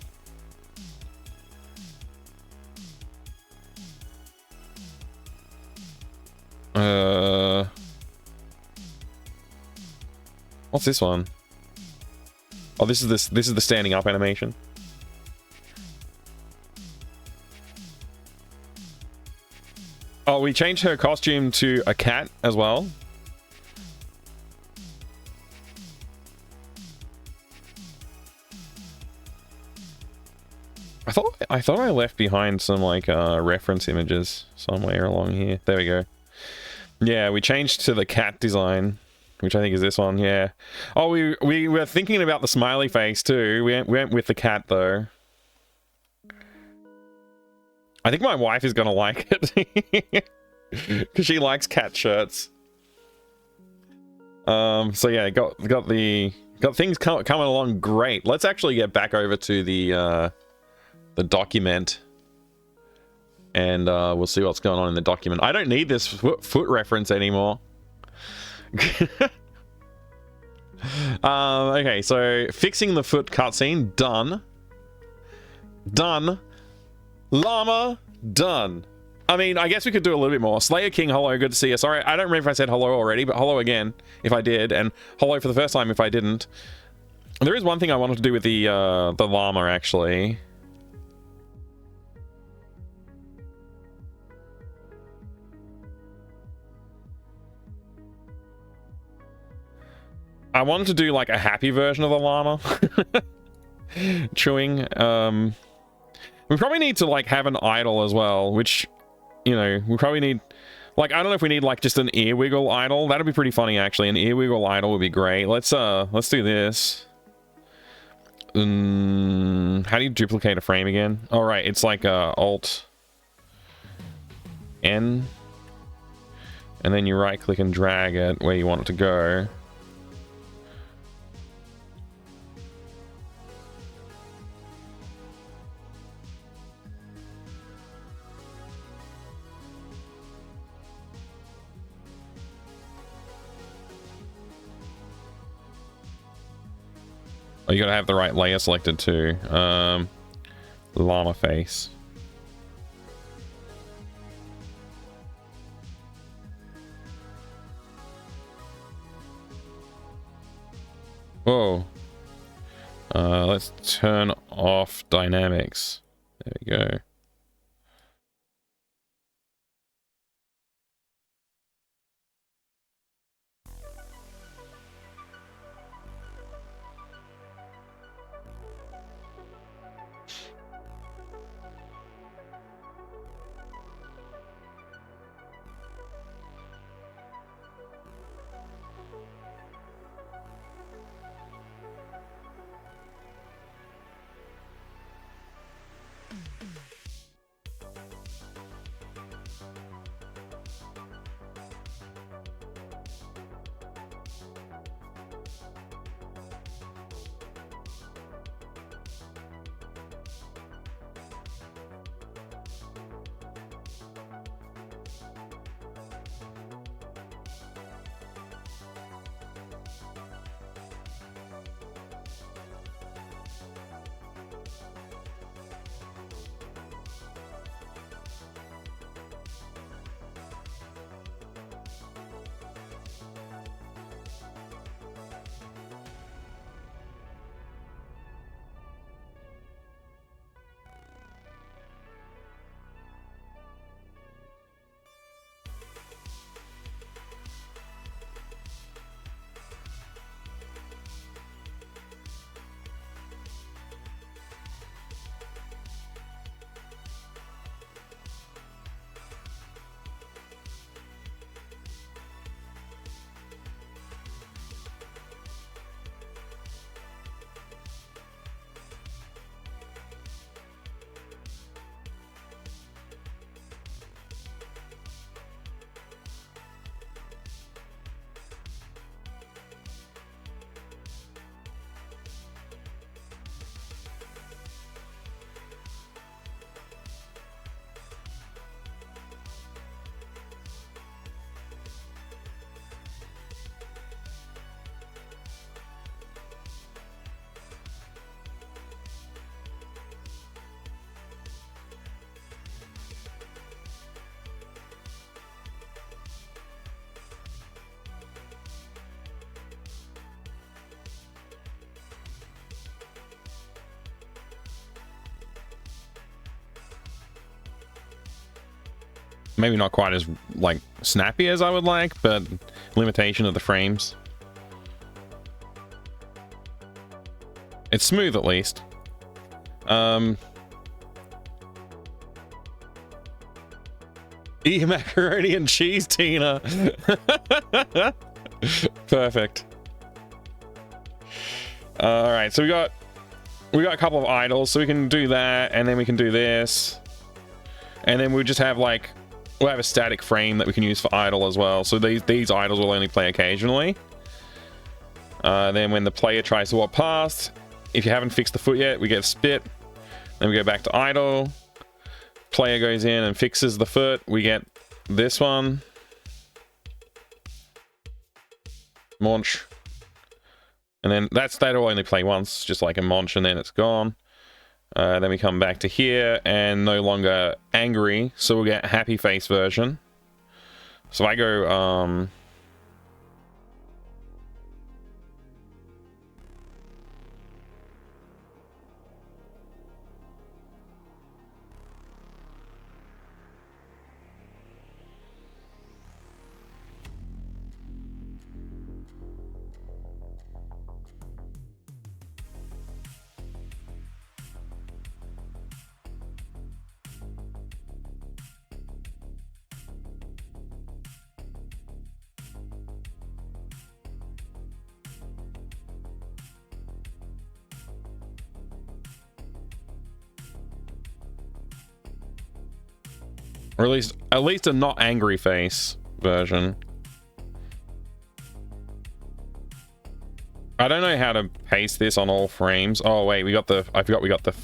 What's this one? Oh, this is the standing up animation. Oh, we changed her costume to a cat as well. I thought I left behind some like reference images somewhere along here. There we go. Yeah, we changed to the cat design, which I think is this one. Yeah. Oh, we were thinking about the smiley face too. We went with the cat though. I think my wife is gonna like it because she likes cat shirts. So yeah, got things coming along great. Let's actually get back over to the document, and we'll see what's going on in the document. I don't need this foot reference anymore. Okay, so fixing the foot cutscene done. Llama done. I mean, I guess we could do a little bit more. Slayer King, hello, good to see you. Sorry, I don't remember if I said hello already, but hello again if I did, and hello for the first time if I didn't. There is one thing I wanted to do with the llama, actually. I wanted to do like a happy version of the llama. Chewing. We probably need to like have an idol as well, which, you know, we probably need, like, I don't know if we need like just an ear wiggle idol. That'd be pretty funny actually. An ear wiggle idol would be great. Let's do this. How do you duplicate a frame again? All right, it's like Alt N, and then you right click and drag it where you want it to go. Oh, you gotta have the right layer selected too. Llama face. Whoa. Let's turn off dynamics. There we go. Maybe not quite as like snappy as I would like, but limitation of the frames. It's smooth at least. Eat macaroni and cheese, Tina. Perfect. All right, so we got a couple of idols, so we can do that, and then we can do this, and then we just have like we'll have a static frame that we can use for idle as well. So these idols will only play occasionally. Then when the player tries to walk past, if you haven't fixed the foot yet, we get spit. Then we go back to idle. Player goes in and fixes the foot. We get this one. Munch. And then that'll only play once, just like a munch, and then it's gone. Then we come back to here and no longer angry, so we'll get happy face version. So I go, or at least a not angry face version. I don't know how to paste this on all frames. Oh wait, I forgot we got the,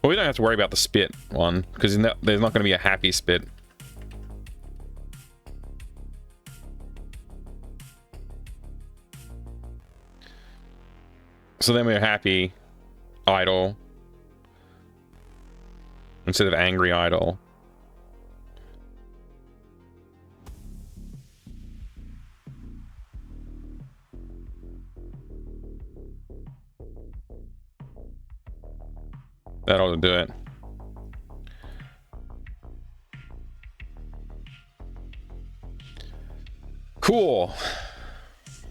well, we don't have to worry about the spit one because there's not going to be a happy spit. So then we're happy idle instead of angry idle. That ought to do it. Cool.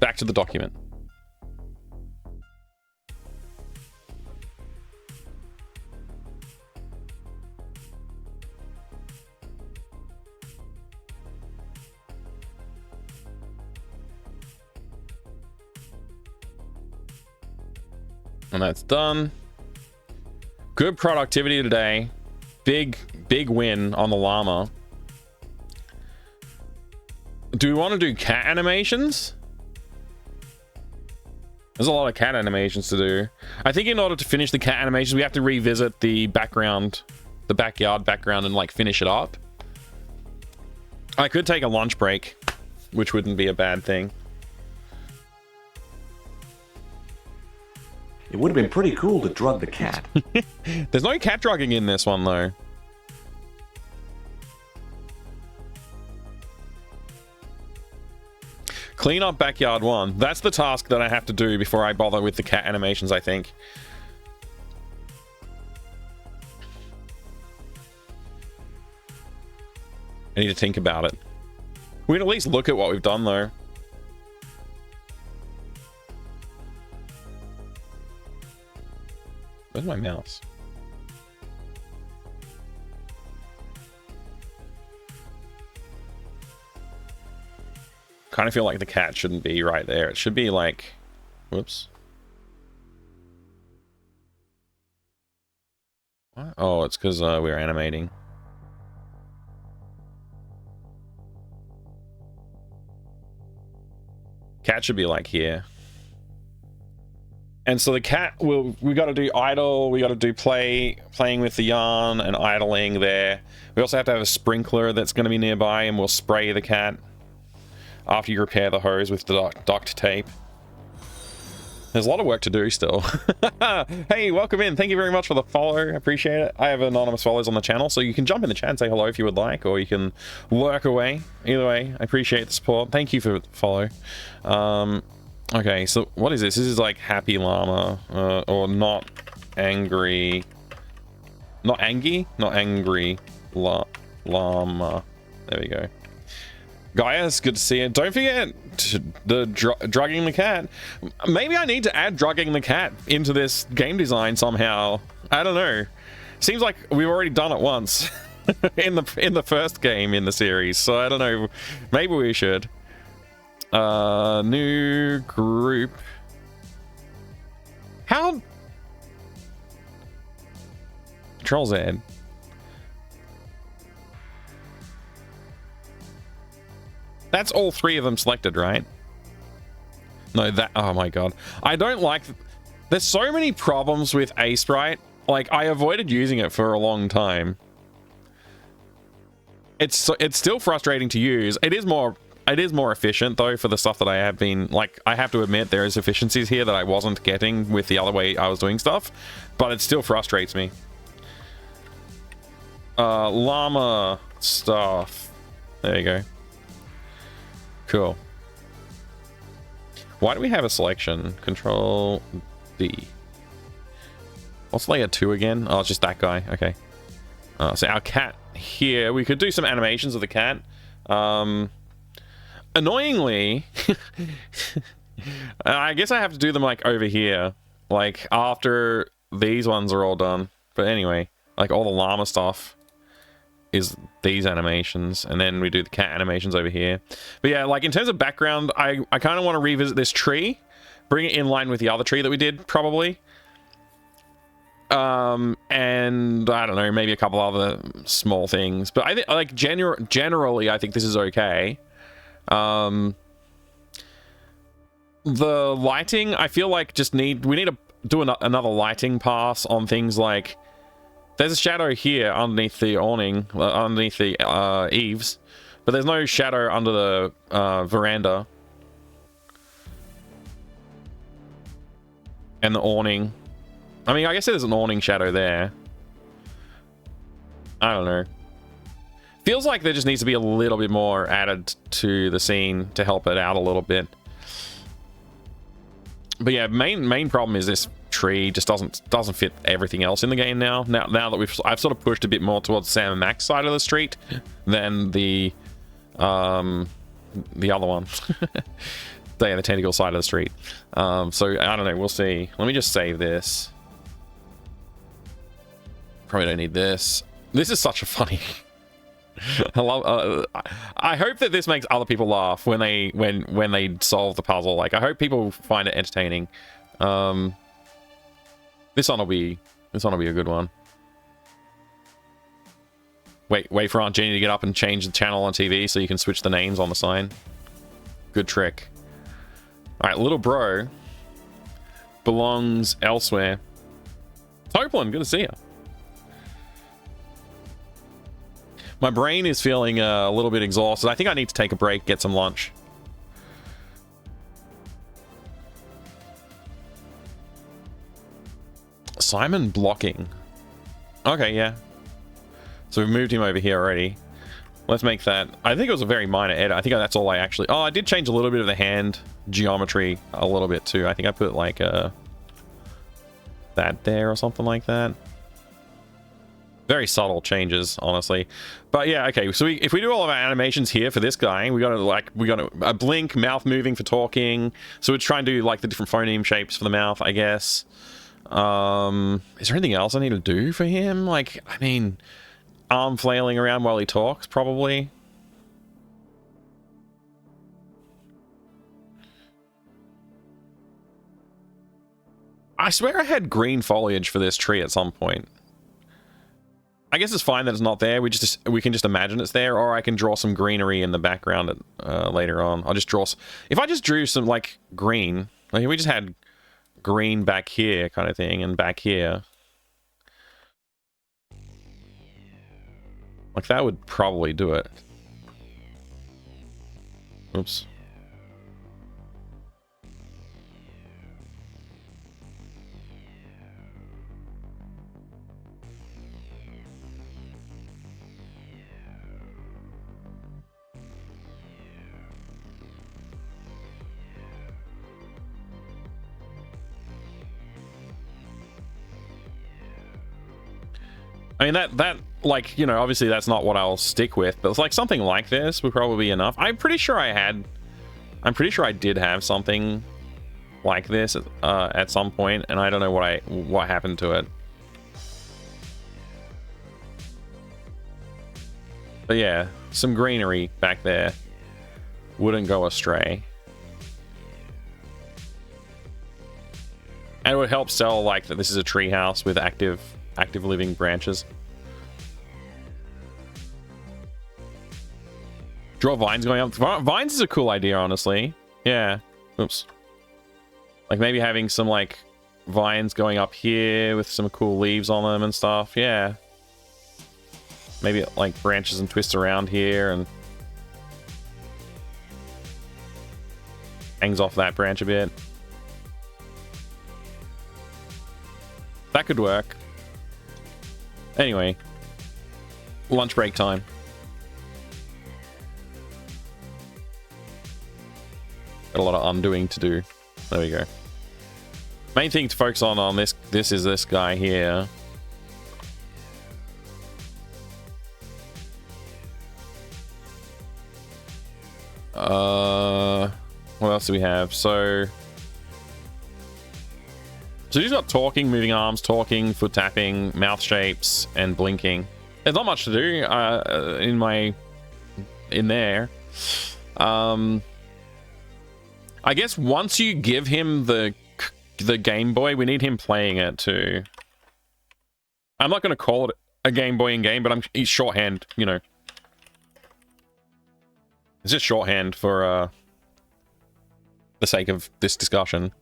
Back to the document. And that's done. Good productivity today. Big win on the llama. Do we want to do cat animations? There's a lot of cat animations to do. I think in order to finish the cat animations, we have to revisit the background, the backyard background, and like finish it up. I could take a lunch break, which wouldn't be a bad thing. It would have been pretty cool to drug the cat. There's no cat drugging in this one, though. Clean up backyard 1. That's the task that I have to do before I bother with the cat animations, I think. I need to think about it. We can at least look at what we've done, though. Where's my mouse? Kind of feel like the cat shouldn't be right there. It should be like, whoops. What? Oh, it's because we're animating. Cat should be like here. And so the cat we got to do idle, we got to do playing with the yarn and idling there. We also have to have a sprinkler that's going to be nearby, and we'll spray the cat after you repair the hose with the duct tape. There's a lot of work to do still. Hey, welcome in. Thank you very much for the follow. I appreciate it. I have anonymous followers on the channel, so you can jump in the chat and say hello if you would like, or you can lurk away. Either way, I appreciate the support. Thank you for the follow. Okay, so what is this? This is like happy llama, or not angry. Not angry? Not angry llama. There we go. Gaia, it's good to see you. Don't forget the drugging the cat. Maybe I need to add drugging the cat into this game design somehow. I don't know. Seems like we've already done it once in the first game in the series. So I don't know. Maybe we should. New group. How? Control Z. That's all 3 of them selected, right? No, that... Oh my god. I don't like... There's so many problems with Aseprite. Like, I avoided using it for a long time. It's still frustrating to use. It is more efficient, though, for the stuff that I have been... Like, I have to admit there is efficiencies here that I wasn't getting with the other way I was doing stuff. But it still frustrates me. llama stuff. There you go. Cool. Why do we have a selection? Control D. What's layer 2 again? Oh, it's just that guy. Okay. So our cat here, we could do some animations of the cat. Annoyingly, I guess I have to do them like over here, like after these ones are all done. But anyway, like all the llama stuff is these animations, and then we do the cat animations over here. But yeah, like in terms of background, I kind of want to revisit this tree, bring it in line with the other tree that we did, probably. And I don't know, maybe a couple other small things, but I think like generally I think this is okay. The lighting, I feel like we need to do another lighting pass on things like there's a shadow here underneath the awning, underneath the eaves, but there's no shadow under the veranda and the awning. I mean, I guess there's an awning shadow there. I don't know. Feels like there just needs to be a little bit more added to the scene to help it out a little bit. But yeah, main problem is this tree just doesn't fit everything else in the game now. Now that I've sort of pushed a bit more towards Sam and Max side of the street than the other one. The tentacle side of the street. So I don't know, we'll see. Let me just save this. Probably don't need this. This is such a funny. I hope that this makes other people laugh when they solve the puzzle. Like, I hope people find it entertaining. This one will be a good one. Wait for Aunt Jenny to get up and change the channel on TV so you can switch the names on the sign. Good trick. All right, little bro belongs elsewhere. Toplin, good to see you. My brain is feeling a little bit exhausted. I think I need to take a break, get some lunch. Simon blocking. Okay, yeah. So we've moved him over here already. Let's make that. I think it was a very minor edit. I think that's all I actually... Oh, I did change a little bit of the hand geometry a little bit too. I think I put like that there or something like that. Very subtle changes, honestly. But yeah, okay. So if we do all of our animations here for this guy, we got a blink, mouth moving for talking. So we're trying to do like the different phoneme shapes for the mouth, I guess. Is there anything else I need to do for him? Like, I mean, arm flailing around while he talks, probably. I swear I had green foliage for this tree at some point. I guess it's fine that it's not there. We can just imagine it's there, or I can draw some greenery in the background later on. I'll just draw. If I just drew some like green, like we just had green back here, kind of thing, and back here, like that would probably do it. Oops. I mean, that like, you know, obviously that's not what I'll stick with, but it's like something like this would probably be enough. I'm pretty sure I did have something like this at some point, and I don't know what happened to it. But yeah, some greenery back there wouldn't go astray. And it would help sell like that this is a treehouse with active living branches. Draw vines going up. Vines is a cool idea, honestly. Yeah. Oops. Like maybe having some like vines going up here with some cool leaves on them and stuff. Yeah. Maybe it like branches and twists around here and hangs off that branch a bit. That could work. Anyway, lunch break time. Got a lot of undoing to do. There we go. Main thing to focus on this is this guy here. What else do we have? So he's got talking, moving arms, talking, foot tapping, mouth shapes, and blinking. There's not much to do in there. I guess once you give him the Game Boy, we need him playing it too. I'm not going to call it a Game Boy in game, but he's shorthand, you know. It's just shorthand for the sake of this discussion.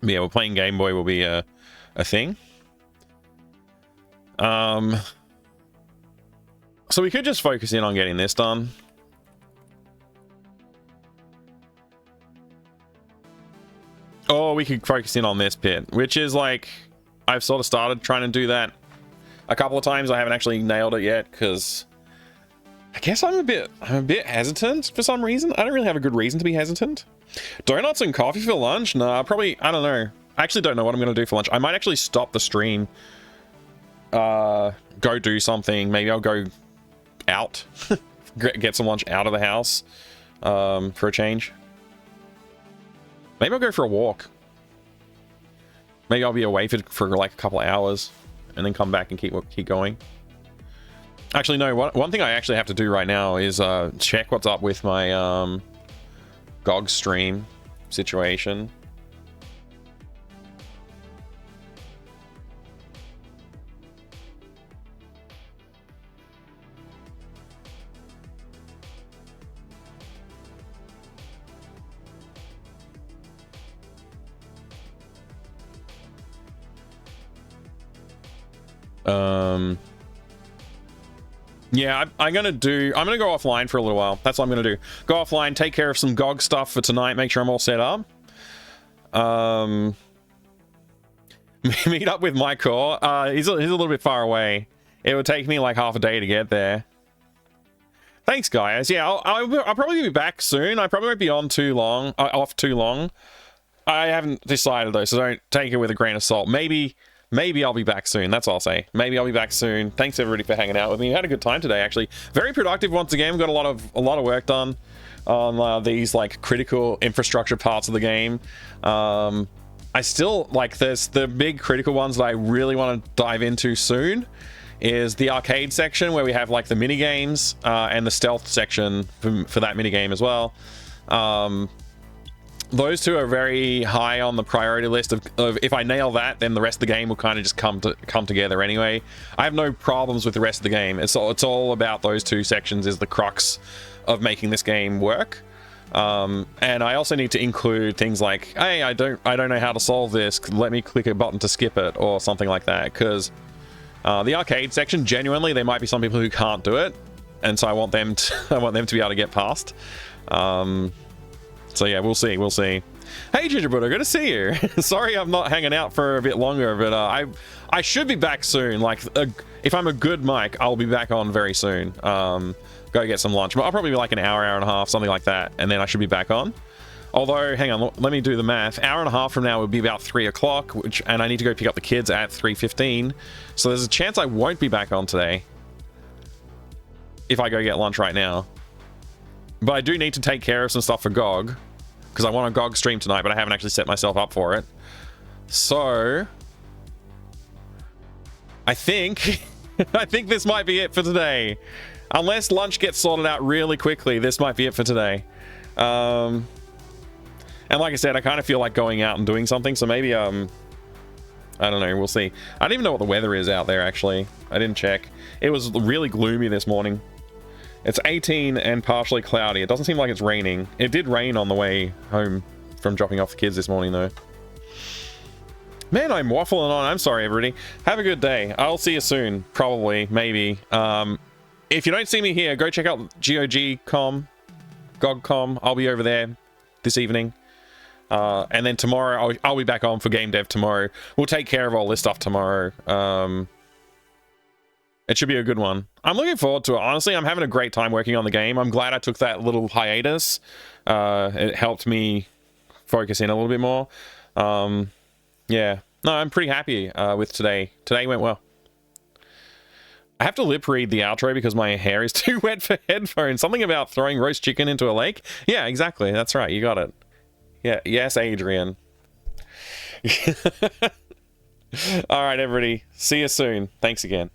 But yeah, we're playing Game Boy will be a thing. So we could just focus in on getting this done. Or we could focus in on this pit, which is like, I've sort of started trying to do that a couple of times. I haven't actually nailed it yet because I guess I'm a bit hesitant for some reason. I don't really have a good reason to be hesitant. Donuts and coffee for lunch? No, probably, I don't know. I actually don't know what I'm going to do for lunch. I might actually stop the stream, go do something. Maybe I'll go out, get some lunch out of the house for a change. Maybe I'll go for a walk. Maybe I'll be away for like a couple of hours and then come back and keep going. Actually, no, one thing I actually have to do right now is check what's up with my GOG stream situation. Yeah, I'm gonna go offline for a little while. That's what I'm gonna do. Go offline, take care of some GOG stuff for tonight, make sure I'm all set up. Meet up with my core. He's a little bit far away. It would take me like half a day to get there. Thanks, guys. Yeah, I'll probably be back soon. I probably won't be on too long, off too long. I haven't decided though, so don't take it with a grain of salt. Maybe I'll be back soon. That's all I'll say. Maybe I'll be back soon. Thanks everybody for hanging out with me. I had a good time today, actually. Very productive once again. Got a lot of work done on these like critical infrastructure parts of the game. I still like there's the big critical ones that I really want to dive into soon. Is the arcade section where we have like the mini games and the stealth section for that mini game as well. Those two are very high on the priority list of if I nail that, then the rest of the game will kind of just come together anyway. I have no problems with the rest of the game. It's all about those two sections is the crux of making this game work. And I also need to include things like, hey, I don't know how to solve this. Let me click a button to skip it or something like that. Because the arcade section, genuinely, there might be some people who can't do it, and so I want them to be able to get past. So yeah, we'll see. Hey Gingerbutter, good to see you. Sorry I'm not hanging out for a bit longer, but I should be back soon. Like, if I'm a good mic, I'll be back on very soon. Go get some lunch. But I'll probably be like an hour and a half, something like that, and then I should be back on. Although, hang on, let me do the math. Hour and a half from now would be about 3 o'clock, and I need to go pick up the kids at 3:15. So there's a chance I won't be back on today if I go get lunch right now. But I do need to take care of some stuff for GOG, because I want a GOG stream tonight, but I haven't actually set myself up for it. So I think this might be it for today. Unless lunch gets sorted out really quickly, this might be it for today. And like I said, I kind of feel like going out and doing something, so maybe I don't know, we'll see. I don't even know what the weather is out there, actually. I didn't check. It was really gloomy this morning. It's 18 and partially cloudy. It doesn't seem like it's raining. It did rain on the way home from dropping off the kids this morning, though. Man, I'm waffling on. I'm sorry, everybody. Have a good day. I'll see you soon. Probably. Maybe. If you don't see me here, go check out GOG.com. GOG.com. I'll be over there this evening. And then tomorrow, I'll be back on for Game Dev tomorrow. We'll take care of all this stuff tomorrow. It should be a good one. I'm looking forward to it. Honestly, I'm having a great time working on the game. I'm glad I took that little hiatus. It helped me focus in a little bit more. Yeah. No, I'm pretty happy with today. Today went well. I have to lip read the outro because my hair is too wet for headphones. Something about throwing roast chicken into a lake. Yeah, exactly. That's right. You got it. Yeah. Yes, Adrian. All right, everybody. See you soon. Thanks again.